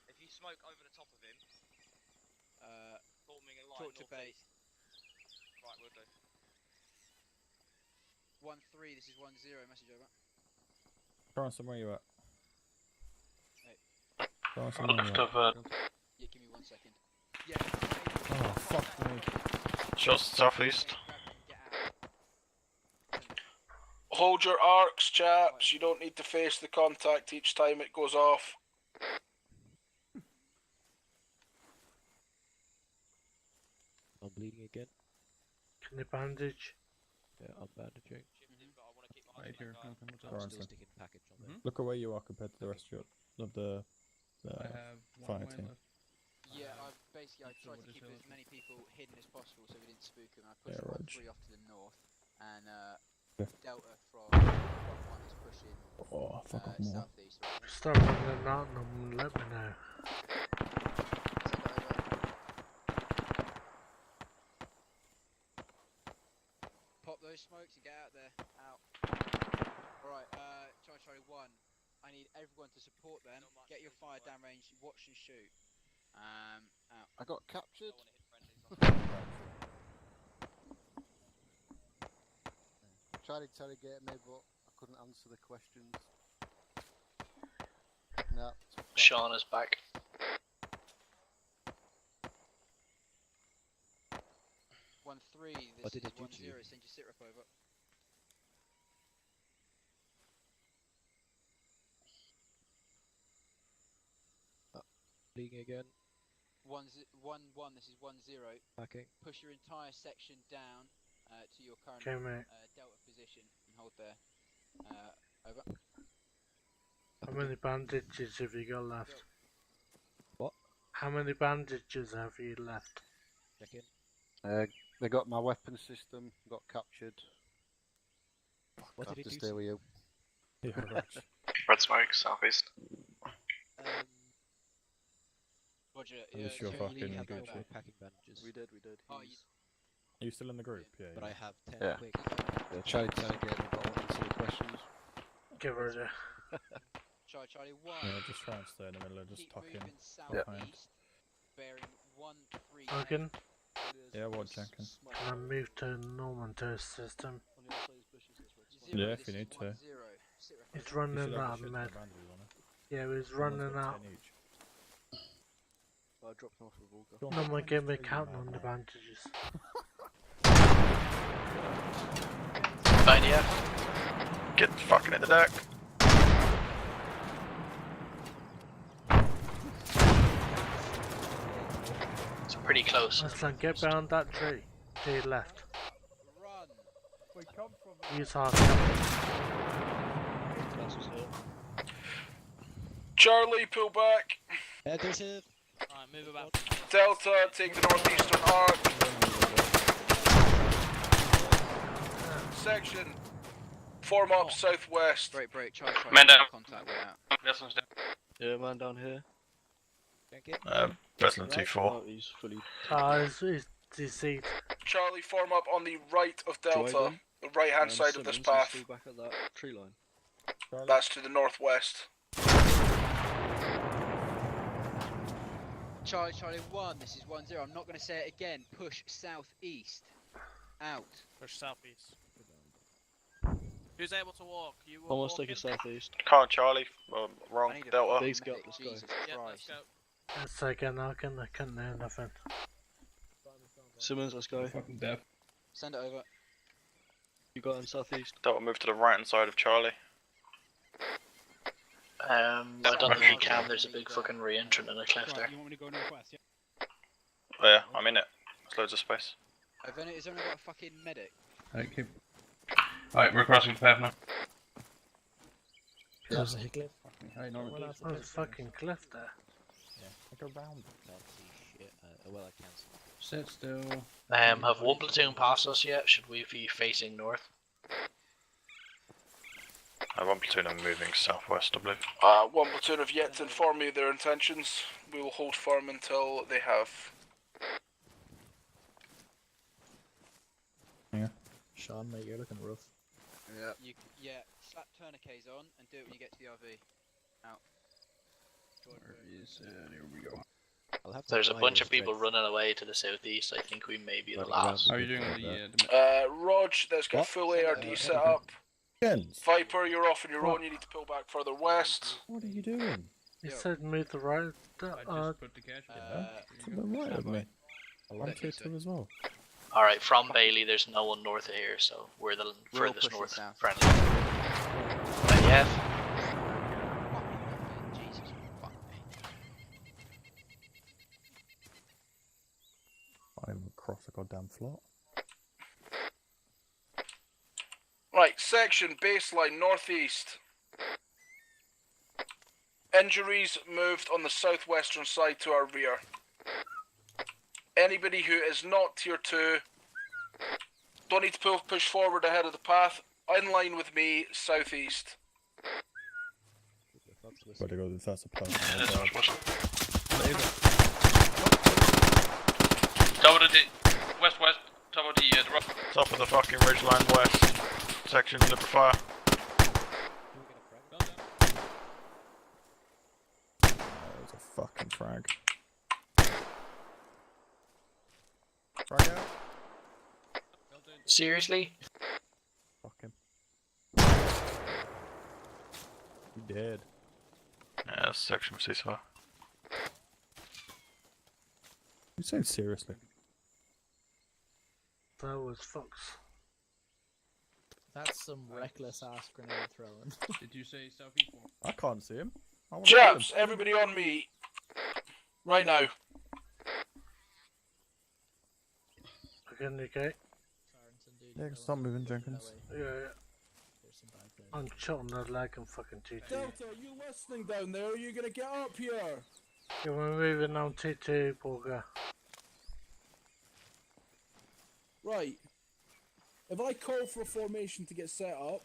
S23: If you smoke over the top of him, forming a line
S2: talk to bait.
S23: Right, we'll do.
S2: 1-3, this is 1-0, message over.
S16: Carson, where you at?
S2: Hey.
S16: Carson, where you at?
S2: Yeah, give me 1 second. Yeah.
S16: Oh, fuck me.
S15: Shots southeast.
S13: Hold your arcs, chaps. You don't need to face the contact each time it goes off.
S4: I'm bleeding again.
S14: Can you bandage?
S4: Yeah, I'm bandaging.
S16: Right here.
S4: I'm still sticking package on there.
S16: Look at where you are compared to the rest of the fire team.
S2: Yeah, I tried to keep as many people hidden as possible so we didn't spook them. I pushed
S16: Yeah,
S2: 1-3 off to the north, and
S16: Yeah.
S2: Delta from 1 is pushing southeast. Right?
S14: Start running out and let me know.
S2: Pop those smokes and get out there. Out. Alright, Charlie 1. I need everyone to support them. Get your fire down range, watch and shoot. Out.
S8: I got captured. Tried to interrogate me, but I couldn't answer the questions. No.
S11: Sean is back.
S2: One 3.
S4: What
S2: This
S4: did
S2: is
S4: it do
S2: 1-0.
S4: to you?
S2: Send your sitrep over.
S4: Bleeding again.
S2: 1-1. This is 1-0.
S4: Packing.
S2: Push your entire section down to your current
S14: Okay, mate.
S2: Delta position and hold there. Over.
S14: How many bandages have you got left?
S4: What?
S14: How many bandages have you left?
S4: Check in.
S8: They got my weapon system, got captured.
S4: What
S8: I
S4: did
S8: have
S4: it
S8: to
S4: do
S8: stay
S4: to
S8: with you.
S16: Yeah, right.
S11: Red smoke, southeast.
S2: Roger.
S16: Unless you're fucking
S4: have no
S16: Gucci.
S4: more packing bandages.
S8: We did.
S2: Oh,
S16: Are you still in the group? Yeah.
S4: But I have 10
S8: Yeah.
S4: quick.
S8: Yeah, tried to interrogate me, but I won't answer the questions.
S14: Give her the.
S2: Charlie 1.
S16: Yeah, just try and stay in the middle and just
S2: Keep
S16: tuck in
S2: moving
S16: behind.
S2: southeast, bearing 1-3.
S14: Hogan,
S16: Yeah, what, Jenkins?
S14: can I move to Norman Toast system?
S16: Yeah, if you need to.
S14: He's
S16: You
S14: running
S16: should have
S14: out
S16: a
S14: of
S16: shit
S14: med.
S16: ton of bandages on it.
S14: Yeah, he's
S16: Someone's
S14: running
S16: got
S14: out.
S16: 10 each.
S8: I dropped them off with Vulgar.
S16: Go on,
S14: No one
S16: find
S14: gave me a
S16: three,
S14: count
S16: you
S14: on the
S16: madman.
S14: bandages.
S11: Idea.
S15: Get fucking in the deck.
S11: It's pretty close.
S14: Let's get behind that tree. To your left. Use hard
S13: Charlie, pull back.
S4: Aggressive.
S9: Alright, move about.
S13: Delta, take the northeastern arc. Section, form up southwest.
S2: Break. Charlie.
S6: Man down.
S2: Contact way out.
S6: This one's down.
S8: Yeah, man down here.
S15: Breslin 2-4.
S8: Oh, he's fully.
S14: he's deceased.
S13: Charlie, form up on the right of Delta,
S8: Dryden.
S13: the right hand side of this
S8: Simmons is
S13: path.
S8: still back at that tree line.
S13: That's to the northwest.
S2: Charlie 1. This is 1-0. I'm not going to say it again. Push southeast. Out.
S9: Push southeast. Who's able to walk? You will
S8: Almost
S9: walk
S8: take a
S9: in?
S8: southeast.
S15: Can't, Charlie. Wrong.
S2: I need a
S15: Delta.
S2: fucking
S8: He's got
S2: medic,
S8: this guy.
S2: Jesus
S9: Yep, let's
S2: Christ.
S9: go.
S14: Let's again, I can't hear nothing.
S8: Simmons, let's go.
S17: Fucking death.
S2: Send it over.
S8: You got him southeast.
S15: Delta move to the right hand side of Charlie.
S11: I don't think you can. There's a big fucking re-entrant in the cliff there.
S3: You want me to go northwest? Yeah.
S15: Oh yeah, I'm in it. There's loads of space.
S2: Has anyone got a fucking medic?
S17: Okay. Alright, we're crossing the path now.
S10: There's a cliff.
S14: There's a fucking cliff there.
S4: Yeah, like around it. Can't see shit. Well, I can see.
S17: Sit still.
S11: Have one platoon passed us yet? Should we be facing north?
S15: One platoon are moving southwest, I believe.
S13: One platoon have yet to inform me of their intentions. We will hold firm until they have.
S16: Yeah.
S10: Sean, mate, you're looking rough.
S2: Yeah. Slap tourniquets on and do it when you get to the RV. Out.
S17: Here we go.
S11: There's a bunch of people running away to the southeast. I think we may be the last.
S17: How are you doing on the
S13: Rog, there's got full ARD set up.
S16: Jens.
S13: Viper, you're off on your own. You need to pull back further west.
S16: What are you doing?
S14: You said move the right.
S17: I just put the cash
S16: To the right of me. I'm tier 2 as well.
S11: Alright, from Bailey, there's no one north of here, so we're the furthest north friendly. Yeah.
S2: Jesus, fuck me.
S16: I'm across the goddamn floor.
S13: Right, section, baseline, northeast. Injuries moved on the southwestern side to our rear. Anybody who is not tier 2, don't need to push forward ahead of the path. In line with me, southeast.
S16: Gotta go, that's a plus.
S17: Top of the west, top of the rock.
S15: Top of the fucking ridgeline west. Section, look for fire.
S16: That was a fucking frag. Frag out.
S11: Seriously?
S16: Fuck him. He dead.
S15: Yeah, that's section of ceasefire.
S16: You saying seriously?
S14: That was Fox.
S10: That's some reckless ass grenade throwing.
S17: Did you say southeast?
S16: I can't see him.
S13: Chaps, everybody on me. Right now.
S14: Again, okay?
S16: Yeah, stop moving, Jenkins.
S14: Yeah. I'm shot on the leg and fucking TT.
S1: Delta, are you listening down there? Are you gonna get up here?
S14: Yeah, we're moving on TT, Borga.
S1: Right. If I call for a formation to get set up,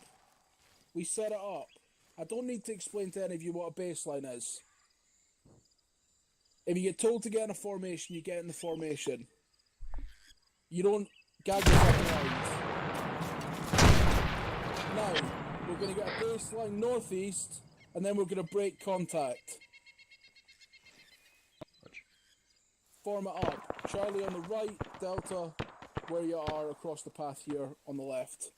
S1: we set it up. I don't need to explain to any of you what a baseline is. If you get told to get in a formation, you get in the formation. You don't gag your fucking eyes. Now, we're going to get a baseline northeast, and then we're going to break contact. Form it up. Charlie on the right, Delta where you are across the path here on the left.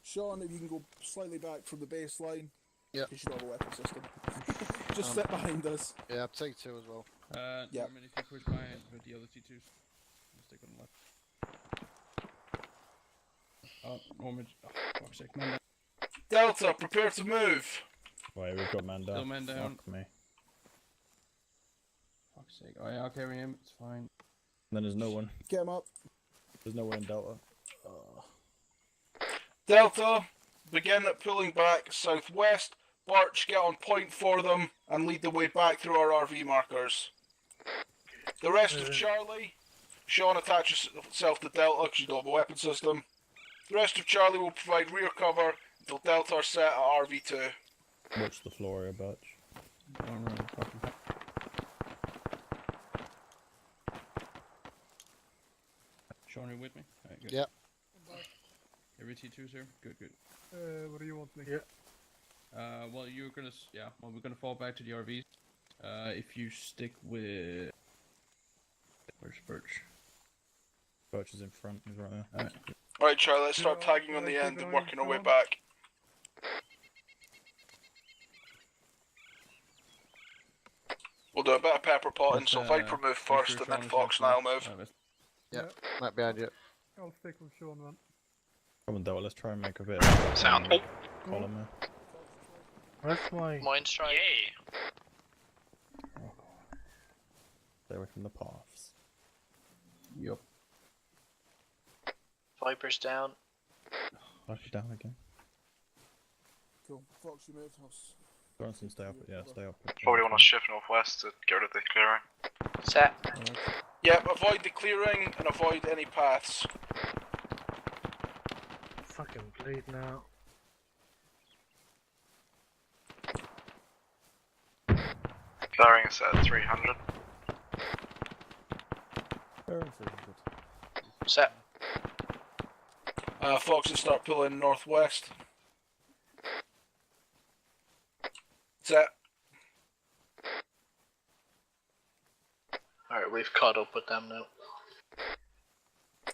S1: Sean, if you can go slightly back from the baseline.
S8: Yep.
S1: Because you don't have a weapon system. Just sit behind us.
S8: Yeah, I'll take 2 as well.
S1: Yeah.
S17: Norman, if you push behind with the other T2s, stick on the left. Oh, Norman. Oh, fuck's sake, man down.
S13: Delta, prepare to move.
S16: Wait, we've got man down.
S17: Still man down.
S16: Fuck me.
S17: Fuck's sake. Oh yeah, I'll carry him. It's fine.
S16: And then there's no one.
S1: Get him up.
S16: There's no one in Delta. Oh.
S13: Delta, begin pulling back southwest. Barch, get on point for them and lead the way back through our RV markers. The rest of Charlie, Sean attach yourself to Delta because you don't have a weapon system. The rest of Charlie will provide rear cover until Delta are set at RV2.
S16: Watch the floor here, Batch.
S17: Sean, you with me? Alright, good.
S8: Yep.
S17: Every T2's here? Good, good.
S7: What do you want me?
S14: Yeah.
S17: Well, you're gonna, well, we're gonna fall back to the RVs. If you stick with... Where's Birch?
S16: Birch is in front, he's right there.
S17: Alright.
S13: Alright, Charlie, let's start tagging on the end and working our way back. We'll do a bit of pepper potting, so Viper move first and then Fox and I'll move.
S8: Yeah, right behind you.
S7: I'll stick with Sean then.
S16: Come on, Delta, let's try and make a bit of
S6: sound.
S16: Column there.
S14: Where's my...
S11: Mind strike.
S6: Yay!
S16: Stay away from the paths.
S17: Yup.
S11: Viper's down.
S16: Viper's down again.
S1: Cool. Fox, you move.
S16: Johnson, stay up. Yeah, stay up.
S15: Probably want to shift northwest to get rid of the clearing.
S11: Set.
S13: Yep, avoid the clearing and avoid any paths.
S14: Fucking bleeding out.
S15: Clearing is at 300.
S11: Set.
S13: Foxes start pulling northwest. Set.
S11: Alright, we've caught up with them now.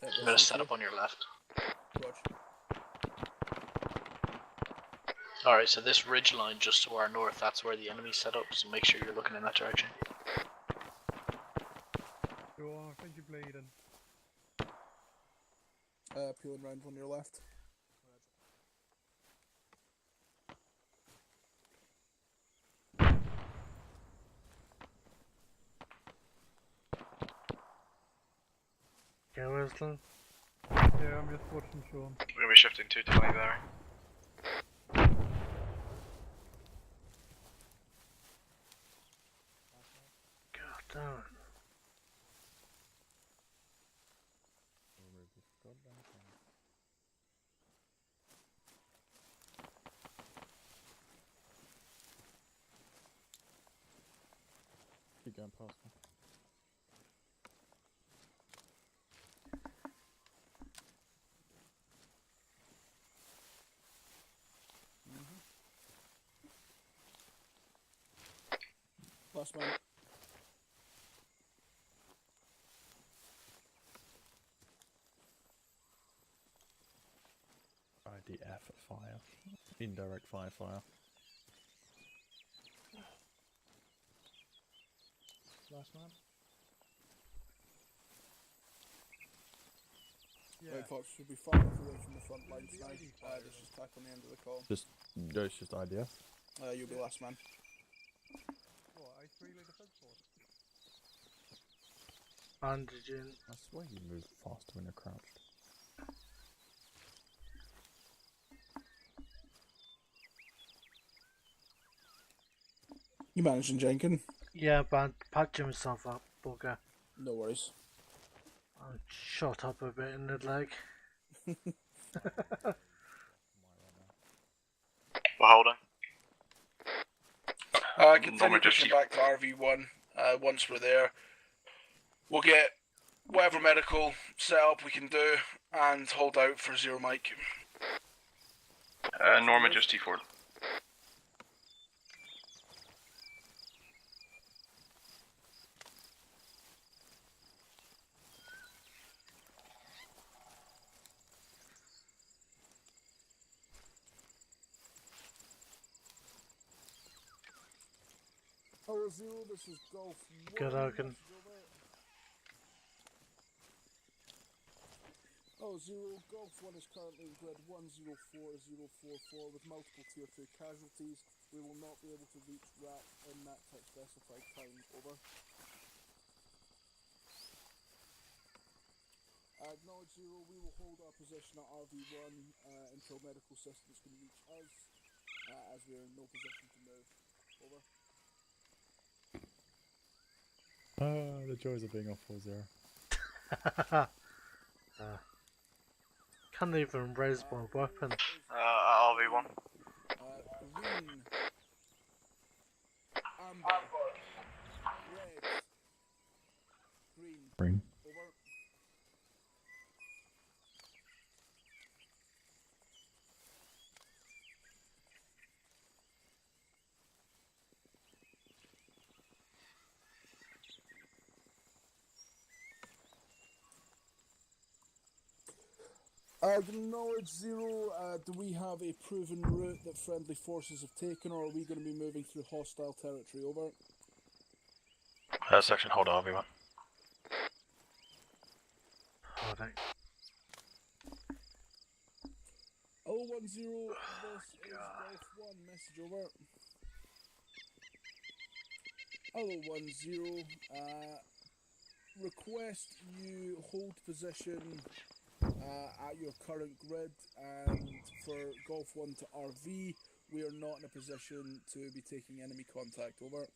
S11: I'm gonna set up on your left. Alright, so this ridge line just to our north, that's where the enemy's set up, so make sure you're looking in that direction.
S7: Go on, I think you're bleeding.
S1: Peeling round on your left.
S14: Okay, Wesley?
S7: Yeah, I'm just watching Sean.
S15: We're gonna be shifting 220 there.
S14: God damn it.
S16: Keep going past me.
S1: Last man.
S16: IDF fire. Indirect fire.
S18: Last man.
S1: Yeah. Right, Fox, should be far enough away from the front lines now. Let's just tack on the end of the column.
S16: It's just IDF.
S1: You'll be last man.
S7: What, I3 lead defense force?
S14: Bandaging.
S16: I swear you move faster when you're crouched.
S1: You managing, Jenkins?
S14: Yeah, patching myself up, bugger.
S1: No worries.
S14: I shot up a bit in the leg.
S15: We're holding.
S13: Continue pushing back to RV1. Once we're there, we'll get whatever medical setup we can do and hold out for Zero Mike.
S15: Norma just T4.
S1: Hello, Zero, this is Golf 1.
S14: Good, Hogan.
S1: Oh, Zero, Golf 1 is currently in grid 104044 with multiple tier 2 casualties. We will not be able to reach RAC in that text specified time. Over. Acknowledge Zero, we will hold our position at RV1 until medical assistance can reach us, as we are in no position to move. Over.
S16: The joys of being off 4-0.
S14: Can't even raise my weapon.
S15: RV1.
S1: Green. Amber. Red. Green. Over. Acknowledge Zero, do we have a proven route that friendly forces have taken, or are we going to be moving through hostile territory? Over.
S15: Section hold RV1.
S14: Holding.
S1: 010, this is Golf 1, message over. 010, request you hold position at your current grid, and for Golf 1 to RV, we are not in a position to be taking enemy contact, over.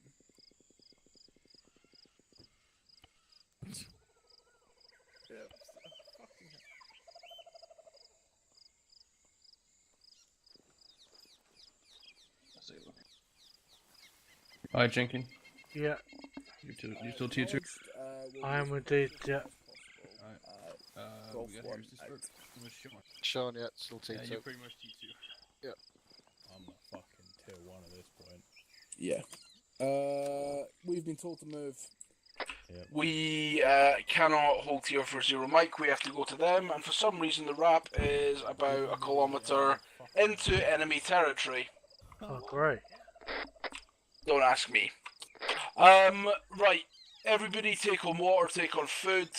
S17: Alright, Jenkins.
S14: Yeah.
S17: You still tier 2?
S14: I am indeed, yeah.
S17: We got here's this work. Where's Sean?
S8: Sean, yeah, still T2.
S17: Yeah, you're pretty much T2.
S8: Yeah.
S16: I'm a fucking tier 1 at this point.
S1: Yeah. We've been told to move.
S16: Yep.
S13: We cannot hold tier for 0 Mike, we have to go to them, and for some reason the RAP is about a kilometre into enemy territory.
S14: Oh, great.
S13: Don't ask me. Right, everybody take on water, take on food,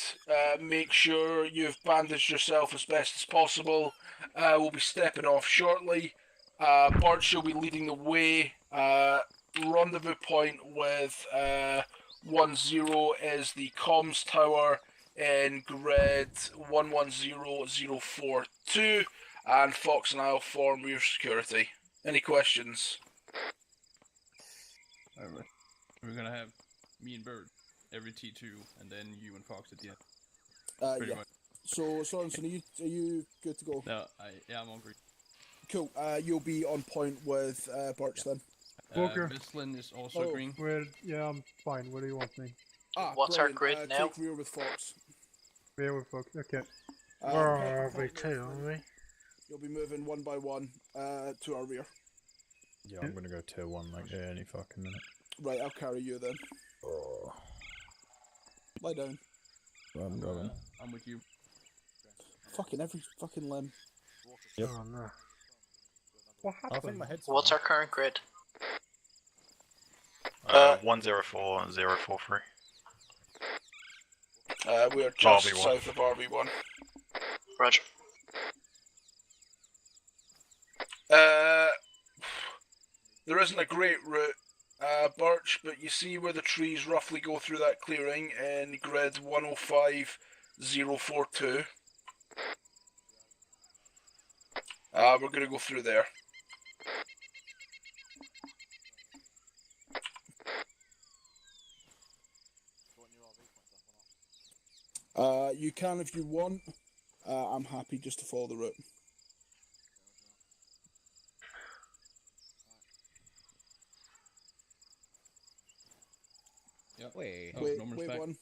S13: make sure you've bandaged yourself as best as possible. We'll be stepping off shortly. Bart shall be leading the way. Rendezvous point with 10 is the comms tower in grid 110042, and Fox and I'll form rear security. Any questions?
S17: Alright. We're gonna have me and Bird every T2, and then you and Fox at the end. Pretty
S1: Yeah.
S17: much.
S1: So, Sorensen, are you good to go?
S17: No, I'm on green.
S1: Cool. You'll be on point with Birch then.
S7: Walker.
S17: Bislin is also green.
S7: Yeah, I'm fine. Where do you want me?
S11: What's our grid now?
S1: Take rear with Fox.
S7: Rear with Fox, okay.
S14: Where are we too, aren't we?
S1: You'll be moving one by one to our rear.
S16: Yeah, I'm gonna go tier 1 like any fucking minute.
S1: Right, I'll carry you then.
S16: Oh.
S1: Lie down.
S16: I'm going.
S17: I'm with you.
S1: Fucking every fucking limb.
S16: Yep.
S14: Oh no.
S7: What
S16: I think
S7: happened?
S16: my head's
S11: What's our current grid?
S15: 104 and 043.
S13: We are just
S15: RV1.
S13: south of RV1.
S11: Roger.
S13: There isn't a great route, Birch, but you see where the trees roughly go through that clearing in grid 105042. We're going to go through there.
S1: You can if you want. I'm happy just to follow the route.
S17: Yep.
S10: Wait.
S1: Wait,
S17: Norman's
S1: wait
S17: back.
S1: one.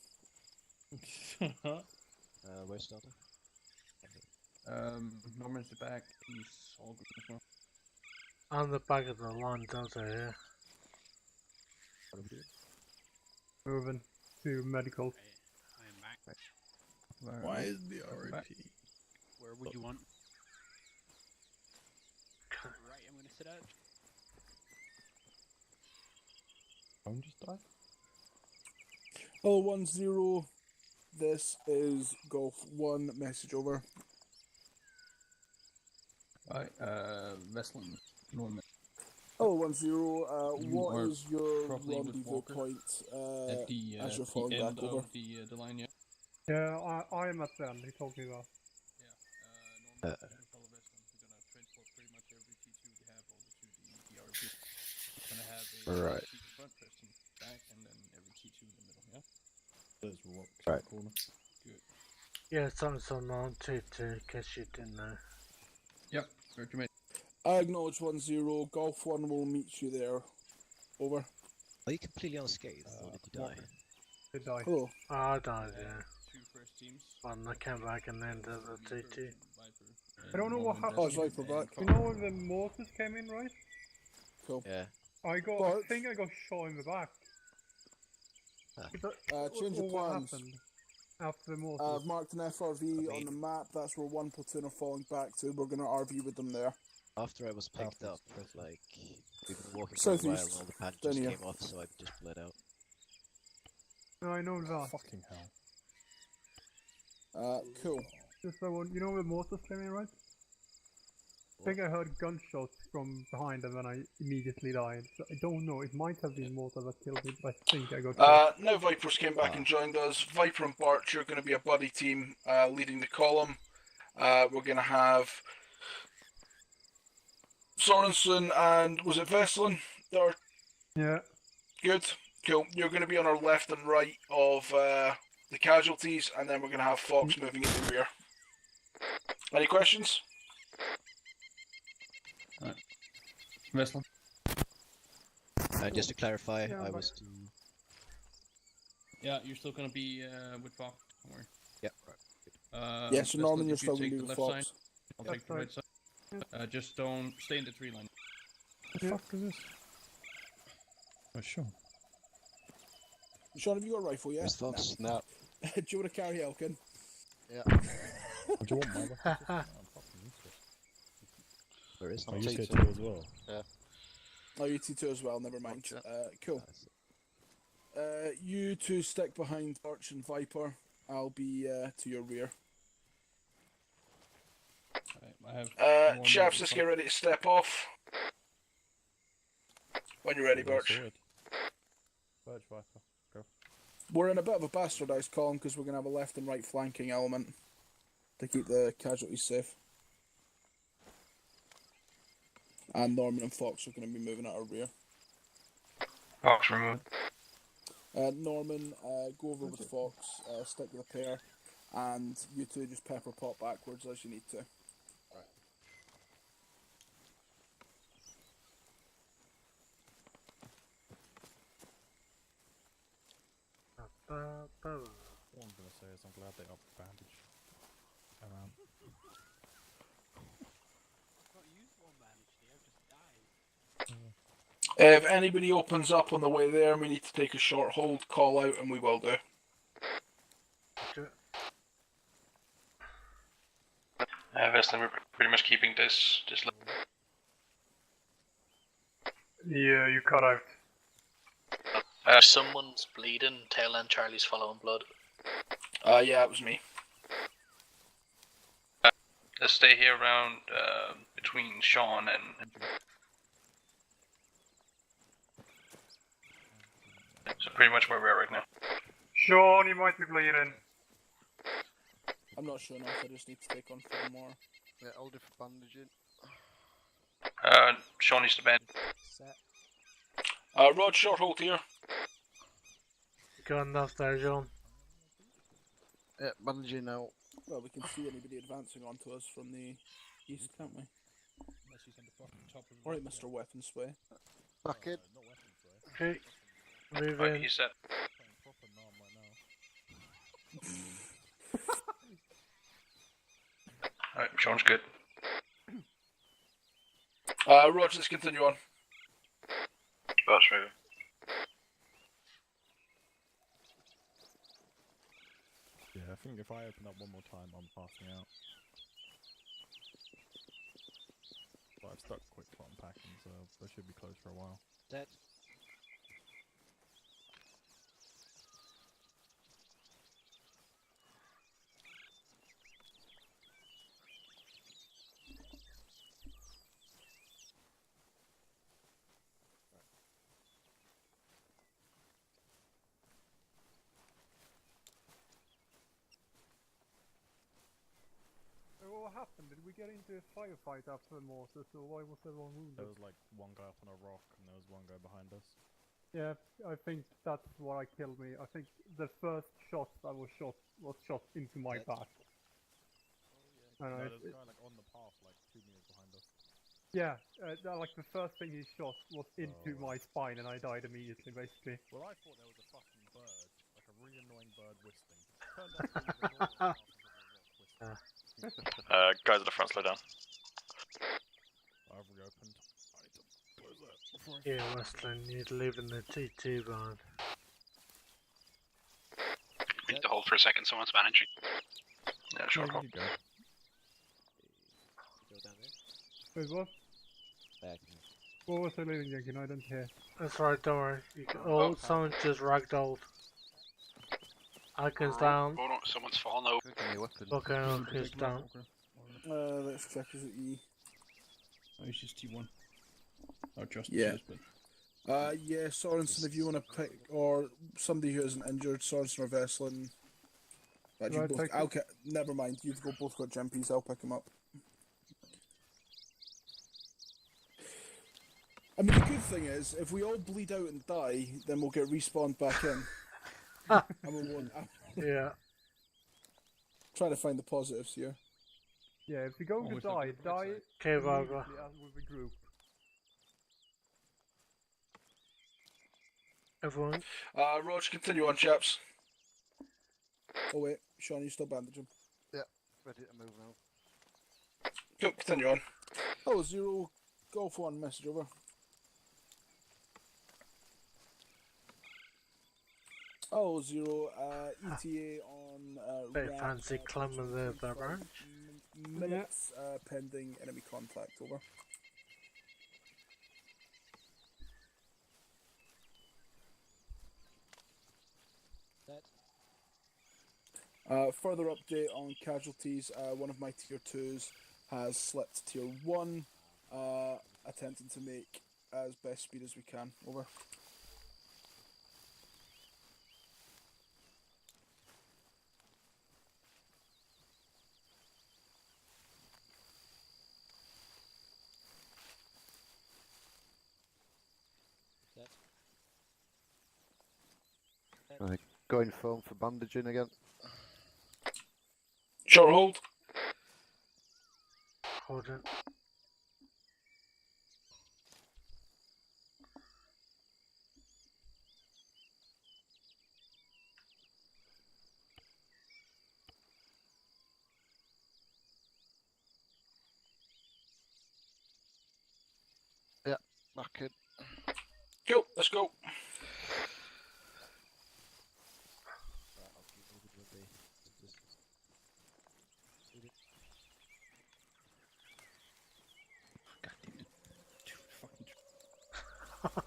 S4: Where's Delta?
S17: Norman's the back. He's all good as well.
S14: On the back of the line, Delta here.
S4: What are we doing?
S7: Moving to medical.
S10: I am back.
S16: Why is the RAP?
S10: Where would you want? Right, I'm gonna sit out.
S16: Phone just died?
S1: 010, this is Golf 1, message over.
S17: Alright, Veslin, Norman.
S1: 010, what
S17: are
S1: is your
S17: probably with
S1: rendezvous
S17: Walker
S1: point
S17: at the,
S1: as you're
S17: the
S1: falling
S17: end
S1: back over?
S17: of the line, yeah.
S7: Yeah, I am at the end. He told me that.
S17: Norman, follow Veslin. We're gonna transport pretty much every T2 we have over to the RP. We're gonna have a
S16: Right.
S17: T2 front, Preston back, and then every T2 in the middle, yeah?
S16: There's rocks
S10: Right.
S16: in the corner.
S17: Good.
S14: Yeah, it's on T2, in case you didn't know.
S17: Yep, very committed.
S1: I acknowledge 10, Golf 1 will meet you there. Over.
S4: Are you completely unscathed, or did you die?
S7: Did die.
S1: Oh.
S14: I died, yeah.
S17: Two first teams.
S14: When I came back and then the T2.
S7: I don't know what happened.
S1: Oh, it's Viper back.
S7: You know when the mortars came in, right?
S1: Cool.
S4: Yeah.
S7: I think I got shot in the back.
S1: Change of
S7: What
S1: plans.
S7: happened after the mortars?
S1: I've marked an FRV on the map. That's where one platoon are falling back to. We're going to RV with them there.
S4: After I was picked up, like, we've been walking for a while and
S1: Southeast.
S4: all the pants
S1: Down
S4: just
S1: here.
S4: came off, so I just bled out.
S7: No, I know that.
S16: Fucking hell.
S1: Cool.
S7: Just I want, you know where the mortars came in, right? I think I heard gunshots from behind and then I immediately died. So I don't know, it might have been mortar that killed me, but I think I got killed.
S13: Now Vipers came back and joined us. Viper and Bart, you're going to be a buddy team leading the column. We're going to have Sorensen and, was it Veslin?
S7: Yeah.
S13: Good, cool. You're going to be on our left and right of the casualties, and then we're going to have Fox moving in the rear. Any questions?
S17: Veslin?
S4: Just to clarify, I was to...
S17: Yeah, you're still gonna be with Fox. Don't worry.
S4: Yeah, right.
S13: Yeah, so Norman, you're still
S17: take
S13: going to
S17: the
S13: be
S17: left
S13: with
S17: side.
S13: Fox.
S17: I'll take the right side. Just don't stay in the tree line.
S16: What the fuck is this? Oh, Sean.
S1: Sean, have you got a rifle yet?
S22: Where's Fox? No.
S1: Do you want to carry Elkin?
S22: Yeah.
S16: What do you want, my weapon? I'm fucking useless.
S4: There is
S16: I'm used to as well.
S22: Yeah.
S1: Oh, you T2 as well, never mind. Cool. You two stick behind Birch and Viper. I'll be to your rear.
S13: Chaps, let's get ready to step off. When you're ready, Birch.
S16: Birch, Viper, go.
S1: We're in a bit of a bastardised column because we're going to have a left and right flanking element to keep the casualties safe. And Norman and Fox are going to be moving at our rear.
S6: Fox removed.
S1: Norman, go over with Fox, stick with a pair, and you two just pepper pot backwards as you need to.
S16: All I'm going to say is I'm glad they upped the bandage around.
S13: If anybody opens up on the way there and we need to take a short hold, call out and we will do.
S6: Veslin, we're pretty much keeping this
S7: Yeah, you cut out.
S11: If someone's bleeding, tail end Charlie's following blood.
S13: Yeah, it was me.
S6: Let's stay here around between Sean and... So pretty much where we are right now.
S7: Sean, you might be bleeding.
S1: I'm not sure enough, I just need to take on 4 more.
S8: Yeah, all different bandaging.
S6: Sean needs to bend.
S13: Rod, short hold here.
S14: Got enough there, John.
S8: Yeah, bandaging now.
S1: Well, we can see anybody advancing onto us from the east, can't we? Alright, Mr. Weapon Sway.
S8: Back in.
S14: Okay. Move
S6: Right,
S14: in.
S6: he's set. Alright, Sean's good.
S13: Rog, let's continue on.
S6: That's moving.
S16: Yeah, I think if I open up one more time, I'm passing out. But I've stuck quick plot and packing, so they should be closed for a while.
S4: Dead.
S7: What happened? Did we get into a firefight after the mortars, or why was everyone wounded?
S16: There was like one guy up on a rock, and there was one guy behind us.
S7: Yeah, I think that's what killed me. I think the first shot I was shot into my back.
S16: No, there's a guy like on the path, like 2 meters behind us.
S7: Yeah, like the first thing he shot was into my spine, and I died immediately, basically.
S16: Well, I thought there was a fucking bird, like a really annoying bird whistling. Turned out to be the door whistling.
S15: Guys at the front, slow down.
S16: I've reopened. I need to close that before I...
S14: Yeah, Westland, you'd live in the T2 barn.
S6: We need to hold for a second, someone's managing. Yeah, sure.
S16: No, you go.
S4: Go down there.
S7: Wait, what?
S4: Back.
S7: What was I leaving, Jenkins? I didn't hear.
S14: That's right, don't worry. You can, oh, someone just ragdolled. Icons down.
S6: Oh no, someone's fallen over.
S14: Okay, Icons down.
S1: Let's check, is it E?
S17: Oh, it's just T1. Or just
S1: Yeah.
S17: but
S1: yeah, Sorensen, if you want to pick, or somebody who isn't injured, Sorensen or Veslin.
S7: Right,
S1: Okay, never mind. You've both got Gempies. I'll pick them up. I mean, the good thing is, if we all bleed out and die, then we'll get respawned back in.
S14: Yeah.
S1: Trying to find the positives here.
S7: Yeah, if you're going to die
S14: Okay,
S7: immediately with a group.
S14: Everyone?
S13: Rog, continue on, chaps.
S1: Oh wait, Sean, you still bandaging?
S8: Yeah, ready to move now.
S13: Cool, continue on.
S1: Oh, 0, Golf 1, message over. Oh, 0, ETA on
S14: Bit
S1: Rat,
S14: fancy climbing the branch.
S1: minutes, pending enemy contact, over. Further update on casualties, one of my tier 2s has slipped tier 1, attempting to make as best speed as we can, over.
S8: Right, going foam for bandaging again.
S13: Short hold.
S14: Hold it.
S8: Yeah, back in.
S13: Cool, let's go.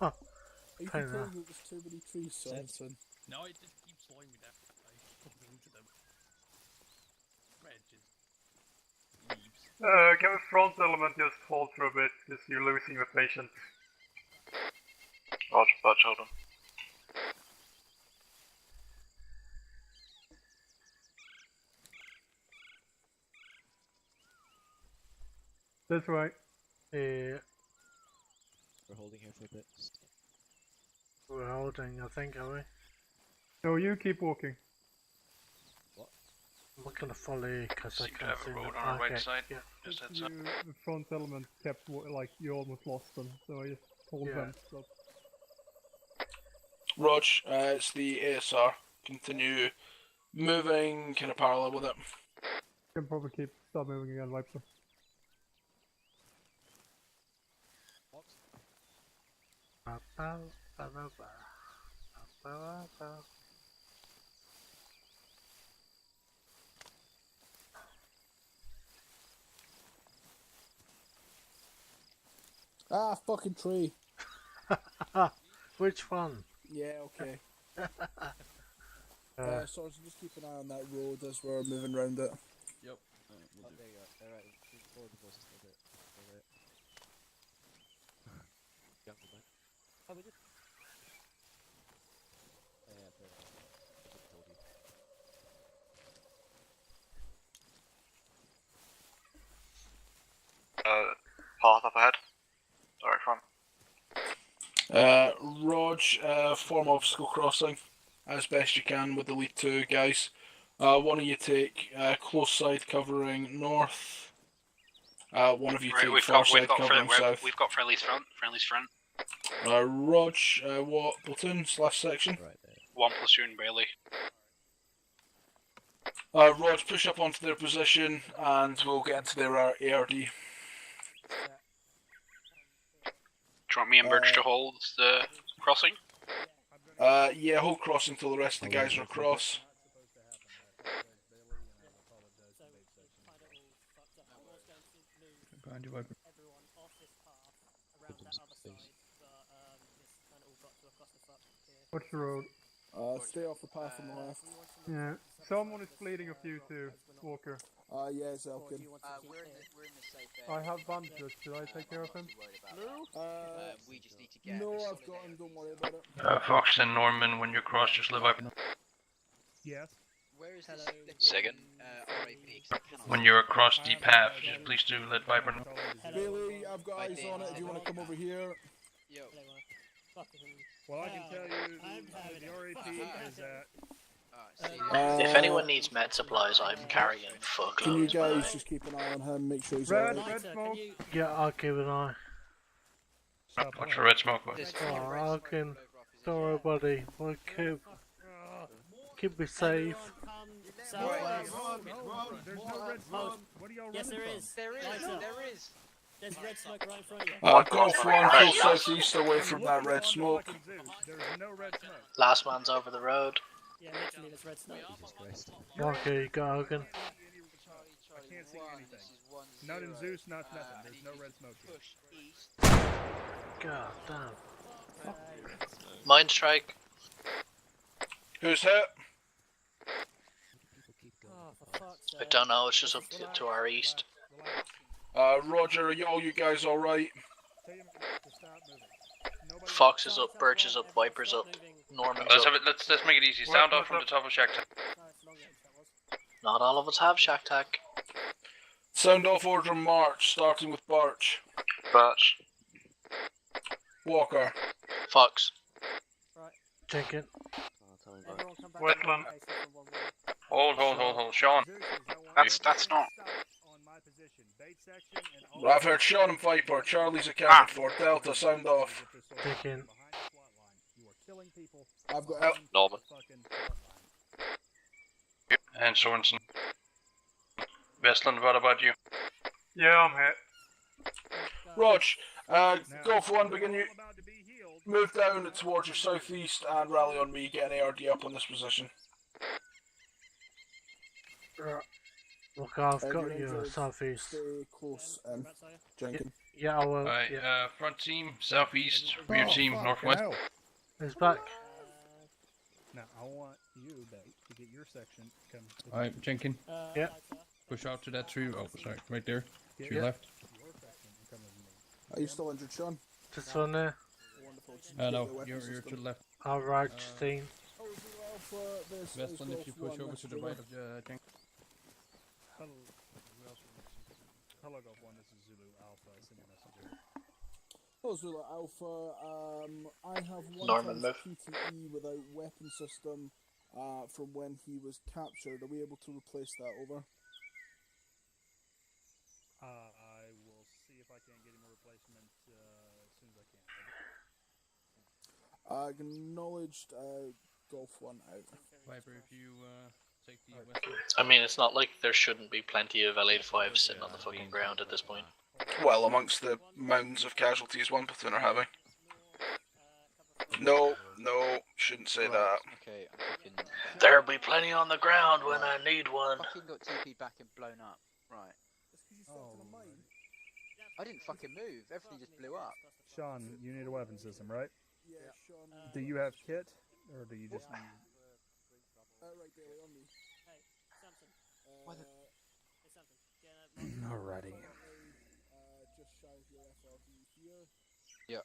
S1: Are you complaining that there's too many trees, Sorensen?
S17: no, it just keeps slowing me down. I keep into them. Branches. Leaves.
S7: Can the front element just hold for a bit, because you're losing the patient.
S15: Roger, Budge, hold on.
S7: That's right.
S14: Yeah.
S4: We're holding here for a bit.
S14: We're holding, I think, are we?
S7: No, you keep walking.
S4: What?
S14: I'm not gonna follow you because I
S6: Seem to
S14: can't
S6: have
S14: see
S6: a road
S14: the
S6: on our right
S14: okay,
S6: side.
S14: Yeah.
S6: Just heads up.
S7: The front element kept, like, you almost lost them, so I just told them. So.
S13: Rog, it's the ASR. Continue moving kind of parallel with it.
S7: You can probably start moving again, Viper.
S1: Ah, fucking tree.
S14: Which one?
S1: Yeah, okay. Sorry, so just keep an eye on that road as we're moving around it.
S17: Yep.
S4: Oh, there you go. Alright, forward the voices a little bit. Over it. Jungle man. Oh, we did. Yeah, fair enough. I just told you.
S15: Path up ahead. Direct front.
S13: Rog, form obstacle crossing as best you can with the lead 2 guys. One of you take close side covering north. One of you take far side covering south.
S6: We've got friendlies front. Friendlies front.
S13: Rog, what platoon / section?
S4: Right there.
S6: 1 platoon Bailey.
S13: Rog, push up onto their position and we'll get into their ARD.
S6: Do you want me and Birch to hold the crossing?
S13: Yeah, hold crossing till the rest of the guys are across.
S17: Behind you, Viper.
S7: What's the road?
S1: Stay off the path on the left.
S7: Yeah. Someone is bleeding a few too, Walker.
S1: Yes, Elkin.
S2: We're in the safe
S7: I
S2: area.
S7: have bandages. Should I take care of him?
S2: We just need to get.
S1: No, I've got him. Don't worry about it.
S6: Fox and Norman, when you cross, just live up.
S18: Yes.
S2: Where is this?
S6: Second.
S2: RAP?
S6: When you're across the path, just please do let Viper know.
S1: Bailey, I've got eyes on it. If you want to come over here.
S2: Yo.
S18: Well, I can tell you the RAP is at.
S11: If anyone needs med supplies, I'm carrying fuckloads.
S1: Can you guys just keep an eye on him, make sure he's alright?
S14: Red smoke. Yeah, I'll keep an eye.
S6: Watch for red smoke.
S14: Oh, I can. Don't worry, buddy. We'll keep me safe.
S18: There's no red smoke. What are y'all
S12: Yes, there
S18: running
S12: is.
S2: There is.
S12: There's red smoke right in front of you.
S13: Golf 1 full southeast away from that red smoke.
S18: There's no red smoke.
S11: Last man's over the road.
S12: Yeah, literally, there's red smoke.
S14: Okay, you go, Hogan.
S18: I can't see anything. Not in Zeus, not nothing. There's no red smoke here.
S14: God damn.
S11: Mind strike.
S13: Who's hit?
S11: I don't know, it's just up to our east.
S13: Roger, are all you guys alright?
S11: Fox is up, Birch is up, Viper's up, Norman's
S6: Let's
S11: up.
S6: let's make it easy. Sound off from the top of Shack.
S11: Not all of us have Shack Tack.
S13: Sound off order march, starting with Birch.
S11: Birch.
S13: Walker.
S11: Fox.
S14: Chicken.
S6: Wetland. Hold. Sean.
S5: That's not.
S13: I've heard Sean and Viper. Charlie's accounted for. Delta, sound off.
S14: Chicken.
S1: I've got
S15: Norman.
S6: And Sorensen. Westland, what about you?
S20: Yeah, I'm hit.
S13: Rog, Golf 1, begin you. Move down towards your southeast and rally on me. Get an ARD up on this position.
S14: Look, I've got you southeast.
S1: Stay close in. Jenkins.
S14: Yeah, I will.
S6: Alright, front team, southeast, rear team, northwest.
S14: He's back.
S18: Now, I want you, to get your section.
S17: Alright, Jenkins.
S14: Yeah.
S17: Push out to that tree. Oh, sorry, right there. To your
S14: Yeah.
S17: left.
S1: Are you still injured, Sean?
S14: Just one there.
S17: No, you're to the left.
S14: Alright, Justine.
S17: Westland, if you push over to the right of Jenkins.
S18: Hello, Golf 1, this is Zulu Alpha. I sent you a message.
S1: Hello, Zulu Alpha. I have one
S11: Norman,
S1: times PTE without weapon system from when he was captured. Are we able to replace that? Over.
S18: I will see if I can get him a replacement as soon as I can.
S1: Acknowledged. Golf 1 out.
S17: Viper, if you take the western.
S11: I mean, it's not like there shouldn't be plenty of L85s sitting on the fucking ground at this point.
S13: Well, amongst the mountains of casualties one platoon are having. No, shouldn't say that.
S2: Okay,
S11: There'll be plenty on the ground when I need one.
S2: Fucking got TP'd back and blown up. Right. I didn't fucking move. Everything just blew up.
S18: Sean, you need a weapon system, right?
S1: Yeah, Sean.
S18: Do you have kit, or do you just need...
S1: Right, Bailey, on me.
S12: Hey, Samson. Hey, Samson.
S18: Alrighty.
S1: Just shy of your FRB here.
S2: Yep.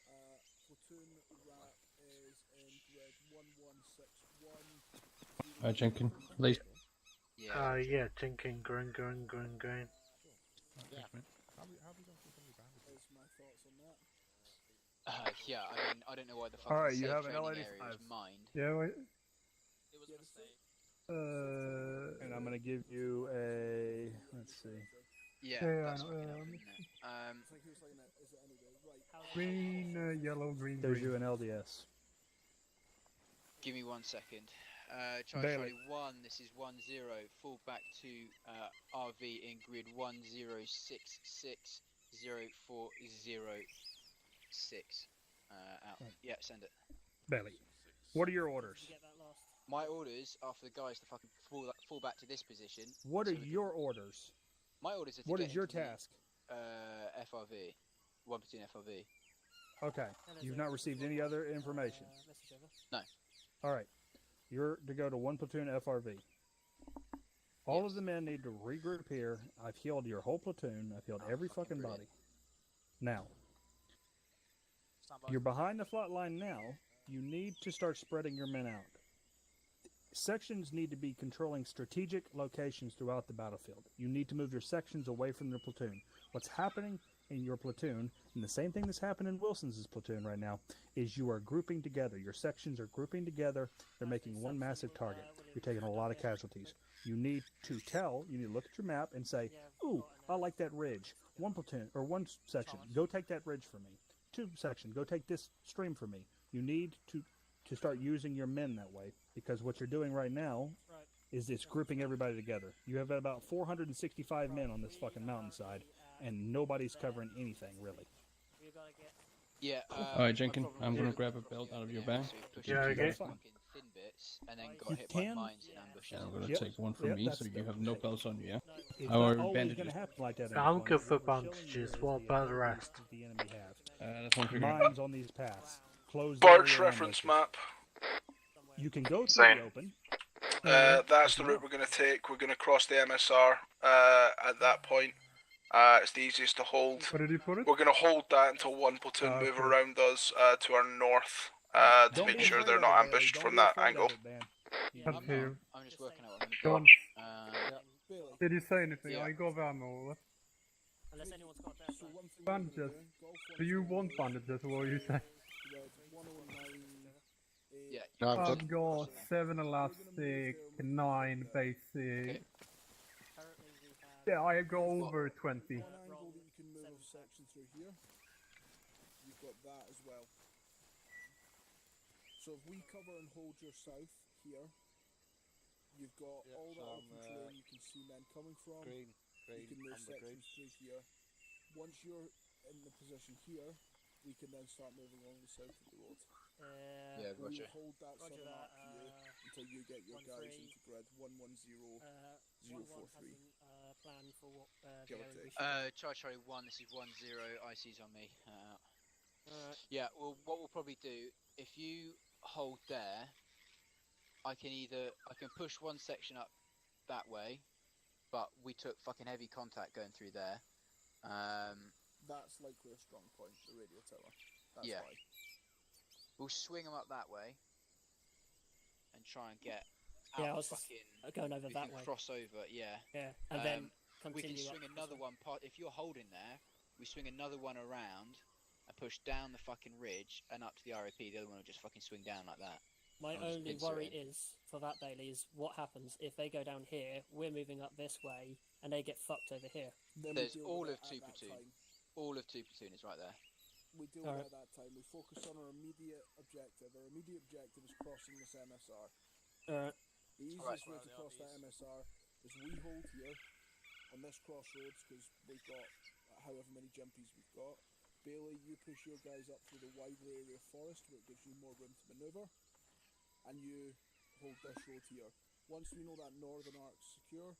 S1: Platoon RAP is in grid 1161.
S17: Alright, Jenkins, please.
S14: Yeah, Jenkins, green.
S2: Yeah. My thoughts on that. Yeah, I mean, I don't know why the fuck
S18: Alright,
S2: the
S18: you
S2: safe
S18: have an
S2: training
S18: L85.
S2: area is mined.
S7: Yeah, wait.
S2: It was a mistake.
S18: And I'm gonna give you a... let's see.
S2: Yeah, that's fucking helping, isn't it?
S7: Green, yellow, green,
S18: There's
S7: green.
S18: you an LDS.
S2: Give me 1 second.
S18: Bailey.
S2: Charlie 1, this is 10. Fall back to RV in grid 106604006. Out. Yeah, send it.
S18: Bailey, what are your orders?
S2: My orders are for the guys to fucking fall back to this position.
S18: What are
S2: so
S18: your orders?
S2: My orders are to
S18: What
S2: get
S18: is your
S2: into the,
S18: task?
S2: FRV. 1 platoon FRV.
S18: Okay, you've not received any other information?
S2: No.
S18: Alright, you're to go to 1 platoon FRV. All of the men need to regroup here. I've healed your whole platoon. I've healed every fucking body. Now, you're behind the flat line now. You need to start spreading your men out. Sections need to be controlling strategic locations throughout the battlefield. You need to move your sections away from your platoon. What's happening in your platoon, and the same thing that's happened in Wilson's platoon right now, is you are grouping together. Your sections are grouping together. They're making one massive target. You're taking a lot of casualties. You need to look at your map and say, ooh, I like that ridge. One platoon, or one section, go take that ridge for me. 2 section, go take this stream for me. You need to start using your men that way, because what you're doing right now is it's grouping everybody together. You have about 465 men on this fucking mountainside, and nobody's covering anything, really.
S2: Yeah.
S17: Alright, Jenkins, I'm gonna grab a belt out of your bag.
S2: Yeah,
S14: okay.
S2: And then got hit by mines in ambushes.
S17: Yeah, I'm gonna take one from me, so you have no belts on you, yeah?
S18: It's
S17: Or
S18: not always
S17: bandages.
S18: going to happen like that.
S14: I'm good for bandages. What about the rest?
S18: The enemy have.
S17: That's one for you.
S18: Mines on these paths. Close the
S13: Birch
S18: area
S13: reference
S18: around
S13: map.
S18: You can go to
S13: Same.
S18: the open.
S13: That's the route we're going to take. We're going to cross the MSR at that point. It's the easiest to hold.
S7: Where did you put it?
S13: We're going to hold that until one platoon move around us to our north to make sure they're not ambushed from that angle.
S7: Up here.
S2: I'm just working out what I'm
S7: John,
S2: gonna
S7: did you say anything? I got ammo.
S12: Unless anyone's got their
S7: Bandages. Do you want bandages, or what are you saying?
S2: Yeah.
S7: I've got 7 elastic, 9 basic. Yeah, I go over 20.
S1: One angle that you can move a section through here. You've got that as well. So if we cover and hold your south here, you've got all that open terrain you can see men coming from. You can move sections through here. Once you're in the position here, we can then start moving along the south of the road.
S2: Yeah,
S1: We
S2: gotcha.
S1: will hold that southern arc for you until you get your guys into grid 110043.
S12: Plan for what
S1: Give or take.
S2: Charlie 1, this is 10, IC's on me. Yeah, well, what we'll probably do, if you hold there, I can push one section up that way, but we took fucking heavy contact going through there.
S1: That's likely a strong point, the radio tower. That's
S2: Yeah.
S1: why.
S2: We'll swing them up that way and try and get
S12: Yeah, I
S2: out
S12: was just
S2: fucking
S12: going over
S2: we
S12: that
S2: can
S12: way.
S2: cross over, yeah.
S12: Yeah, and then
S2: we can
S12: continue
S2: swing
S12: up
S2: another one if you're holding there, we swing another one around and push down the fucking ridge and up to the RAP. The other one will just fucking swing down like that.
S12: My
S2: I'll just
S12: only
S2: pincer
S12: worry
S2: it in.
S12: is, for that, Bailey, is what happens if they go down here, we're moving up this way, and they get fucked over here.
S2: There's all of 2 platoon. All of 2 platoon is right there.
S1: We deal with it at that time. We focus on our immediate objective. Our immediate objective is crossing this MSR. The easiest way to cross that MSR is we hold here on this crossroads because we've got however many jumpies we've got. Bailey, you push your guys up through the wider area of forest where it gives you more room to manoeuvre, and you hold this road here. Once we know that northern arc's secure,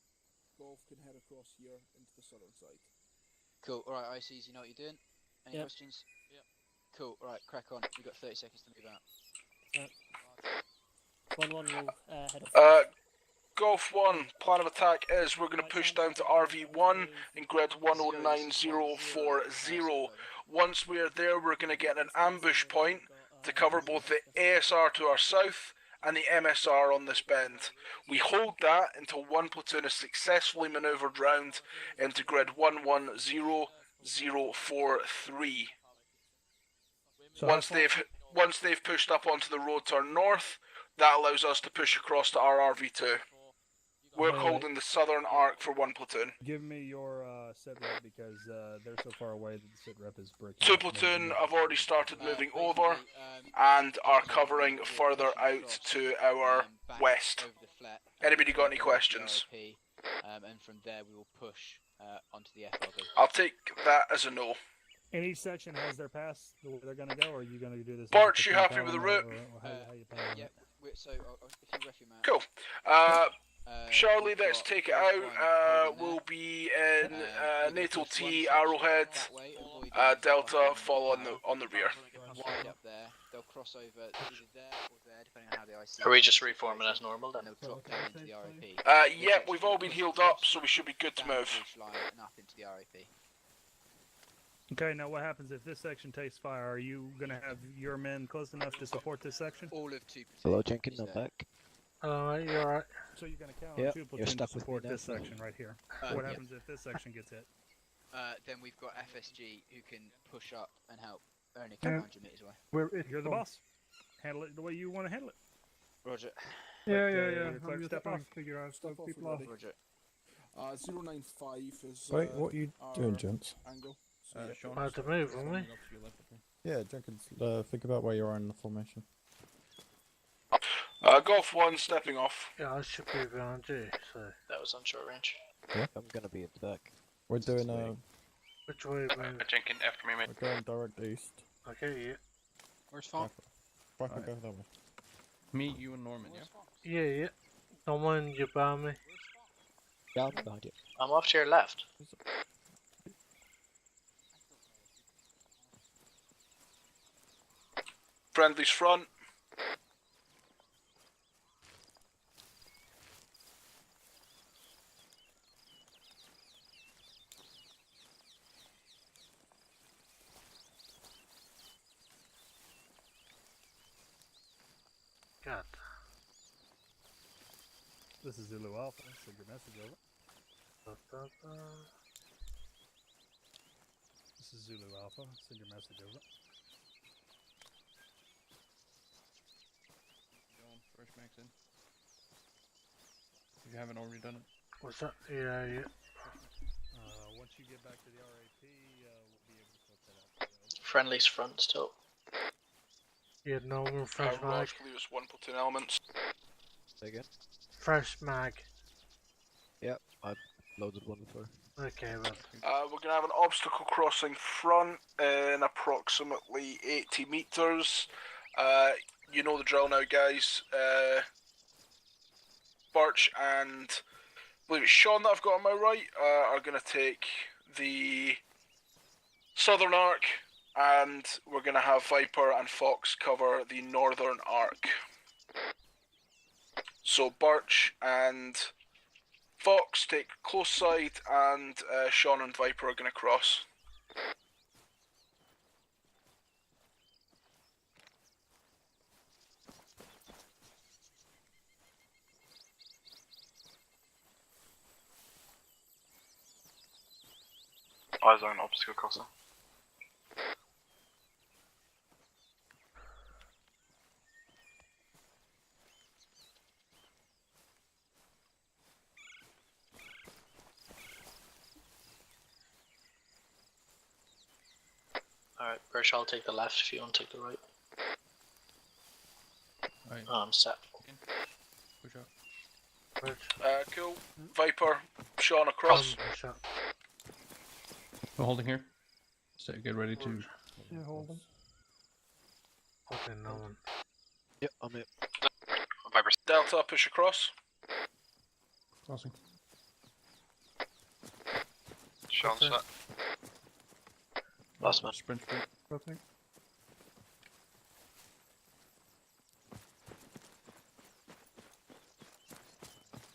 S1: Golf can head across here into the southern side.
S2: Cool. All right, ICs, you know what you're doing? Any
S12: Yep.
S2: questions? Yeah. Cool. All right, crack on. We've got 30 seconds to move out.
S12: 1-1 will head off.
S13: Golf 1, plan of attack is we're going to push down to RV1 in grid 109040. Once we're there, we're going to get an ambush point to cover both the ASR to our south and the MSR on this bend. We hold that until one platoon is successfully manoeuvred round into grid 110043. Once they've pushed up onto the road to our north, that allows us to push across to our RV2. We're holding the southern arc for one platoon.
S18: Give me your sit rep because they're so far away that the sit rep is breaking.
S13: 2 platoon have already started moving over and are covering further out to our west. Anybody got any questions?
S2: And from there we will push onto the FRB.
S13: I'll take that as a no.
S18: And each section has their pass the way they're going to go, or are you going to do this?
S13: Bart, you happy with the route?
S2: Yeah, so if you ref your map.
S13: Cool. Charlie, let's take it out. We'll be in NATO T, Arrowhead, Delta, fall on the rear.
S2: Wide up there, they'll cross over either there or there, depending on how the IC.
S11: Are we just reforming as normal then?
S2: And they'll drop down into the RAP.
S13: Yep, we've all been healed up, so we should be good to move.
S2: And up into the RAP.
S18: Okay, now what happens if this section takes fire? Are you going to have your men close enough to support this section?
S2: All of 2
S4: Hello, Jenkins, I'm back.
S14: Alright, you alright?
S18: So you're going to count
S4: Yep,
S18: on 2
S4: you're
S18: platoons
S4: stuck
S18: to
S4: with me
S18: support
S4: now.
S18: this section right here. What happens if this section gets hit?
S2: Then we've got FSG who can push up and help. They're only a couple hundred meters away.
S18: You're the boss. Handle it the way you want to handle it.
S2: Roger.
S7: Yeah.
S18: Clerk,
S7: I'm just
S18: step
S7: trying
S18: off.
S7: to figure out
S1: Step
S7: stuff
S1: off
S7: people
S1: already.
S7: off.
S2: Roger.
S1: 095 is.
S16: Wait, what are you doing, gents?
S1: Angle.
S17: Sean,
S14: I had to move, haven't we?
S16: Yeah, Jenkins, think about where you are in the formation.
S13: Golf 1, stepping off.
S14: Yeah, I should be behind you, so...
S11: That was on short range.
S16: Yeah?
S4: I'm gonna be at the back.
S16: We're doing
S14: Which way, man?
S15: Jenkins, after me, mate.
S16: we're going direct east.
S14: Okay, yeah.
S17: Where's Font?
S16: If I could go that way.
S17: Me, you, and Norman, yeah?
S14: Yeah. Someone, you behind me.
S4: Yeah, I'm behind you.
S11: I'm off to your left.
S13: Friendly's front.
S14: God.
S18: This is Zulu Alpha. Send your message over. This is Zulu Alpha. Send your message over.
S17: John, fresh max in. If you haven't already done it.
S14: What's that? Yeah.
S18: Once you get back to the RAP, we'll be able to sort that out.
S11: Friendly's front still.
S14: Yeah, normal fresh mag.
S13: Ross, leaves 1 platoon elements.
S4: Say again?
S14: Fresh mag.
S4: Yep, I've loaded one before.
S14: Okay, well.
S13: We're going to have an obstacle crossing front in approximately 80 meters. You know the drill now, guys. Birch and I believe it's Sean that I've got on my right are going to take the southern arc, and we're going to have Viper and Fox cover the northern arc. So Birch and Fox take close side, and Sean and Viper are going to cross.
S15: Eyes on obstacle crosser.
S11: Alright, Birch, I'll take the left if you want to take the right.
S17: Right.
S11: Oh, I'm set.
S17: Push up.
S13: Cool. Viper, Sean across.
S17: We're holding here. So get ready to.
S7: Yeah, hold on.
S14: Okay, no one.
S4: Yep, I'm it.
S13: Viper. Delta, push across.
S17: Crossing.
S15: Sean set.
S11: Last man.
S17: Sprint.
S7: Crossing.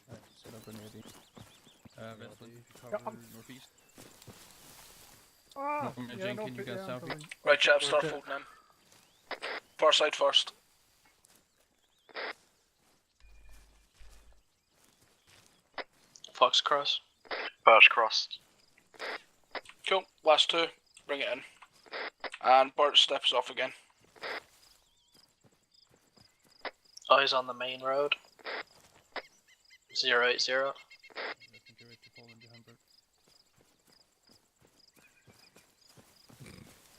S17: Alright, set up near the. Vestlin, cover northeast. Norman and Jenkins, you got southeast.
S13: Right, chaps, start folding in. Far side first.
S11: Fox cross.
S15: Birch crossed.
S13: Cool. Last 2. Bring it in. And Birch steps off again.
S11: Eyes on the main road. 080.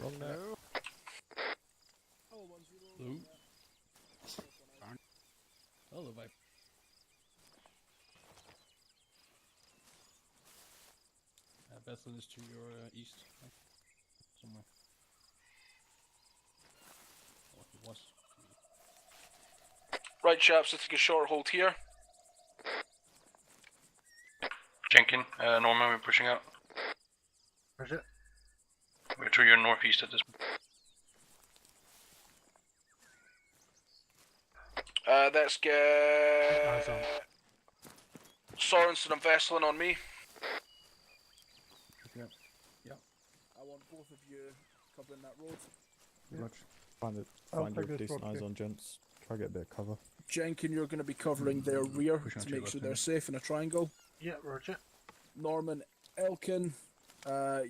S16: Wrong now.
S17: Blue. Hello, Viper. Vestlin is to your east. Somewhere. Oh, he was.
S13: Right, chaps, let's take a short hold here.
S15: Jenkins, Norman, we're pushing out.
S14: Where's it?
S15: We're to your northeast at this point.
S13: Let's get Sorensen and Vesselin on me.
S16: Yeah.
S1: I want both of you covering that road.
S16: Much. Find
S7: I'll
S16: your
S7: take this
S16: decent
S7: road
S16: eyes
S7: too.
S16: on gents. Try to get a bit of cover.
S1: Jenkin, you're going to be covering their rear
S17: Push on
S1: to
S17: to
S1: make
S17: your
S1: sure
S17: left,
S1: they're
S17: mate.
S1: safe in a triangle.
S14: Yeah, roger.
S1: Norman, Elkin,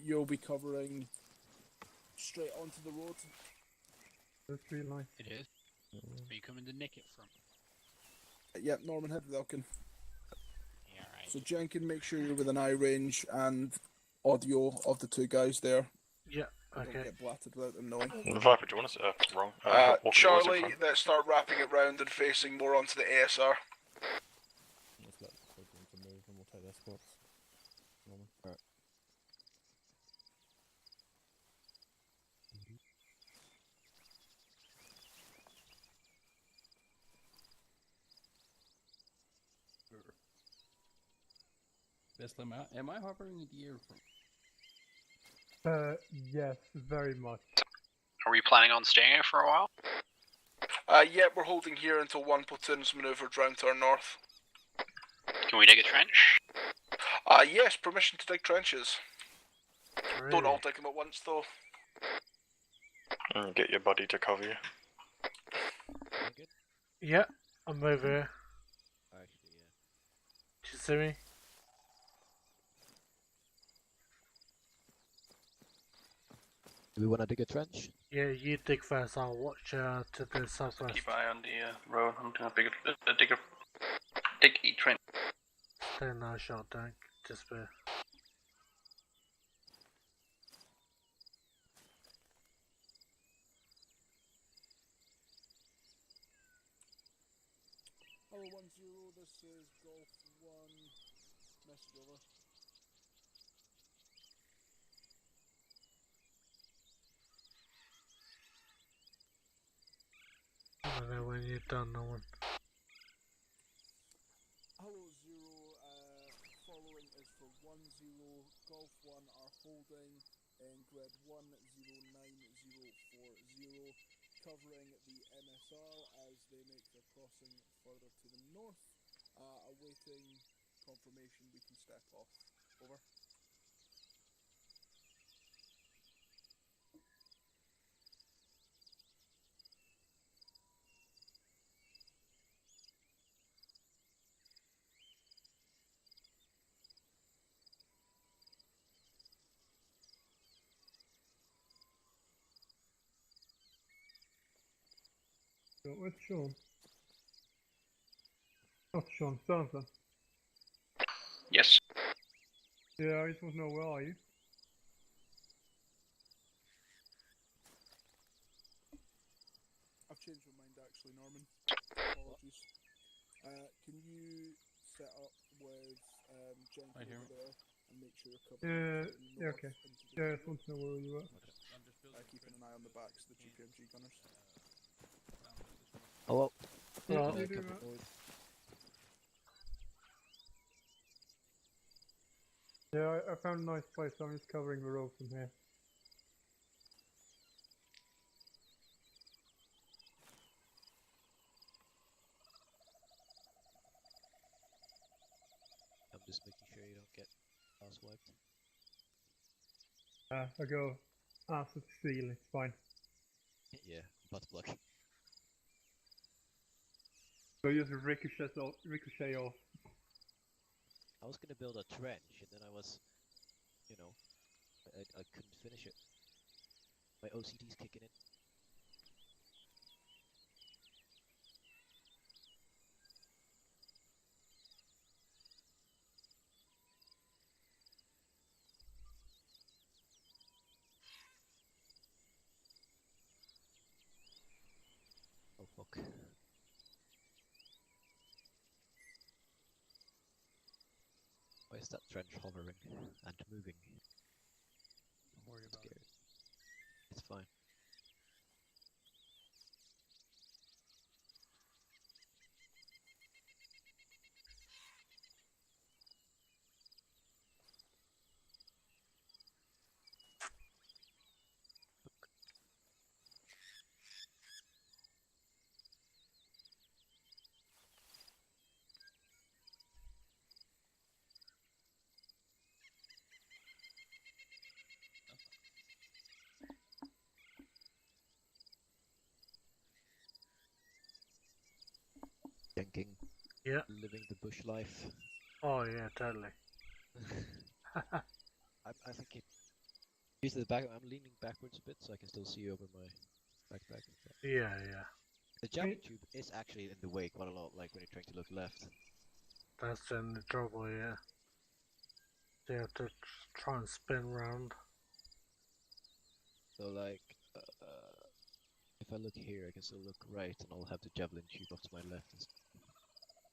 S1: you'll be covering straight onto the road.
S7: That's really nice.
S3: It is. Are you coming to nick it from?
S1: Yep, Norman, head with Elkin.
S3: Yeah, right.
S1: So Jenkin, make sure you're within eye range and audio of the two guys there.
S14: Yeah, okay.
S1: Don't get blatted without them knowing.
S15: Viper, do you want us? Wrong. Walk
S13: Charlie, let's start wrapping it round and facing more onto the ASR.
S16: Let's let them move and we'll take their spots. Norman.
S4: Alright.
S17: Vesselin, am I harboring the air from?
S7: Yes, very much.
S6: Are we planning on staying here for a while?
S13: Yeah, we're holding here until one platoon's manoeuvred round to our north.
S6: Can we dig a trench?
S13: Yes, permission to dig trenches.
S14: Really?
S13: Don't all dig them at once, though.
S15: And get your buddy to cover you.
S14: Yeah, I'm over here.
S4: Actually, yeah.
S14: Do you see me?
S4: Do we want to dig a trench?
S14: Yeah, you dig first. I'll watch to the southwest.
S6: Keep eye on the road. I'm gonna dig a trench.
S14: Stay in that shot, don't despair.
S1: Hello 1-0, this is Golf 1, message over.
S14: I don't know when you're done, no one.
S1: Hello 0, following is for 1-0, Golf 1 are holding in grid 1094040, covering the MSR as they make their crossing further to the north, awaiting confirmation we can step off. Over.
S7: Where's Sean? Oh, Sean, Jonathan.
S6: Yes.
S7: Yeah, I just want to know where are you?
S1: I've changed my mind actually, Norman. Apologies. Can you set up with Jenkins over there and make sure you're covering
S7: Yeah, okay. Yeah, I just want to know where you were.
S1: Keeping an eye on the backs of the GPMG gunners.
S4: Hello.
S7: Yeah,
S4: Captain
S7: you do that.
S4: Boyd.
S7: Yeah, I found a nice place, so I'm just covering the road from here.
S4: I'm just making sure you don't get house wiped.
S7: I go ass at the ceiling, it's fine.
S4: Yeah, butt plug.
S7: So just ricochet off.
S4: I was gonna build a trench, and then I was, you know, I couldn't finish it. My OCD's kicking in. Oh fuck. Why is that trench hovering and moving?
S17: Don't worry about it.
S4: It's fine. Thinking.
S14: Yeah.
S4: Living the bush life.
S14: Oh yeah, totally.
S4: I think it. Usually the back. I'm leaning backwards a bit so I can still see over my backpack.
S14: Yeah, yeah.
S4: The javelin tube is actually in the way quite a lot. Like when you're trying to look left.
S14: That's then the trouble, yeah. So you have to try and spin round.
S4: So like, if I look here, I can still look right, and I'll have the javelin tube off to my left.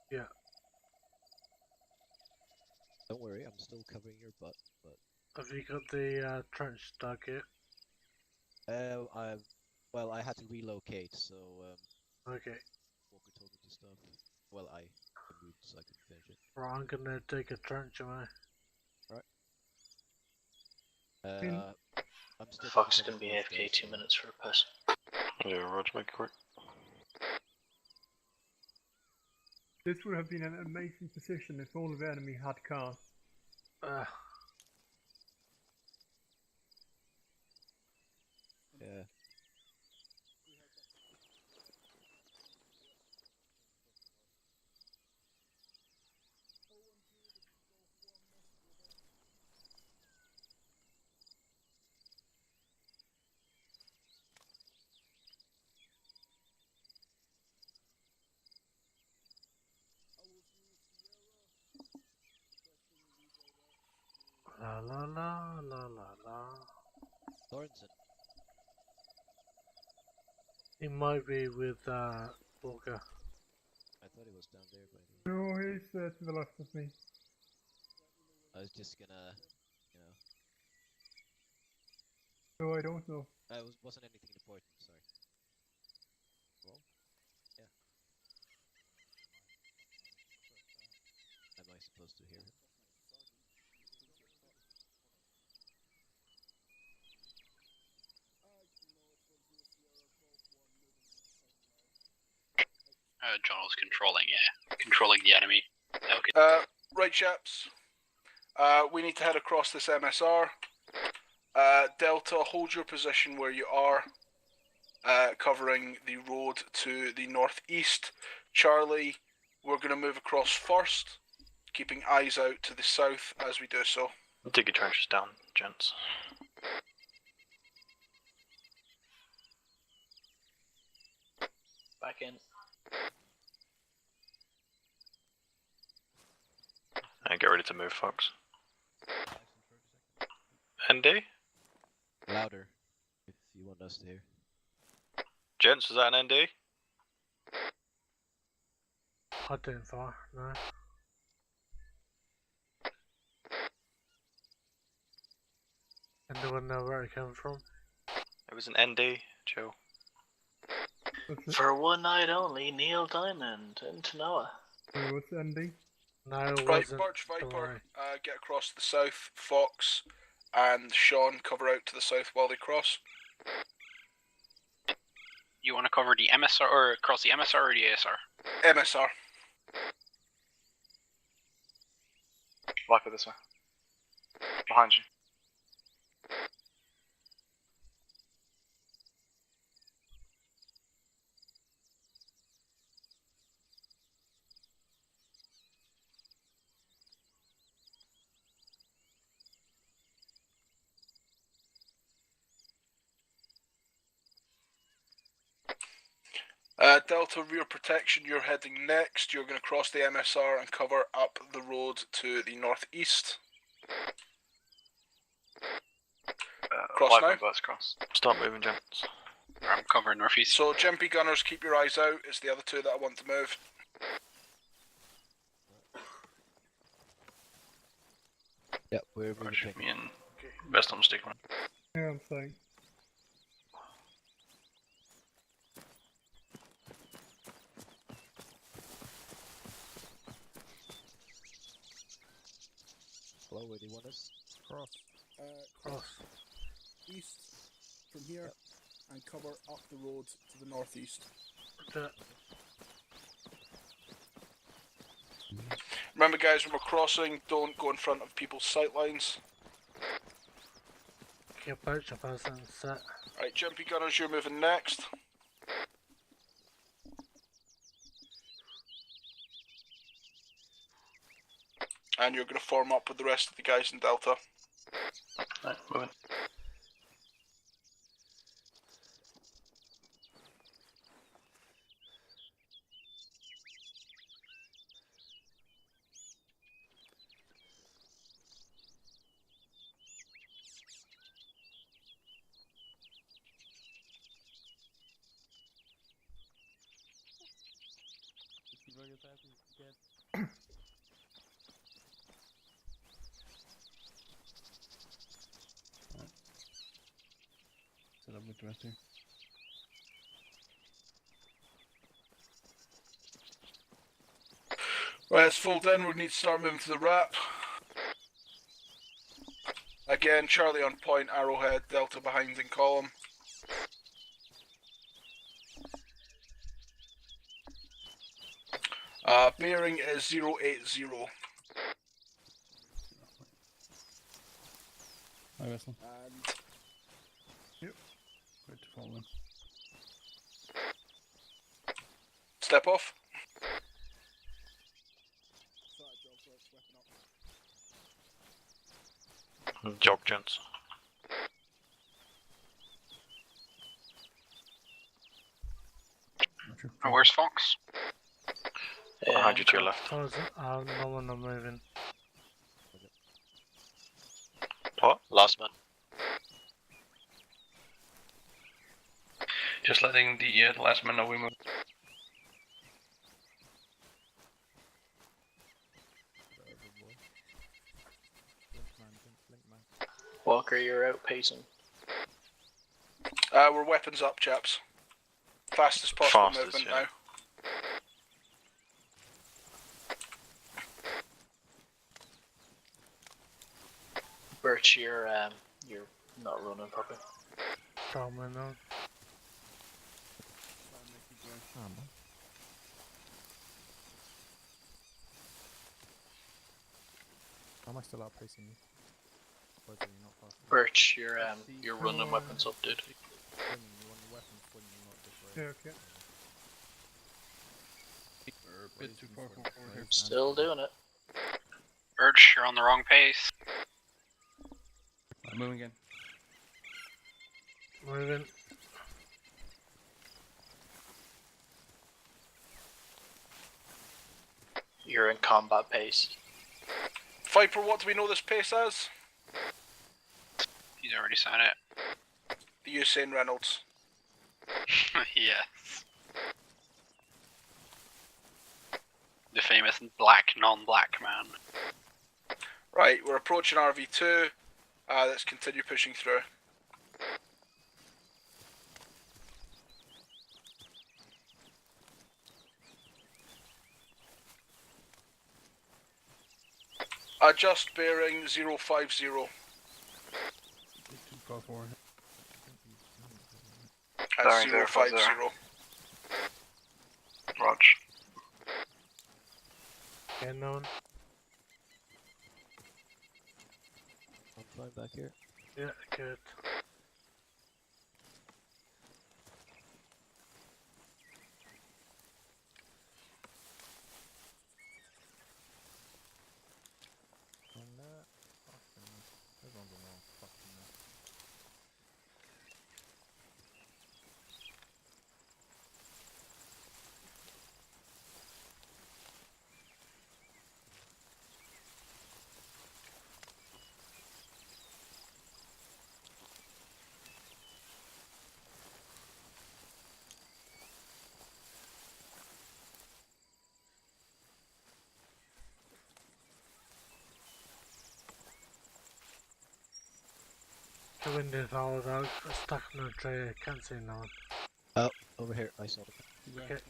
S14: Yeah.
S4: Don't worry, I'm still covering your butt. But
S14: have you got the trench dug yet?
S4: Well, I had to relocate, so
S14: okay.
S4: Walker told me to stop. Well, I moved so I could finish it.
S14: Right, I'm gonna dig a trench, am I?
S4: Right. I'm still.
S11: Fox gonna be AFK 2 minutes for a piss.
S15: Yeah, Roger, make it quick.
S7: This would have been an amazing position if all of the enemy had cars.
S4: Yeah.
S14: La la la la la la.
S4: Sorensen.
S14: He might be with Walker.
S4: I thought he was down there, but
S7: No, he's to the left of me.
S4: I was just gonna,
S7: No, I don't know.
S4: Wasn't anything important. Sorry. Well, yeah. Am I supposed to hear him?
S6: John was controlling the enemy. Okay.
S13: Right, chaps. We need to head across this MSR. Delta, hold your position where you are, covering the road to the northeast. Charlie, we're going to move across first, keeping eyes out to the south as we do so.
S15: Dig your trenches down, gents.
S11: Back in.
S15: And get ready to move, Fox. ND?
S4: Louder, if you want us to hear.
S15: Gents, is that an ND?
S14: I didn't fire, no. Anyone know where it came from?
S15: It was an ND, Joe.
S11: For one night only, Neil Diamond into Noah.
S7: What's ND?
S14: No, it
S13: right,
S14: wasn't.
S13: Birch Viper, get across to the south. Fox and Sean cover out to the south while they cross.
S6: You want to cover the MSR or across the MSR or the ASR?
S13: MSR.
S19: Viper this way. Behind you.
S13: Delta rear protection, you're heading next. You're going to cross the MSR and cover up the road to the northeast. Cross now.
S19: Cross.
S15: Start moving, gents.
S6: I'm covering northeast.
S13: So, Jimpy gunners, keep your eyes out. It's the other two that I want to move.
S4: Yeah, we're moving.
S6: Me and best on stick one.
S7: Yeah, I'm saying.
S4: Hello, where do you want us?
S1: Cross. Cross. East from here and cover up the road to the northeast.
S13: Remember, guys, when we're crossing, don't go in front of people's sightlines.
S14: Keep Birch up as in set.
S13: Right, Jimpy gunners, you're moving next. And you're going to form up with the rest of the guys in Delta.
S6: Right, moving.
S17: Set up with the rest here.
S13: Right, it's full in. We need to start moving to the wrap. Again, Charlie on point, Arrowhead, Delta behind in column. Bearing is 080.
S17: Hi, Wesley. Yep. Good to follow in.
S13: Step off.
S15: Jog, gents.
S6: And where's Fox?
S15: Behind you to your left.
S14: No one are moving.
S15: What?
S11: Last man.
S6: Just letting the last man know we move.
S11: Walker, you're outpacing.
S13: We're weapons up, chaps. Fastest possible
S15: Fastest,
S13: movement
S15: yeah.
S13: now.
S11: Birch, you're not running properly.
S14: Coming on.
S16: How am I still outpacing you? Or is it not fast?
S11: Birch, you're running weapons up, dude.
S7: Yeah, okay.
S17: We're a bit too far forward here.
S11: Still doing it.
S6: Urge, you're on the wrong pace.
S17: I'm moving in.
S14: Moving.
S11: You're in combat pace.
S13: Viper, what do we know this pace as?
S6: He's already signed it.
S13: The Usain Reynolds.
S6: Yes. The famous black, non-black man.
S13: Right, we're approaching RV2. Let's continue pushing through. Adjust bearing 050.
S17: Too far forward.
S13: At 050.
S19: Rog.
S14: Getting on.
S4: I'm flying back here.
S14: Yeah, good.
S16: Everyone's on the wrong fucking map.
S14: The wind is all out. Stuck in a tree. I can't see no one.
S4: Oh, over here. I saw it.
S14: Okay.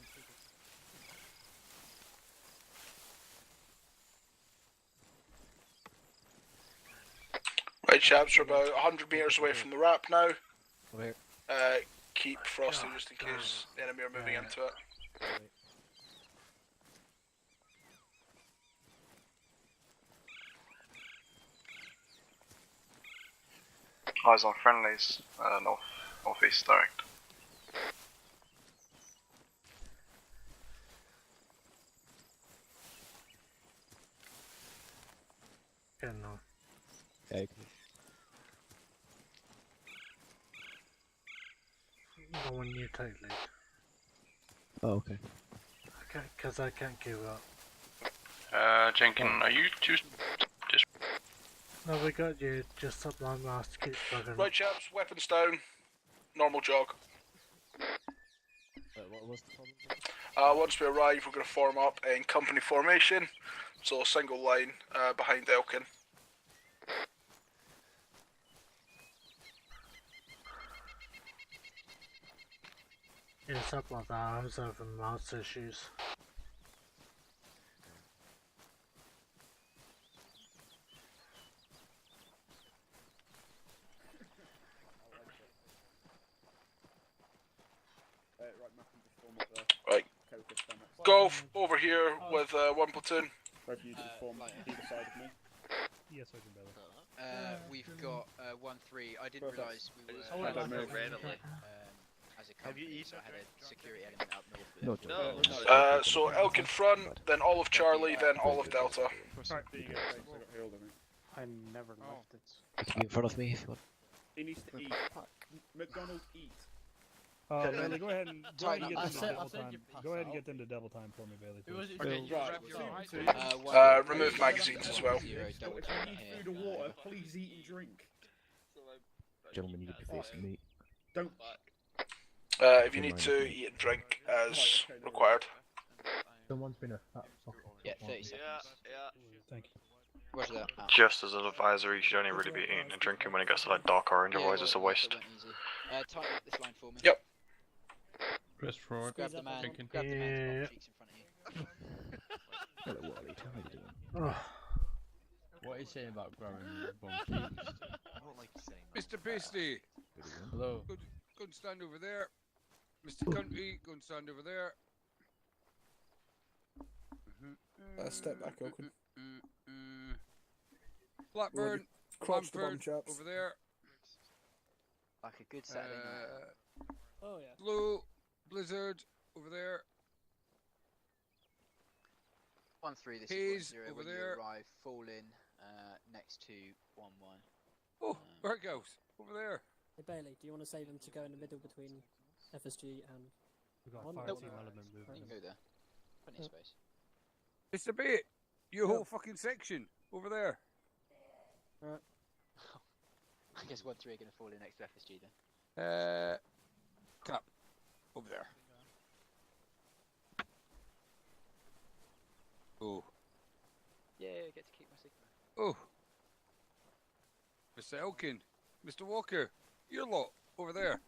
S13: Right, chaps, we're about 100 metres away from the wrap now.
S4: Over here.
S13: Keep frosting just in case the enemy are moving into it.
S19: Eyes on friendlies, northeast direct.
S14: Yeah, no.
S4: Yeah, you can...
S14: No one you take lead.
S4: Oh, okay.
S14: Okay, because I can't give up.
S6: Jenkins, are you just...
S14: No, we got you. Just supply master keep bugging.
S13: Right, chaps, weapons down. Normal jog.
S4: What was the problem?
S13: Once we arrive, we're going to form up in company formation. So a single line behind Elkin.
S14: Yeah, something like that. I was having mouse issues.
S13: Right. Golf over here with one platoon.
S18: Yes, I can better.
S2: We've got 1-3. I didn't realise we were as a company, so I had a security element up north with them.
S13: So Elk in front, then all of Charlie, then all of Delta.
S9: I never left it.
S4: You can be in front of me if you want.
S9: He needs to eat. McDonald's eat.
S18: Bailey, go ahead and get them to
S9: I
S18: double
S9: said
S18: time.
S9: you
S18: Go ahead and get them to double time for me, Bailey.
S13: Remove magazines as well.
S9: If you need food or water, please eat and drink.
S4: Gentlemen, you can be facing me.
S9: Don't.
S13: If you need to eat and drink as required.
S18: Someone's been a fat
S2: Yeah, 30 seconds.
S18: Thank you.
S2: Where's that?
S15: Just as an advisory, you should only really be eating and drinking when it gets to like dark orange, otherwise it's a waste.
S2: Tighten up this line for me.
S13: Yep.
S17: Press forward.
S2: Grab the man.
S17: Thinking.
S2: Grab the man's cheeks in front of you.
S4: Hello, Wally. How are you doing?
S17: What are you saying about growing bum cheeks?
S21: I don't like you saying that.
S23: Mr. Pasty.
S17: Hello.
S23: Go and stand over there. Mr. Country, go and stand over there.
S1: Step back, Elkin.
S23: Blackburn,
S1: Crotch the bum,
S23: Manford,
S1: chaps.
S23: over there.
S2: Like a good Saturday night.
S12: Oh yeah.
S23: Blue, Blizzard, over there.
S2: 1-3, this
S23: Hayes,
S2: is 1-0
S23: over
S2: when
S23: there.
S2: you arrive. Fall in next to 1-1.
S23: Oh, where it goes? Over there.
S12: Hey Bailey, do you want to save him to go in the middle between FSG and
S18: We got
S12: one?
S18: fire
S12: Nope.
S18: team element
S2: You
S18: movement.
S2: can go there. Plenty of space.
S23: Mr. Bait, your whole fucking section, over there.
S12: Alright.
S2: I guess 1-3 are going to fall in next to FSG then.
S23: Cap, over there. Oh.
S2: Yeah, I get to keep my sigma.
S23: Oh. Mr. Elkin, Mr. Walker, your lot, over there.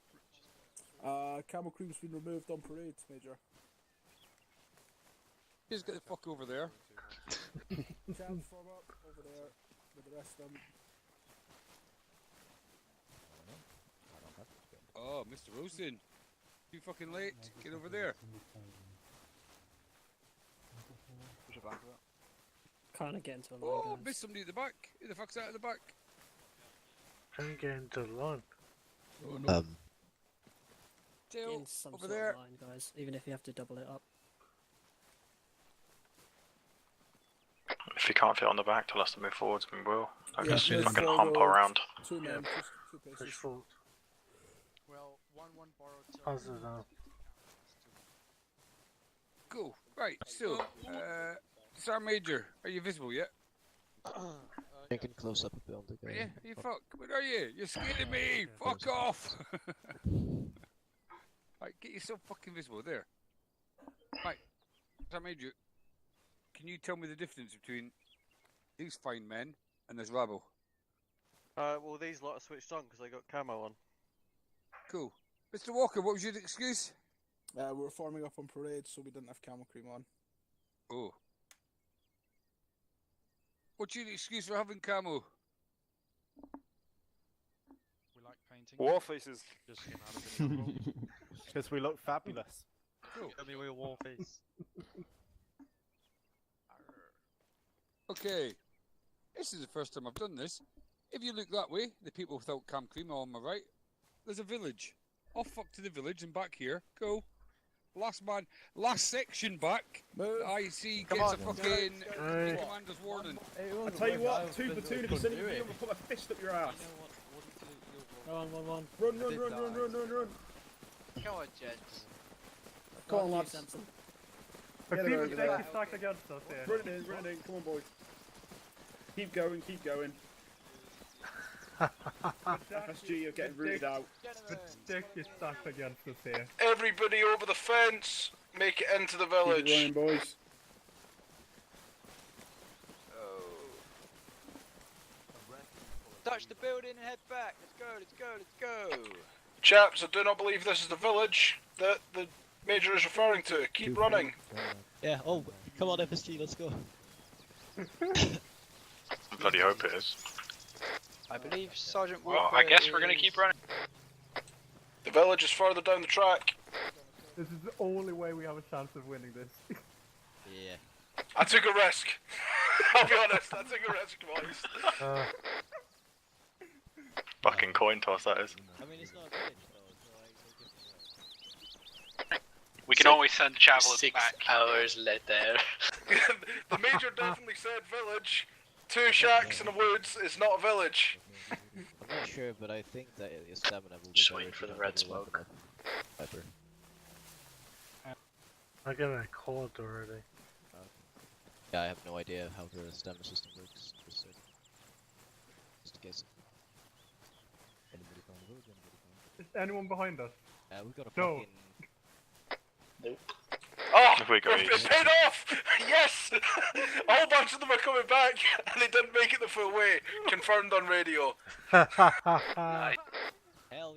S1: Camel cream's been removed on parade, Major.
S23: Just get the fuck over there.
S1: Champs form up over there with the rest of them.
S23: Oh, Mr. Wilson, you fucking late. Get over there.
S12: Kind of get into a line.
S23: Oh,
S12: guys.
S23: missed somebody at the back. Who the fuck's out at the back?
S14: Trying to get into the line.
S12: Get
S23: Dale,
S12: in some
S23: over
S12: sort
S23: there.
S12: of line, guys. Even if you have to double it up.
S15: If you can't fit on the back, tell us to move forwards and we will. I
S1: Yeah,
S15: guess
S1: move
S15: fucking
S1: forward.
S15: hump around.
S1: 2 men, two
S14: Push
S1: paces.
S14: forward.
S21: Well, 1-1 borrowed.
S14: Positive now.
S23: Cool. Right, so, Sergeant Major, are you visible yet?
S4: You can close up a bit on the guy.
S23: Yeah, you fuck. Where are you? You're scaring me. Fuck off. Right, get yourself fucking visible there. Right, Sergeant Major, can you tell me the difference between these fine men and this rabble?
S21: Well, these lot are switched on because I got camo on.
S23: Cool. Mr. Walker, what was your excuse?
S1: We were forming up on parade, so we didn't have camel cream on.
S23: Oh. What's your excuse for having camo?
S21: We like painting.
S20: War faces.
S21: Just came out of the jungle.
S9: Because we look fabulous.
S23: Cool.
S21: Show me your war face.
S23: Okay. This is the first time I've done this. If you look that way, the people without cam cream are on my right. There's a village. I'll fuck to the village and back here. Go. Last man, last section back. I see gets a fucking commander's warning.
S9: I tell you what, 2 platoon, if you send it to me, I'm gonna put my fist up your ass.
S12: Go on, 1-1.
S9: Run, run, run, run, run, run, run.
S2: Come on, gents.
S9: Come on, lads.
S7: The people take your stack against us here.
S9: Run in, run in, come on, boys. Keep going, keep going. FSG, you're getting rooted out.
S7: Take your stack against us here.
S13: Everybody over the fence, make it into the village.
S9: Keep running, boys.
S2: Touch the building and head back. Let's go, let's go, let's go.
S13: Chaps, I do not believe this is the village that the Major is referring to. Keep running.
S4: Yeah, oh, come on FSG, let's go.
S15: Bloody hope it is.
S2: I believe Sergeant Walker.
S6: Well, I guess we're gonna keep running.
S13: The village is further down the track.
S7: This is the only way we have a chance of winning this.
S4: Yeah.
S13: I took a risk. I'll be honest, I took a risk, boys.
S15: Fucking coin toss, that is.
S4: I mean, it's not a village, though,
S6: We can always send javelins
S11: 6
S6: back.
S11: hours later.
S13: The Major definitely said village. 2 shacks in the woods is not a village.
S4: I'm not sure, but I think that your stamina will be
S11: Just waiting for the red smoke.
S4: Viper.
S14: I got a code already.
S4: Yeah, I have no idea how the stamina system works. Just in case. Anybody found the village?
S7: Is anyone behind us?
S4: We've got a
S7: No.
S4: fucking...
S11: Nope.
S13: Oh,
S15: We got
S13: it paid off! Yes! A whole bunch of them are coming back, and they didn't make it the full way. Confirmed on radio.
S4: Hell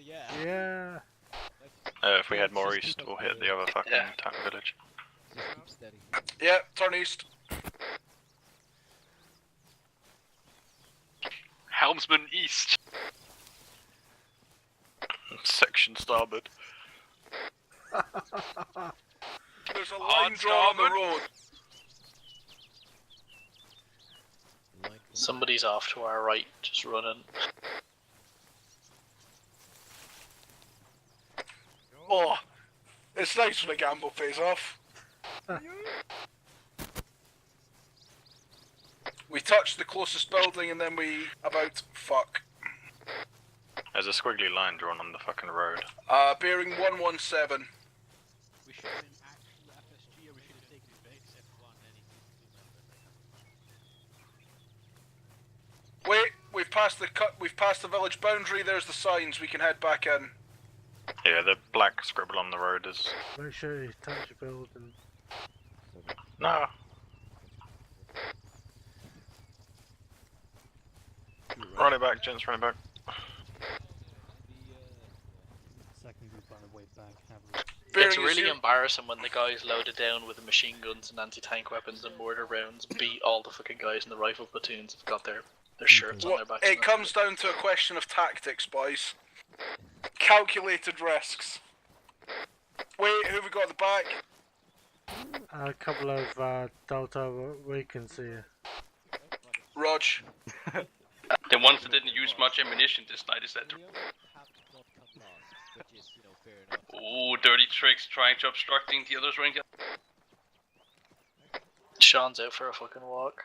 S4: yeah!
S14: Yeah!
S15: If we head more east, we'll hit the other fucking tank village.
S4: Just keep steady.
S13: Yeah, turn east.
S6: Helmsman east.
S15: Section starboard.
S13: There's a line drawn on the road.
S11: Somebody's off to our right, just running.
S13: Oh, it's nice when a gamble pays off. We touched the closest building and then we fuck.
S15: There's a squiggly line drawn on the fucking road.
S13: Bearing 117.
S3: We should have been actual FSG, or we should have taken it back except one anything.
S13: Wait, we've passed the village boundary. There's the signs. We can head back in.
S15: Yeah, the black scribble on the road is...
S14: Make sure you touch the building.
S15: No. Run it back, gents, run it back.
S3: Second group on the way back. Have
S11: It's really embarrassing when the guys loaded down with the machine guns and anti-tank weapons and mortar rounds beat all the fucking guys in the rifle platoons have got their shirts on their backs.
S13: It comes down to a question of tactics, boys. Calculated risks. Wait, who have we got at the back?
S14: A couple of Delta Weekends here.
S13: Rog.
S6: The ones that didn't use much ammunition this night is that. Oh, dirty tricks trying to obstructing the others running.
S11: Sean's out for a fucking walk.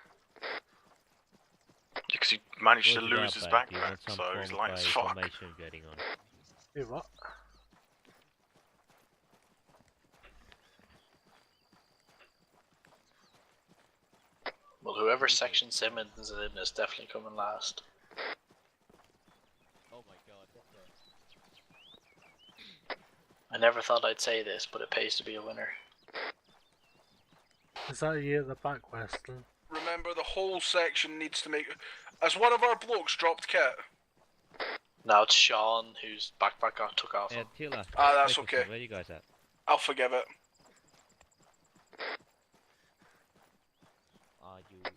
S15: Because he managed to lose his backpack, so he's light as fuck.
S14: Hey, what?
S11: Well, whoever section Simmons is in is definitely coming last.
S4: Oh my god.
S11: I never thought I'd say this, but it pays to be a winner.
S14: Is that you at the back, Weston?
S13: Remember, the whole section needs to make... Has one of our blokes dropped kit?
S11: Now it's Sean, whose backpack got took off.
S13: That's okay.
S8: Where you guys at?
S13: I'll forgive it.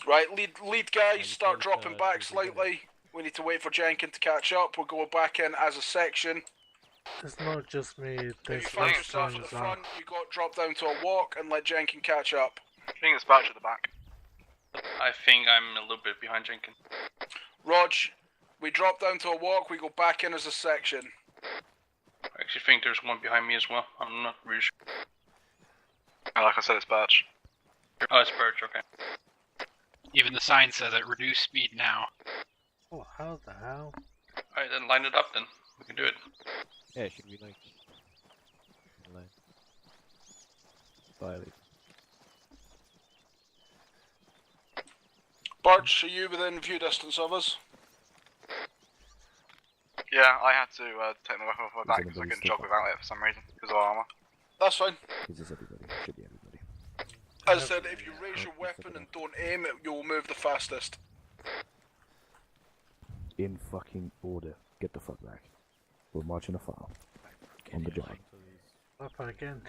S13: Right, lead guys, start dropping back slightly. We need to wait for Jenkins to catch up. We're going back in as a section.
S14: It's not just me.
S13: If you
S14: There's
S13: find yourself at the front, you got drop down to a walk and let Jenkins catch up.
S19: I think it's batch at the back.
S6: I think I'm a little bit behind Jenkins.
S13: Rog, we drop down to a walk, we go back in as a section.
S6: I actually think there's one behind me as well. I'm not really sure.
S19: Like I said, it's Birch.
S6: Oh, it's Birch, okay. Even the sign says it, reduce speed now.
S14: Oh, how the hell?
S6: Alright, then line it up then. We can do it.
S4: Yeah, should we like... line? Violate.
S13: Birch, are you within view distance of us?
S19: Yeah, I had to take my weapon off my back because I couldn't jog without it for some reason, because of armor.
S13: That's fine.
S8: Is this everybody? Should be everybody.
S13: As I said, if you raise your weapon and don't aim, you'll move the fastest.
S8: In fucking order. Get the fuck back. We're marching a file. On the job.
S14: Weapon again.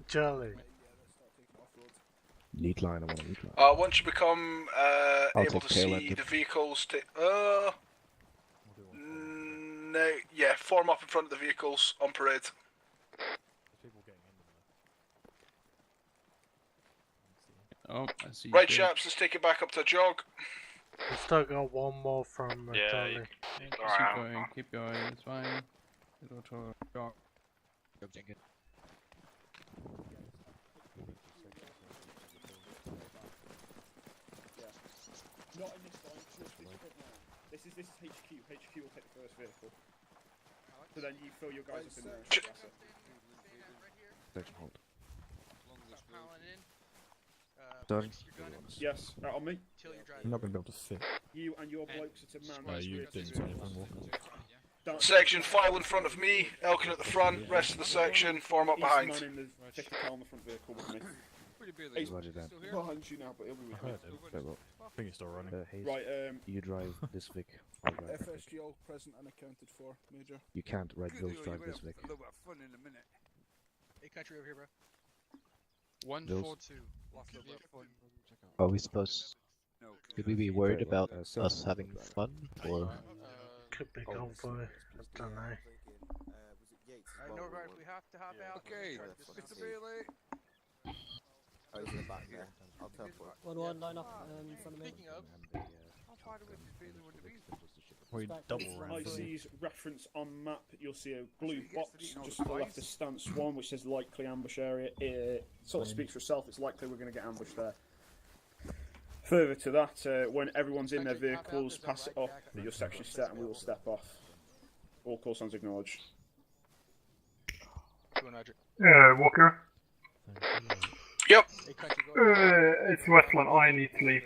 S14: Charlie.
S8: Neat line, I want a neat line.
S13: Once you become able to see the vehicles, no, yeah, form up in front of the vehicles on parade.
S17: Oh, I see.
S13: Right, chaps, let's take it back up to a jog.
S14: We still got one more from Charlie.
S17: Keep going, it's fine. Go to a jog.
S9: Not in this line, just this front line. This is HQ. HQ will take the first vehicle. So then you fill your guys up in there.
S8: Section hold.
S21: Done.
S9: Yes, on me.
S16: I'm not going to be able to fit.
S9: You and your blokes are to man.
S16: You didn't say anything, Walker.
S13: Section, file in front of me, Elkin at the front, rest of the section, form up behind.
S9: East man in the 50 cal on the front vehicle with me. He's behind you now, but he'll be with you.
S16: I think he's still running.
S8: Hayes,
S9: Right,
S8: you drive this Vic. I'll drive that Vic.
S1: FSG all present and accounted for, Major.
S8: You can't, right? Village drive this Vic.
S23: A little bit of fun in a minute.
S21: Hey, country over here, bro. 142. Lost a little bit of fun.
S4: Are we supposed... Should we be worried about us having fun, or...?
S14: Could be gone for it. I don't know.
S21: I know, right, we have to hop out.
S23: Okay, Mr. Bailey.
S8: Oh, he's in the back there. I'll tell for it.
S12: 1-1, line up in front of me.
S21: Speaking of, how far do Mr. Bailey want to be?
S16: We double round.
S9: IC's reference on map, you'll see a blue box just to the left of stance 1, which says likely ambush area. It sort of speaks for itself, it's likely we're going to get ambushed there. Further to that, when everyone's in their vehicles, pass it off at your section step and we will step off. All call signs acknowledged.
S7: Walker.
S13: Yep.
S7: It's Westland, I need to leave.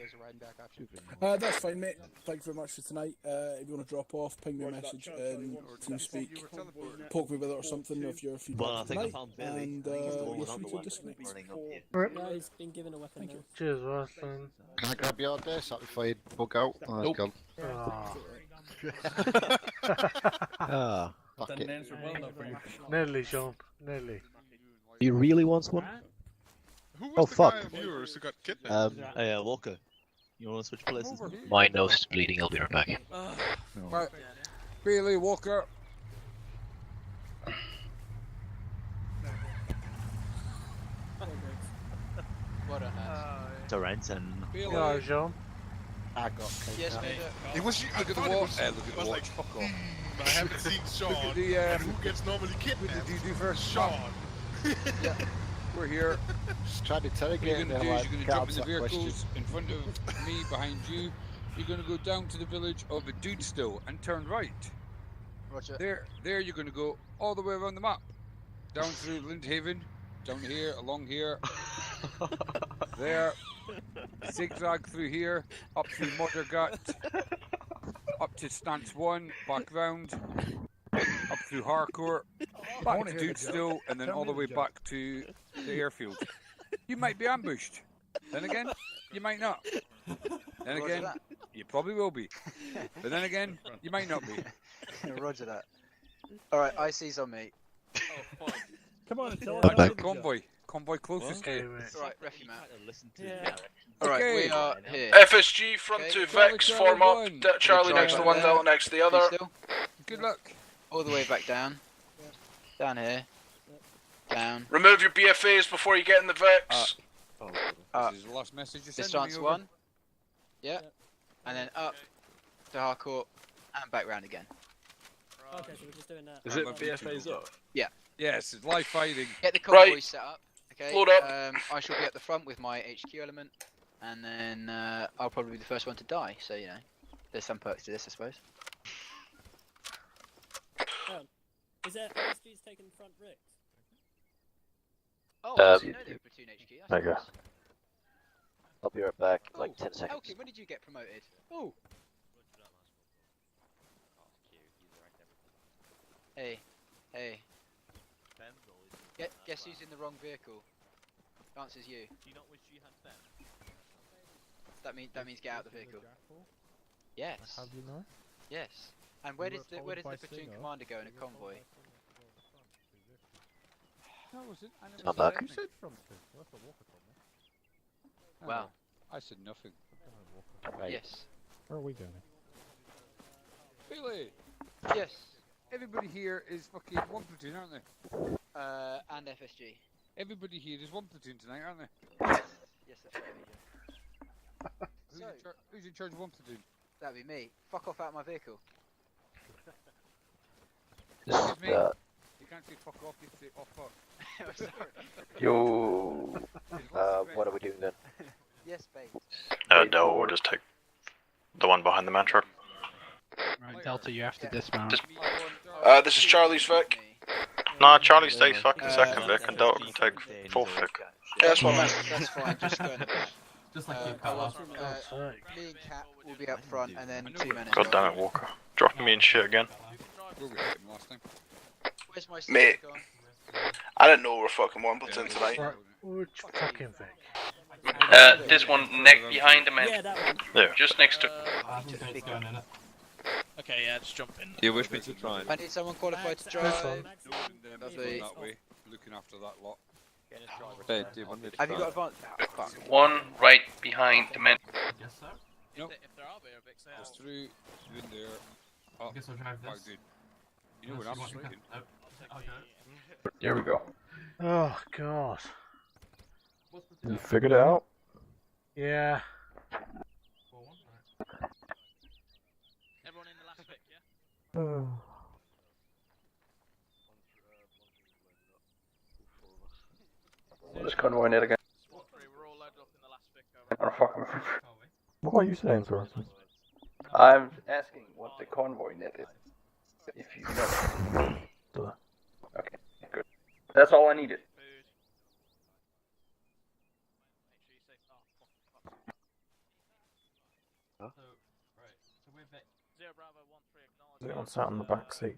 S1: That's fine, mate. Thank you very much for tonight. If you want to drop off, ping me a message in TeamSpeak, poke me with it or something if you're free tonight, and you're free to disconnect.
S12: No, he's been given a weapon now.
S14: Cheers, Westland.
S8: Can I grab your order? Satisfied, bug out? Oh,
S17: nope.
S8: Gone.
S4: Ah.
S8: Fuck it.
S14: Nearly, Sean. Nearly.
S4: You really want one?
S10: Who was
S4: Oh
S10: the
S4: fuck.
S10: guy of yours who got kidnapped?
S4: Walker. You want to switch places?
S11: My nose is bleeding, I'll be right back.
S23: Right. Bailey, Walker.
S2: What a mess.
S4: Taranton.
S14: Yeah, Sean.
S8: I got
S2: Yes, Major.
S10: It was you.
S23: Look at the watch. Look at the watch. Fuck off.
S10: I haven't seen Sean.
S23: Look at the,
S10: who gets normally kidnapped?
S23: What did you do first?
S10: Sean.
S23: Yeah. We're here.
S8: Just trying to interrogate.
S23: What you're going to do is you're going to jump in the
S8: vehicles
S23: vehicles in front of me, behind you. You're going to go down to the village of the Dudestill and turn right.
S2: Roger.
S23: There you're going to go all the way around the map. Down through Lindhaven, down here, along here. There. Zigzag through here, up through Mothergut, up to Stance 1, back round, up through Harcourt, back to Dudestill, and then all the way back to the airfield. You might be ambushed. Then again, you might not. Then again, you probably will be. But then again, you might not be.
S2: Roger that. Alright, IC's on me.
S18: Come on, tell
S23: us. Convoy closest to you.
S2: It's alright, Refugee man.
S12: Yeah.
S2: Alright,
S23: Okay.
S2: we are here.
S13: FSG, front two Vex, form up, Charlie next to one, Delta next to the other.
S23: Good luck.
S2: All the way back down. Down here. Down.
S13: Remove your BFAs before you get in the Vex.
S23: This is the last message you're sending
S2: Distance
S23: me
S2: 1. Yeah. And then up to Harcourt and back round again.
S12: Okay, so we're just doing that.
S23: Is it BFAs
S2: up? Yeah.
S23: Yes, it's live fighting.
S2: Get the convoy set up. Okay.
S13: Load up.
S2: I shall be at the front with my HQ element, and then I'll probably be the first one to die. So you know, there's some perks to this, I suppose.
S12: Is there OSG's taking front Rick?
S2: Oh, I didn't know they were platoon HQ.
S4: There you go. I'll be right back in like 10 seconds.
S2: Elkie, when did you get promoted? Oh. Hey. Guess who's in the wrong vehicle? The answer's you.
S5: Do you not wish you had them?
S2: That means get out the vehicle. Yes.
S20: How do you know?
S2: Yes. And where does the platoon commander go in a convoy?
S23: No, was it?
S4: It's not back.
S23: You said something. That's what Walker told me.
S2: Wow.
S23: I said nothing.
S4: Right.
S2: Yes.
S20: Where are we going?
S23: Billy!
S2: Yes.
S23: Everybody here is fucking one platoon, aren't they?
S2: And FSG.
S23: Everybody here is one platoon tonight, aren't they?
S2: Yes, that's right, Major.
S23: Who's in charge of one platoon?
S2: That'd be me. Fuck off out of my vehicle.
S23: Excuse me? You can't say fuck off, you say off fuck.
S2: I'm sorry.
S4: Yo. What are we doing then?
S2: Yes, babe.
S15: Del will just take the one behind the man truck.
S3: Right, Delta, you have to dismount.
S13: This is Charlie's Vic.
S15: Nah, Charlie stays fucking second Vic, and Delta can take fourth Vic.
S13: Yeah, that's what I meant.
S2: That's fine, just go in the back.
S21: Just like you,
S2: Me and Cat will be up front, and then 2 men.
S15: God damn it, Walker. Dropping me in shit again.
S23: Where we hit him last time?
S2: Where's my
S13: Mate, I didn't know we were fucking one platoon tonight.
S14: Which fucking thing?
S6: This one behind the man.
S12: Yeah, that one.
S15: There.
S6: Just next to.
S5: Okay, yeah, just jump in.
S21: You wish me to try?
S2: I need someone qualified to
S14: This
S2: drive.
S14: one.
S2: Lovely.
S23: That way, looking after that lot. Hey, do you want me to
S2: Have you
S23: try?
S2: got advantage? Oh, fuck.
S6: One right behind the man.
S21: Yes, sir.
S23: Nope.
S5: If there are bear Vics,
S23: Just through, in there. Up.
S21: I guess I'll drive
S23: Back
S21: this.
S23: down. You know when I'm swinging.
S21: Okay.
S8: Here we go.
S14: Oh god.
S8: You figured it out?
S14: Yeah.
S5: everyone in the last Vic, yeah?
S8: This convoy net again.
S5: Squad 3, we're all loaded up in the last Vic.
S8: Oh, fuck. What are you saying, sir?
S22: I'm asking what the convoy net is. If you know. Okay, good. That's all I needed.
S8: Huh?
S5: So we're Vic. 0 Bravo 13 acknowledged.
S8: Is anyone sat in the back seat?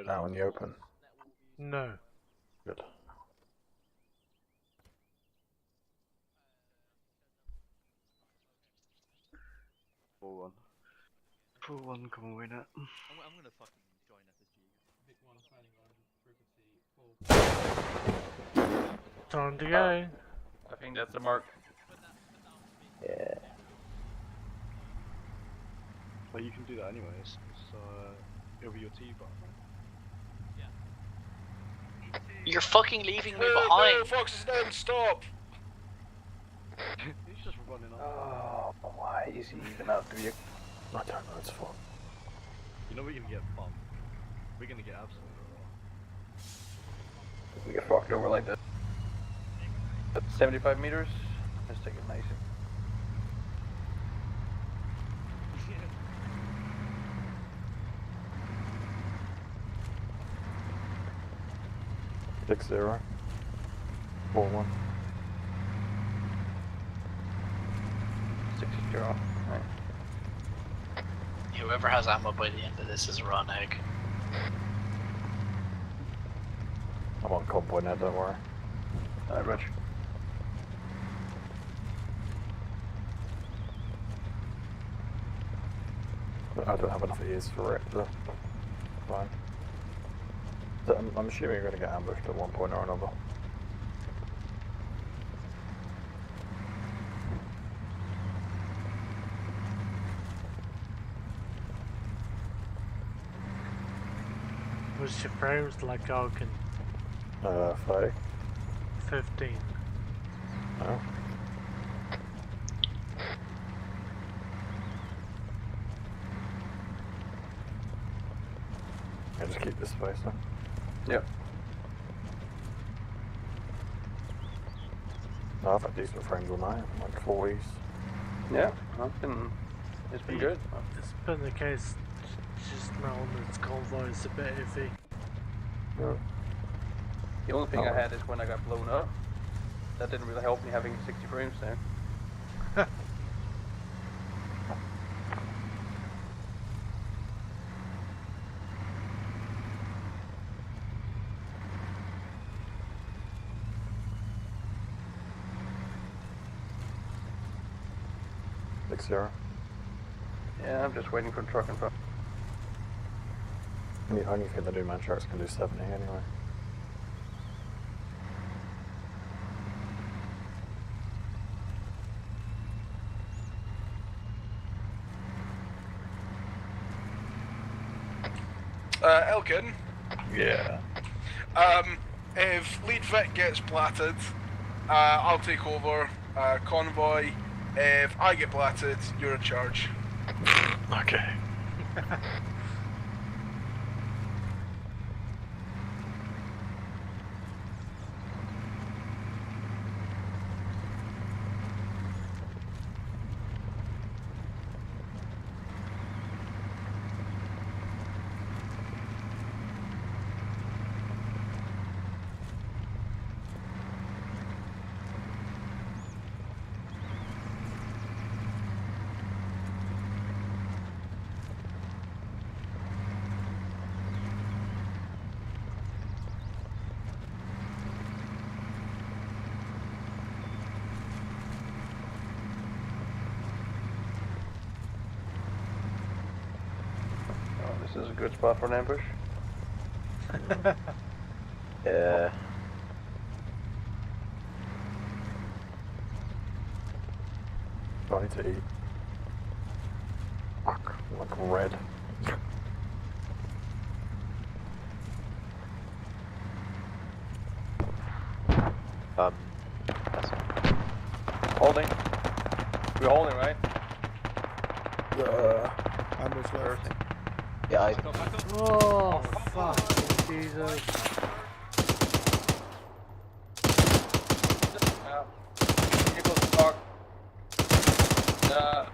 S8: Out in the open?
S14: No.
S8: Good.
S22: Full one, come away now.
S5: I'm gonna fucking join FSG.
S14: Time to go.
S22: I think that's the mark.
S8: Yeah.
S22: But you can do that anyways. So over your T bar.
S11: You're fucking leaving me
S13: No,
S11: behind.
S13: Fox is dead, stop!
S22: He's just running off. Oh, why is he even out there?
S8: I don't know, it's fun.
S22: You know we're gonna get bumped. We're gonna get absolutely raw.
S8: We get fucked over like that.
S22: 75 meters. Let's take it nice.
S8: Six 0. 4-1.
S22: 6-0. Right.
S11: Whoever has ammo by the end of this is a raw egg.
S8: I'm on convoy now, don't worry.
S22: Alright, Rich.
S8: I don't have enough ears for it, but fine. So I'm assuming you're going to get ambushed at one point or another.
S14: Was your frames like Ogden?
S8: 30.
S14: 15.
S8: No. Yeah, just keep this space then.
S22: Yep.
S8: I've had decent frames all night, like 40s.
S22: Yeah, it's been good.
S14: It's been the case just now on this convoy is a bit iffy.
S8: Yeah.
S22: The only thing I had is when I got blown up. That didn't really help me having 60 frames there.
S8: Big Sierra.
S22: Yeah, I'm just waiting for the truck in front.
S8: I only think the new man trucks can do 70 anyway.
S13: Elkin?
S15: Yeah.
S13: If lead Vic gets blatted, I'll take over. Convoy, if I get blatted, you're in charge.
S15: Okay.
S22: This is a good spot for an ambush.
S15: Yeah.
S8: I need to eat. Fuck, like red.
S22: Holding. We're holding, right?
S1: Ambush left.
S22: Yeah,
S14: Oh, fuck, Jesus.
S22: Vehicles park. Stop.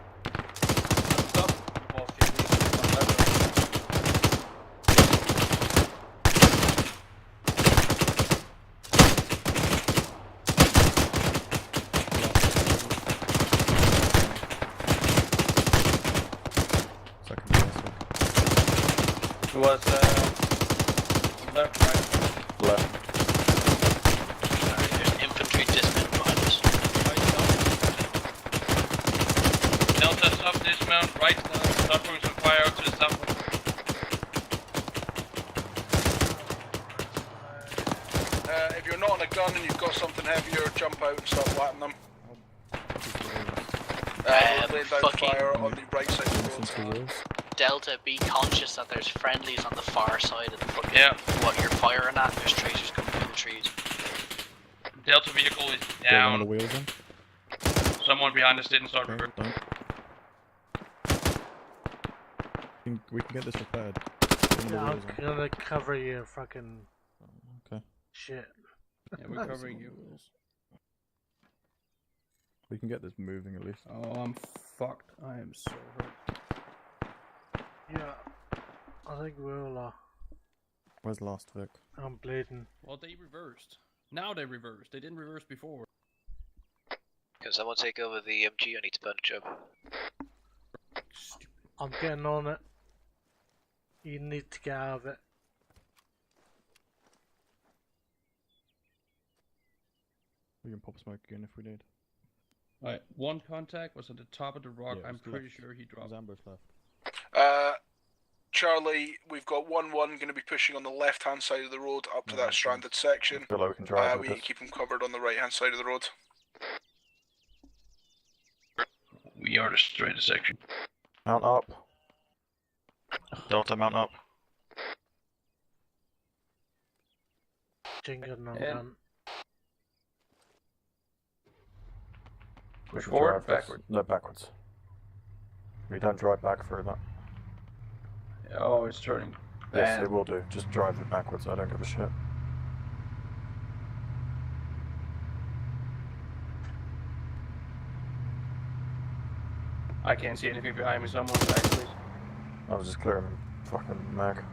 S22: It was left, right?
S8: Left.
S11: There's infantry dismount behind us.
S5: Delta sub dismount right now. Start throwing some fire out to the south.
S13: If you're not on a gun and you've got something heavier, jump out and start flattening them. We're laying down fire on the right side of the road.
S11: Delta, be conscious that there's friendlies on the far side of the fucking what you're firing at. There's tracers coming through the trees.
S5: Delta vehicle is
S8: Down.
S5: down.
S8: The wheels in.
S5: Someone behind us didn't start reversing.
S8: We can get this repaired.
S14: Yeah, I'm gonna cover you, fucking.
S8: Okay.
S14: Shit.
S17: Yeah, we're covering you.
S8: We can get this moving at least.
S17: Oh, I'm fucked. I am so hurt.
S14: Yeah, I think we all are.
S8: Where's last Vic?
S14: I'm bleeding.
S17: Well, they reversed. Now they reversed. They didn't reverse before.
S11: Can someone take over the MG? I need to burn a job.
S14: I'm getting on it. You need to get out of it.
S8: We can pop smoke again if we need.
S17: Alright, one contact was at the top of the rock.
S8: Yeah,
S17: I'm pretty
S8: left.
S17: sure he dropped.
S8: Ambush left.
S13: Charlie, we've got 1-1 going to be pushing on the left-hand side of the road up to that stranded section.
S8: Below we can drive
S13: We need to keep them covered on the right-hand side of the road.
S5: We are the straight section.
S8: Mount up.
S15: Delta, mount up.
S14: Jingle on gun.
S22: Push forward,
S8: backwards. No, backwards. We don't drive back through that.
S22: Oh, it's turning.
S8: Yes, it will do. Just drive it backwards. I don't give a shit.
S9: I can't see anything behind me, so I'm on the back, please.
S8: I was just clearing fucking mag.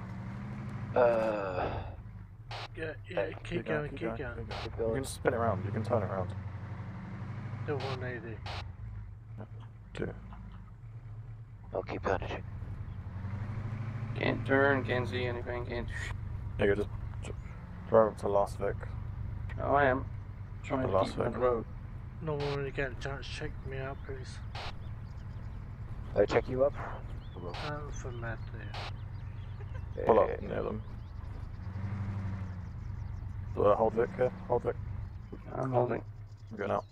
S14: Yeah, keep going.
S8: You can spin it around, you can turn it around.
S14: Do 180.
S8: Do.
S22: I'll keep punishing.
S9: Can't turn, can't see anything, can't...
S8: You can just drive up to Last Vic.
S9: Oh, I am. Trying to keep on the road.
S14: No one when you get a chance, check me out, please.
S22: I check you up?
S14: For Matt there.
S8: Pull up near them. Hold Vic here, hold Vic.
S9: I'm holding.
S8: I'm going out.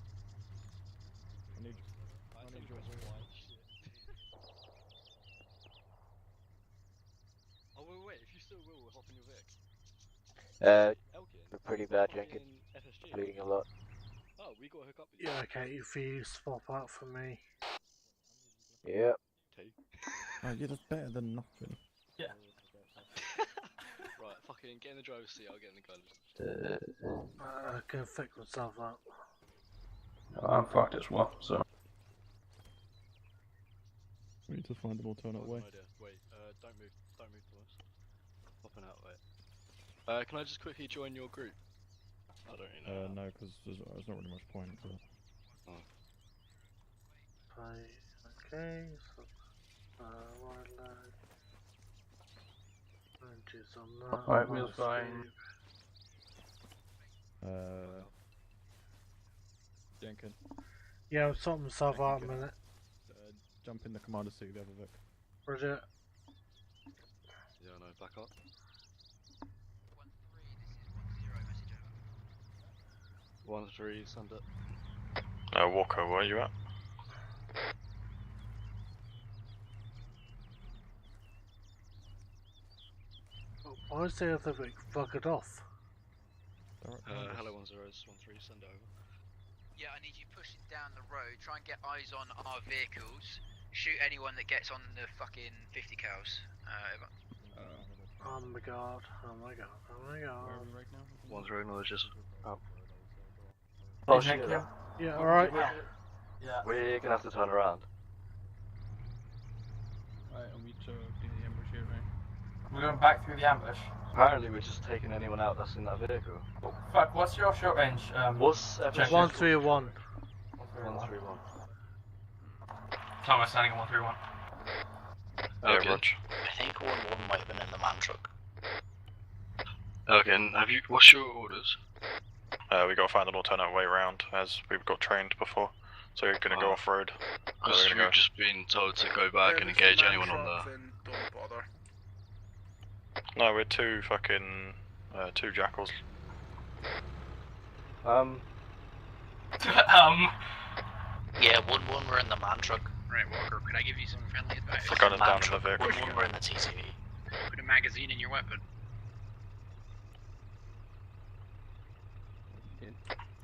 S16: Oh wait, if you still will, hop in your Vic.
S22: We're pretty bad, Jenkins. Bleeding a lot.
S16: Oh, we got to hook up with you.
S14: Yeah, okay, if you swap out for me.
S22: Yep.
S8: Oh, yeah, that's better than nothing.
S16: Yeah. Right, fucking get in the driver's seat, I'll get in the gun.
S14: I can fix myself up.
S9: I'm fucked as well, so...
S8: We need to find an alternate way.
S16: Wait, don't move to us. Popping out, wait. Can I just quickly join your group? I don't really know.
S8: No, because there's not really much point. But...
S14: Okay, so... wildlife... Ranges on that.
S9: Alright, wheels fine.
S8: Jenkins.
S14: Yeah, I'm sorting myself out a minute.
S8: Jump in the commander seat, the other Vic.
S14: Roger.
S16: Yeah, no, back up. 1-3, send it.
S15: Walker, where are you at?
S14: Why is the other Vic buggered off?
S16: Hello 1-0, 1-3, send it over.
S2: Yeah, I need you pushing down the road, try and get eyes on our vehicles, shoot anyone that gets on the fucking 50 cows.
S14: Oh my god, oh my god, oh my god.
S16: Where are we right now? 1-0, no, just out.
S22: Oh shit.
S14: Yeah, alright.
S22: Yeah. We're gonna have to turn around.
S17: Right, and we took the ambush here, right?
S19: We're going back through the ambush.
S22: Apparently we're just taking anyone out that's in that vehicle.
S19: Fuck, what's your short range?
S22: What's
S14: 131.
S22: 131.
S19: Thomas standing at 131.
S15: Yeah, Roger.
S11: I think 1-1 might have been in the man truck.
S16: Okay, and what's your orders?
S15: We gotta find an alternate way around, as we've got trained before. So you're gonna go off-road.
S16: Because we've just been told to go back and engage anyone on the...
S13: Don't bother.
S15: No, we're two fucking... two jackals.
S11: Yeah, 1-1 we're in the man truck.
S6: Right, Walker, could I give you some friendly advice?
S15: The gun is down in the vehicle.
S11: 1-1 we're in the TCV.
S6: Put a magazine in your weapon.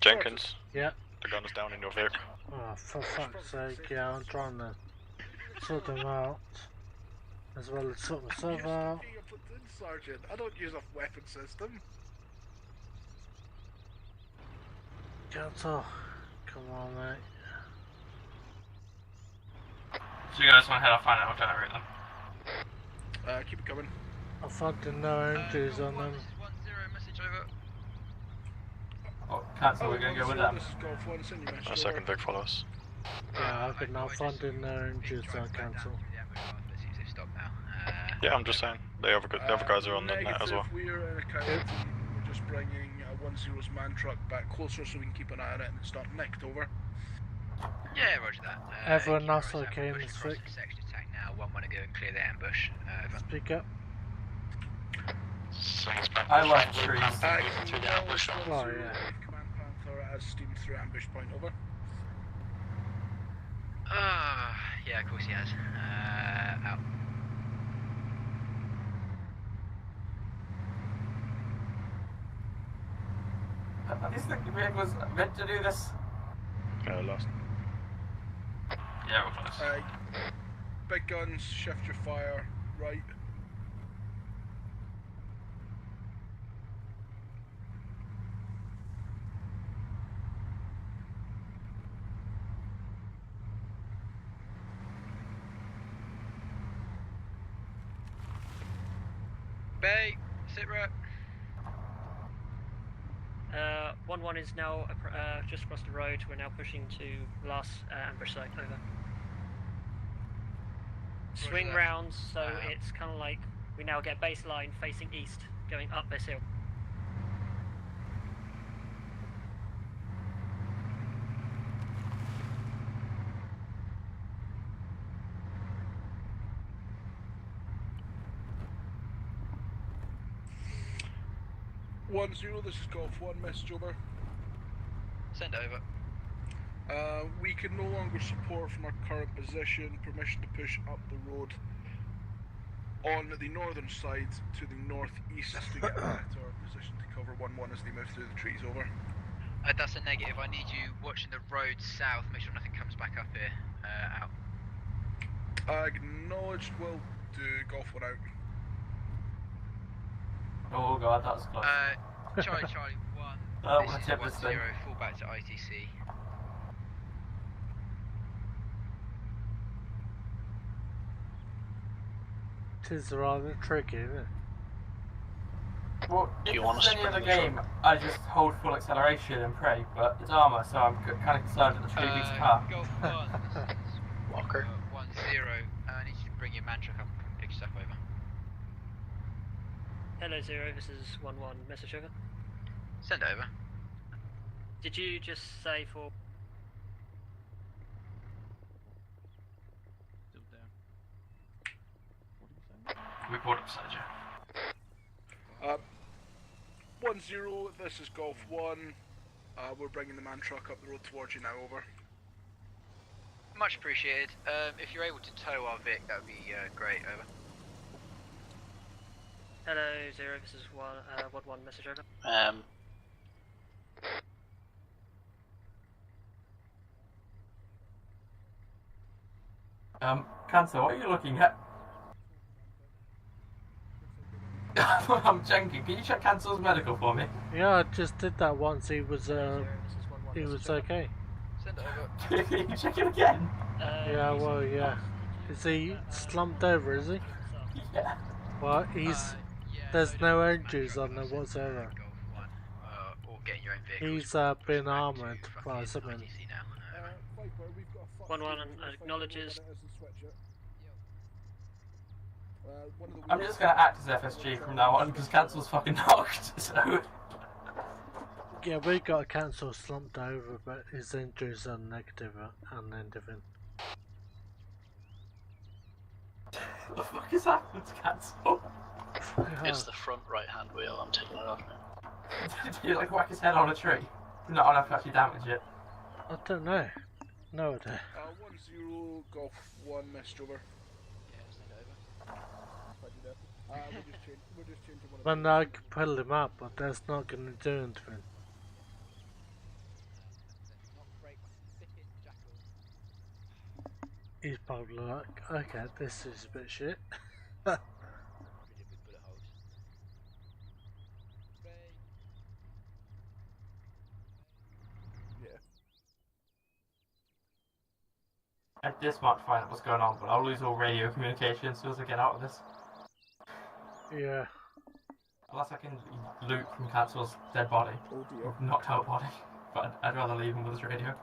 S15: Jenkins?
S14: Yeah.
S15: The gun is down in your vehicle.
S14: Oh, for fuck's sake, yeah, I'm trying to sort them out. As well as sort myself out.
S13: Being a platoon sergeant, I don't use a weapon system.
S14: Council, come on, mate.
S19: So you guys want to head off, find out what generate them.
S13: Keep it coming.
S14: I fucking no injuries on them.
S2: 1-0, message over.
S19: Oh, cancel, we're going to go with them.
S15: A second Vic follows.
S14: Yeah, I've been now finding no injuries on council.
S15: Yeah, I'm just saying. The other guys are on the net as well.
S13: We're in a coyote. We're just bringing 1-0's man truck back closer so we can keep an eye on it and it's not nicked over.
S2: Yeah, roger that.
S14: Everyone else okay in this Vic?
S2: Section attack now. 1 want to go and clear the ambush.
S14: Speak up.
S19: I left trees.
S11: Through the ambush.
S14: Oh, yeah.
S13: Command Panther has steamed through ambush point, over.
S2: Yeah, of course he has. Out.
S19: Are these the vehicles meant to do this?
S15: Lost.
S19: Yeah, we're close.
S13: Big guns, shift your fire, right.
S2: Bay, sit rep.
S12: 1-1 is now just across the road. We're now pushing to last ambush site. Over. Swing round, so it's kind of like we now get baseline facing east, going up this hill.
S13: One zero. This is Golf One. Message over.
S2: Send over.
S13: We can no longer support from our current position. Permission to push up the road on the northern side to the northeast to get a better position to cover 1-1 as they move through the trees. Over.
S2: That's a negative. I need you watching the road south. Make sure nothing comes back up here. Out.
S13: Acknowledged. Will do. Golf One out.
S19: Oh god, that was close.
S2: Charlie 1.
S19: I don't
S2: This
S19: want
S2: is
S19: to tip this
S2: 1-0.
S19: thing.
S2: Fall back to ITC.
S14: It is rather tricky, isn't it?
S19: Well,
S11: Do
S19: if
S11: you want
S19: it's
S11: to
S19: any
S11: spring
S19: other
S11: the
S19: game,
S11: truck?
S19: I just hold full acceleration and pray, but it's Arma, so I'm kind of concerned that the tree beats the car.
S2: Golf 1. This is
S11: Walker.
S2: 1-0. I need you to bring your man truck up and pick stuff over.
S12: Hello, 0. This is 1-1. Message over.
S2: Send over.
S12: Did you just say for?
S19: Report upside, yeah.
S13: 1-0. This is Golf One. We're bringing the man truck up the road towards you now. Over.
S2: Much appreciated. If you're able to tow our Vic, that would be great. Over.
S12: Hello, 0. This is 1-1. Message over.
S19: Cancer, what are you looking at? I'm joking. Can you check Cancel's medical for me?
S14: Yeah, I just did that once. He was okay.
S2: Send over.
S19: Can you check him again?
S14: Yeah, well, yeah. Is he slumped over? Is he?
S19: Yeah.
S14: Well, he's. There's no injuries on him whatsoever.
S2: Or getting your own vehicle.
S14: He's been armoured by someone.
S12: 1-1 acknowledges.
S19: I'm just gonna act as FSG from now on because Cancel's fucking knocked, so.
S14: Yeah, we got a cancel slumped over, but his injuries are negative and indifferent.
S19: What the fuck is happening to Cancel?
S11: It's the front right hand wheel. I'm taking it off now.
S19: Did you like whack his head on a tree? Not enough to actually damage it.
S14: I don't know. No idea.
S13: 1-0. Golf One. Message over. We're just changing one of
S14: When I can pull him up, but that's not going to do anything. He's probably like, okay, this is a bit shit.
S19: I just might find out what's going on, but I'll lose all radio communication as soon as I get out of this.
S14: Yeah.
S19: Unless I can loot from Cancel's dead body, or knocked out body, but I'd rather leave him with his radio.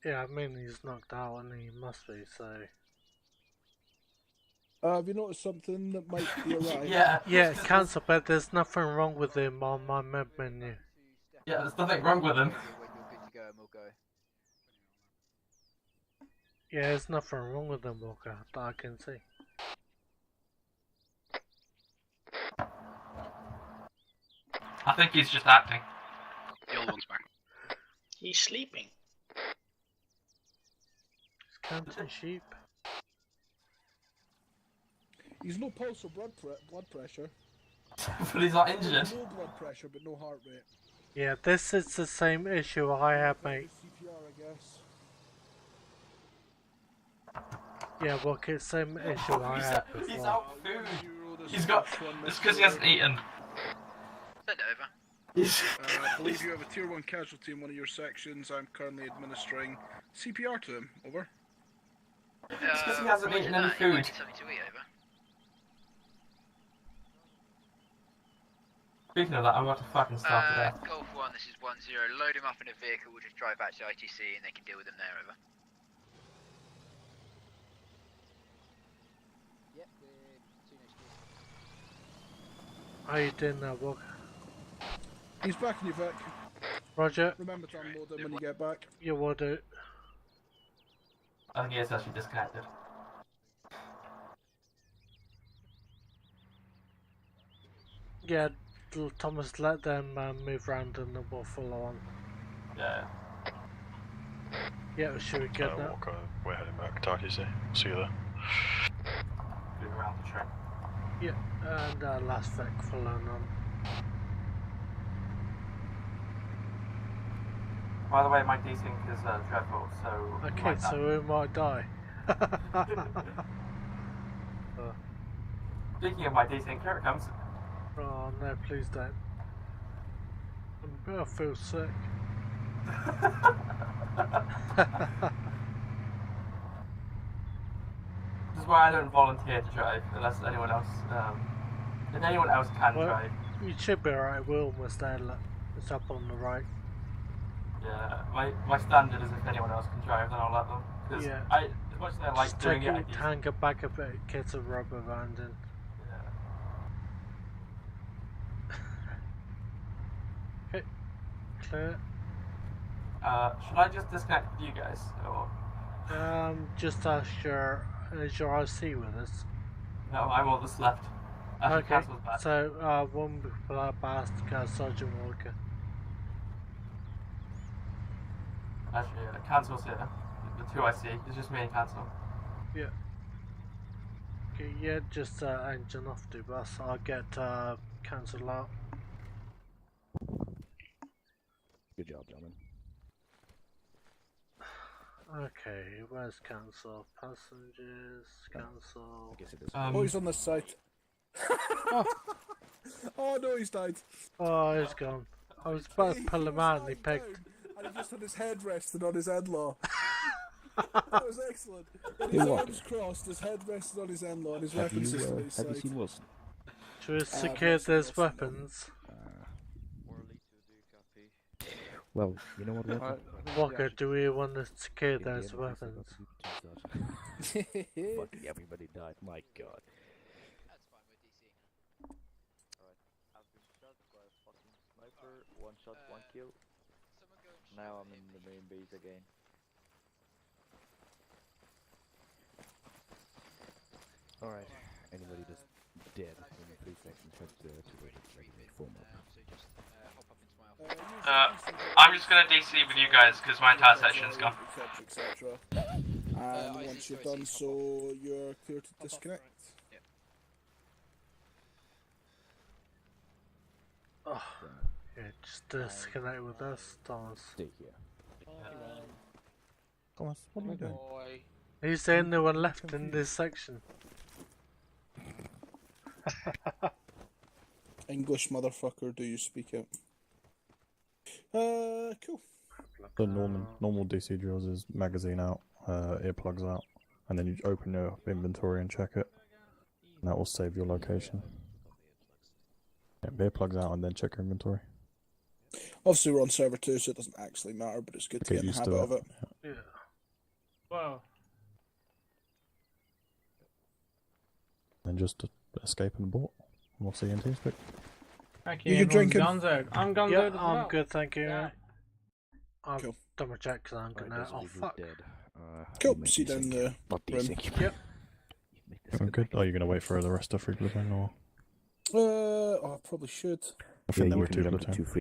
S14: Yeah, I mean he's knocked out and he must be, so...
S1: Have you noticed something that might be alright?
S14: Yeah, cancel, but there's nothing wrong with him on my map menu.
S19: Yeah, there's nothing wrong with him.
S14: Yeah, there's nothing wrong with him, Walker, that I can see.
S19: I think he's just acting.
S11: The old one's back. He's sleeping.
S14: He's counting sheep.
S1: He's no pulse or blood pressure.
S19: But he's not injured.
S1: No blood pressure, but no heart rate.
S14: Yeah, this is the same issue I have, mate.
S1: CPR, I guess.
S14: Yeah, well, it's the same issue I had before.
S19: He's out food. He's got. It's because he hasn't eaten.
S2: Send it over.
S13: I believe you have a tier 1 casualty in one of your sections. I'm currently administering CPR to him. Over.
S19: It's because he hasn't eaten any food.
S2: Something to eat, over.
S19: Speaking of that, I'm about to fucking start to death.
S2: Golf 1, this is 1-0. Load him up in a vehicle, we'll just drive back to ITC and they can deal with him there, over. Yep, we're 2 next to you.
S14: How you doing now, Walker?
S1: He's back in your Vic.
S14: Roger.
S1: Remember to unload him when you get back.
S14: You will do.
S19: I think he is actually disconnected.
S14: Yeah, Thomas, let them move round and then we'll follow on.
S19: Yeah.
S14: Yeah, should we get that?
S15: Walker, we're heading back to RTC. See you there.
S19: Move around the train.
S14: Yeah, and last Vic following on.
S19: By the way, my desync is dreadful, so...
S14: Okay, so we might die.
S19: Speaking of my desync, here it comes.
S14: Oh no, please don't. I feel sick.
S19: This is why I don't volunteer to drive, unless anyone else, if anyone else can drive.
S14: You should be alright, we're almost there, look. It's up on the right.
S19: Yeah, my standard is if anyone else can drive, then I'll let them. Because
S14: Yeah.
S19: as much as I like doing it,
S14: hang it back a bit, get a rubber band in. Okay, clear.
S19: Should I just disconnect with you guys, or?
S14: Just ask is your RC with us?
S19: No, I'm all that's left. Actually,
S14: Okay,
S19: Castle's back.
S14: so one bastard Sergeant Walker.
S19: Actually, Cancel's here. The 2 I see. It's just me and Cancel.
S14: Yeah. Okay, yeah, just engine off to bus. I'll get cancelled out.
S8: Good job, gentlemen.
S14: Okay, where's cancel? Passengers, cancel.
S8: I guess it is.
S1: Oh, he's on this side. Oh no, he's died.
S14: Oh, he's gone. I was about to pull him out and he picked.
S1: And he just had his head rested on his in-law. That was excellent. With his arms crossed, his head rested on his in-law, and his weapon system at his side.
S8: Have you seen Wilson?
S14: Should we secure those weapons?
S8: Well, you know what,
S14: Walker, do we want to secure those weapons?
S8: Fucking everybody died, my god.
S2: That's fine, we're DCing.
S7: Alright, I've been shot by a fucking sniper, 1 shot, 1 kill. Now I'm in the main base again.
S8: Alright, anybody that's dead in the police section head to the form up.
S19: I'm just gonna DC with you guys because my entire section's gone.
S1: Etc. And once you've done so, you're clear to disconnect.
S14: Oh, yeah, just disconnect with us, Thomas.
S8: Stay here. Thomas, what are you doing?
S14: He's the only one left in this section.
S1: English motherfucker, do you speak it? Cool.
S8: The normal DC drills is magazine out, earplugs out, and then you open your inventory and check it, and that will save your location. Yeah, earplugs out and then check your inventory.
S1: Obviously we're on server 2, so it doesn't actually matter, but it's good to get in the habit of it.
S14: Yeah.
S10: Wow.
S8: And just escape in the boat. We'll see you in TeamSpeak.
S10: Okay,
S1: You drinking?
S10: Guns out. I'm guns out as well.
S14: I'm good, thank you.
S10: Yeah.
S14: I've
S1: Cool.
S14: double checked because I'm gonna. Oh fuck.
S1: Cool, see down the room.
S14: Yep.
S8: Oh, good. Are you going to wait for the rest of Free Blue or?
S1: I probably should.
S8: I think there were 2 Blue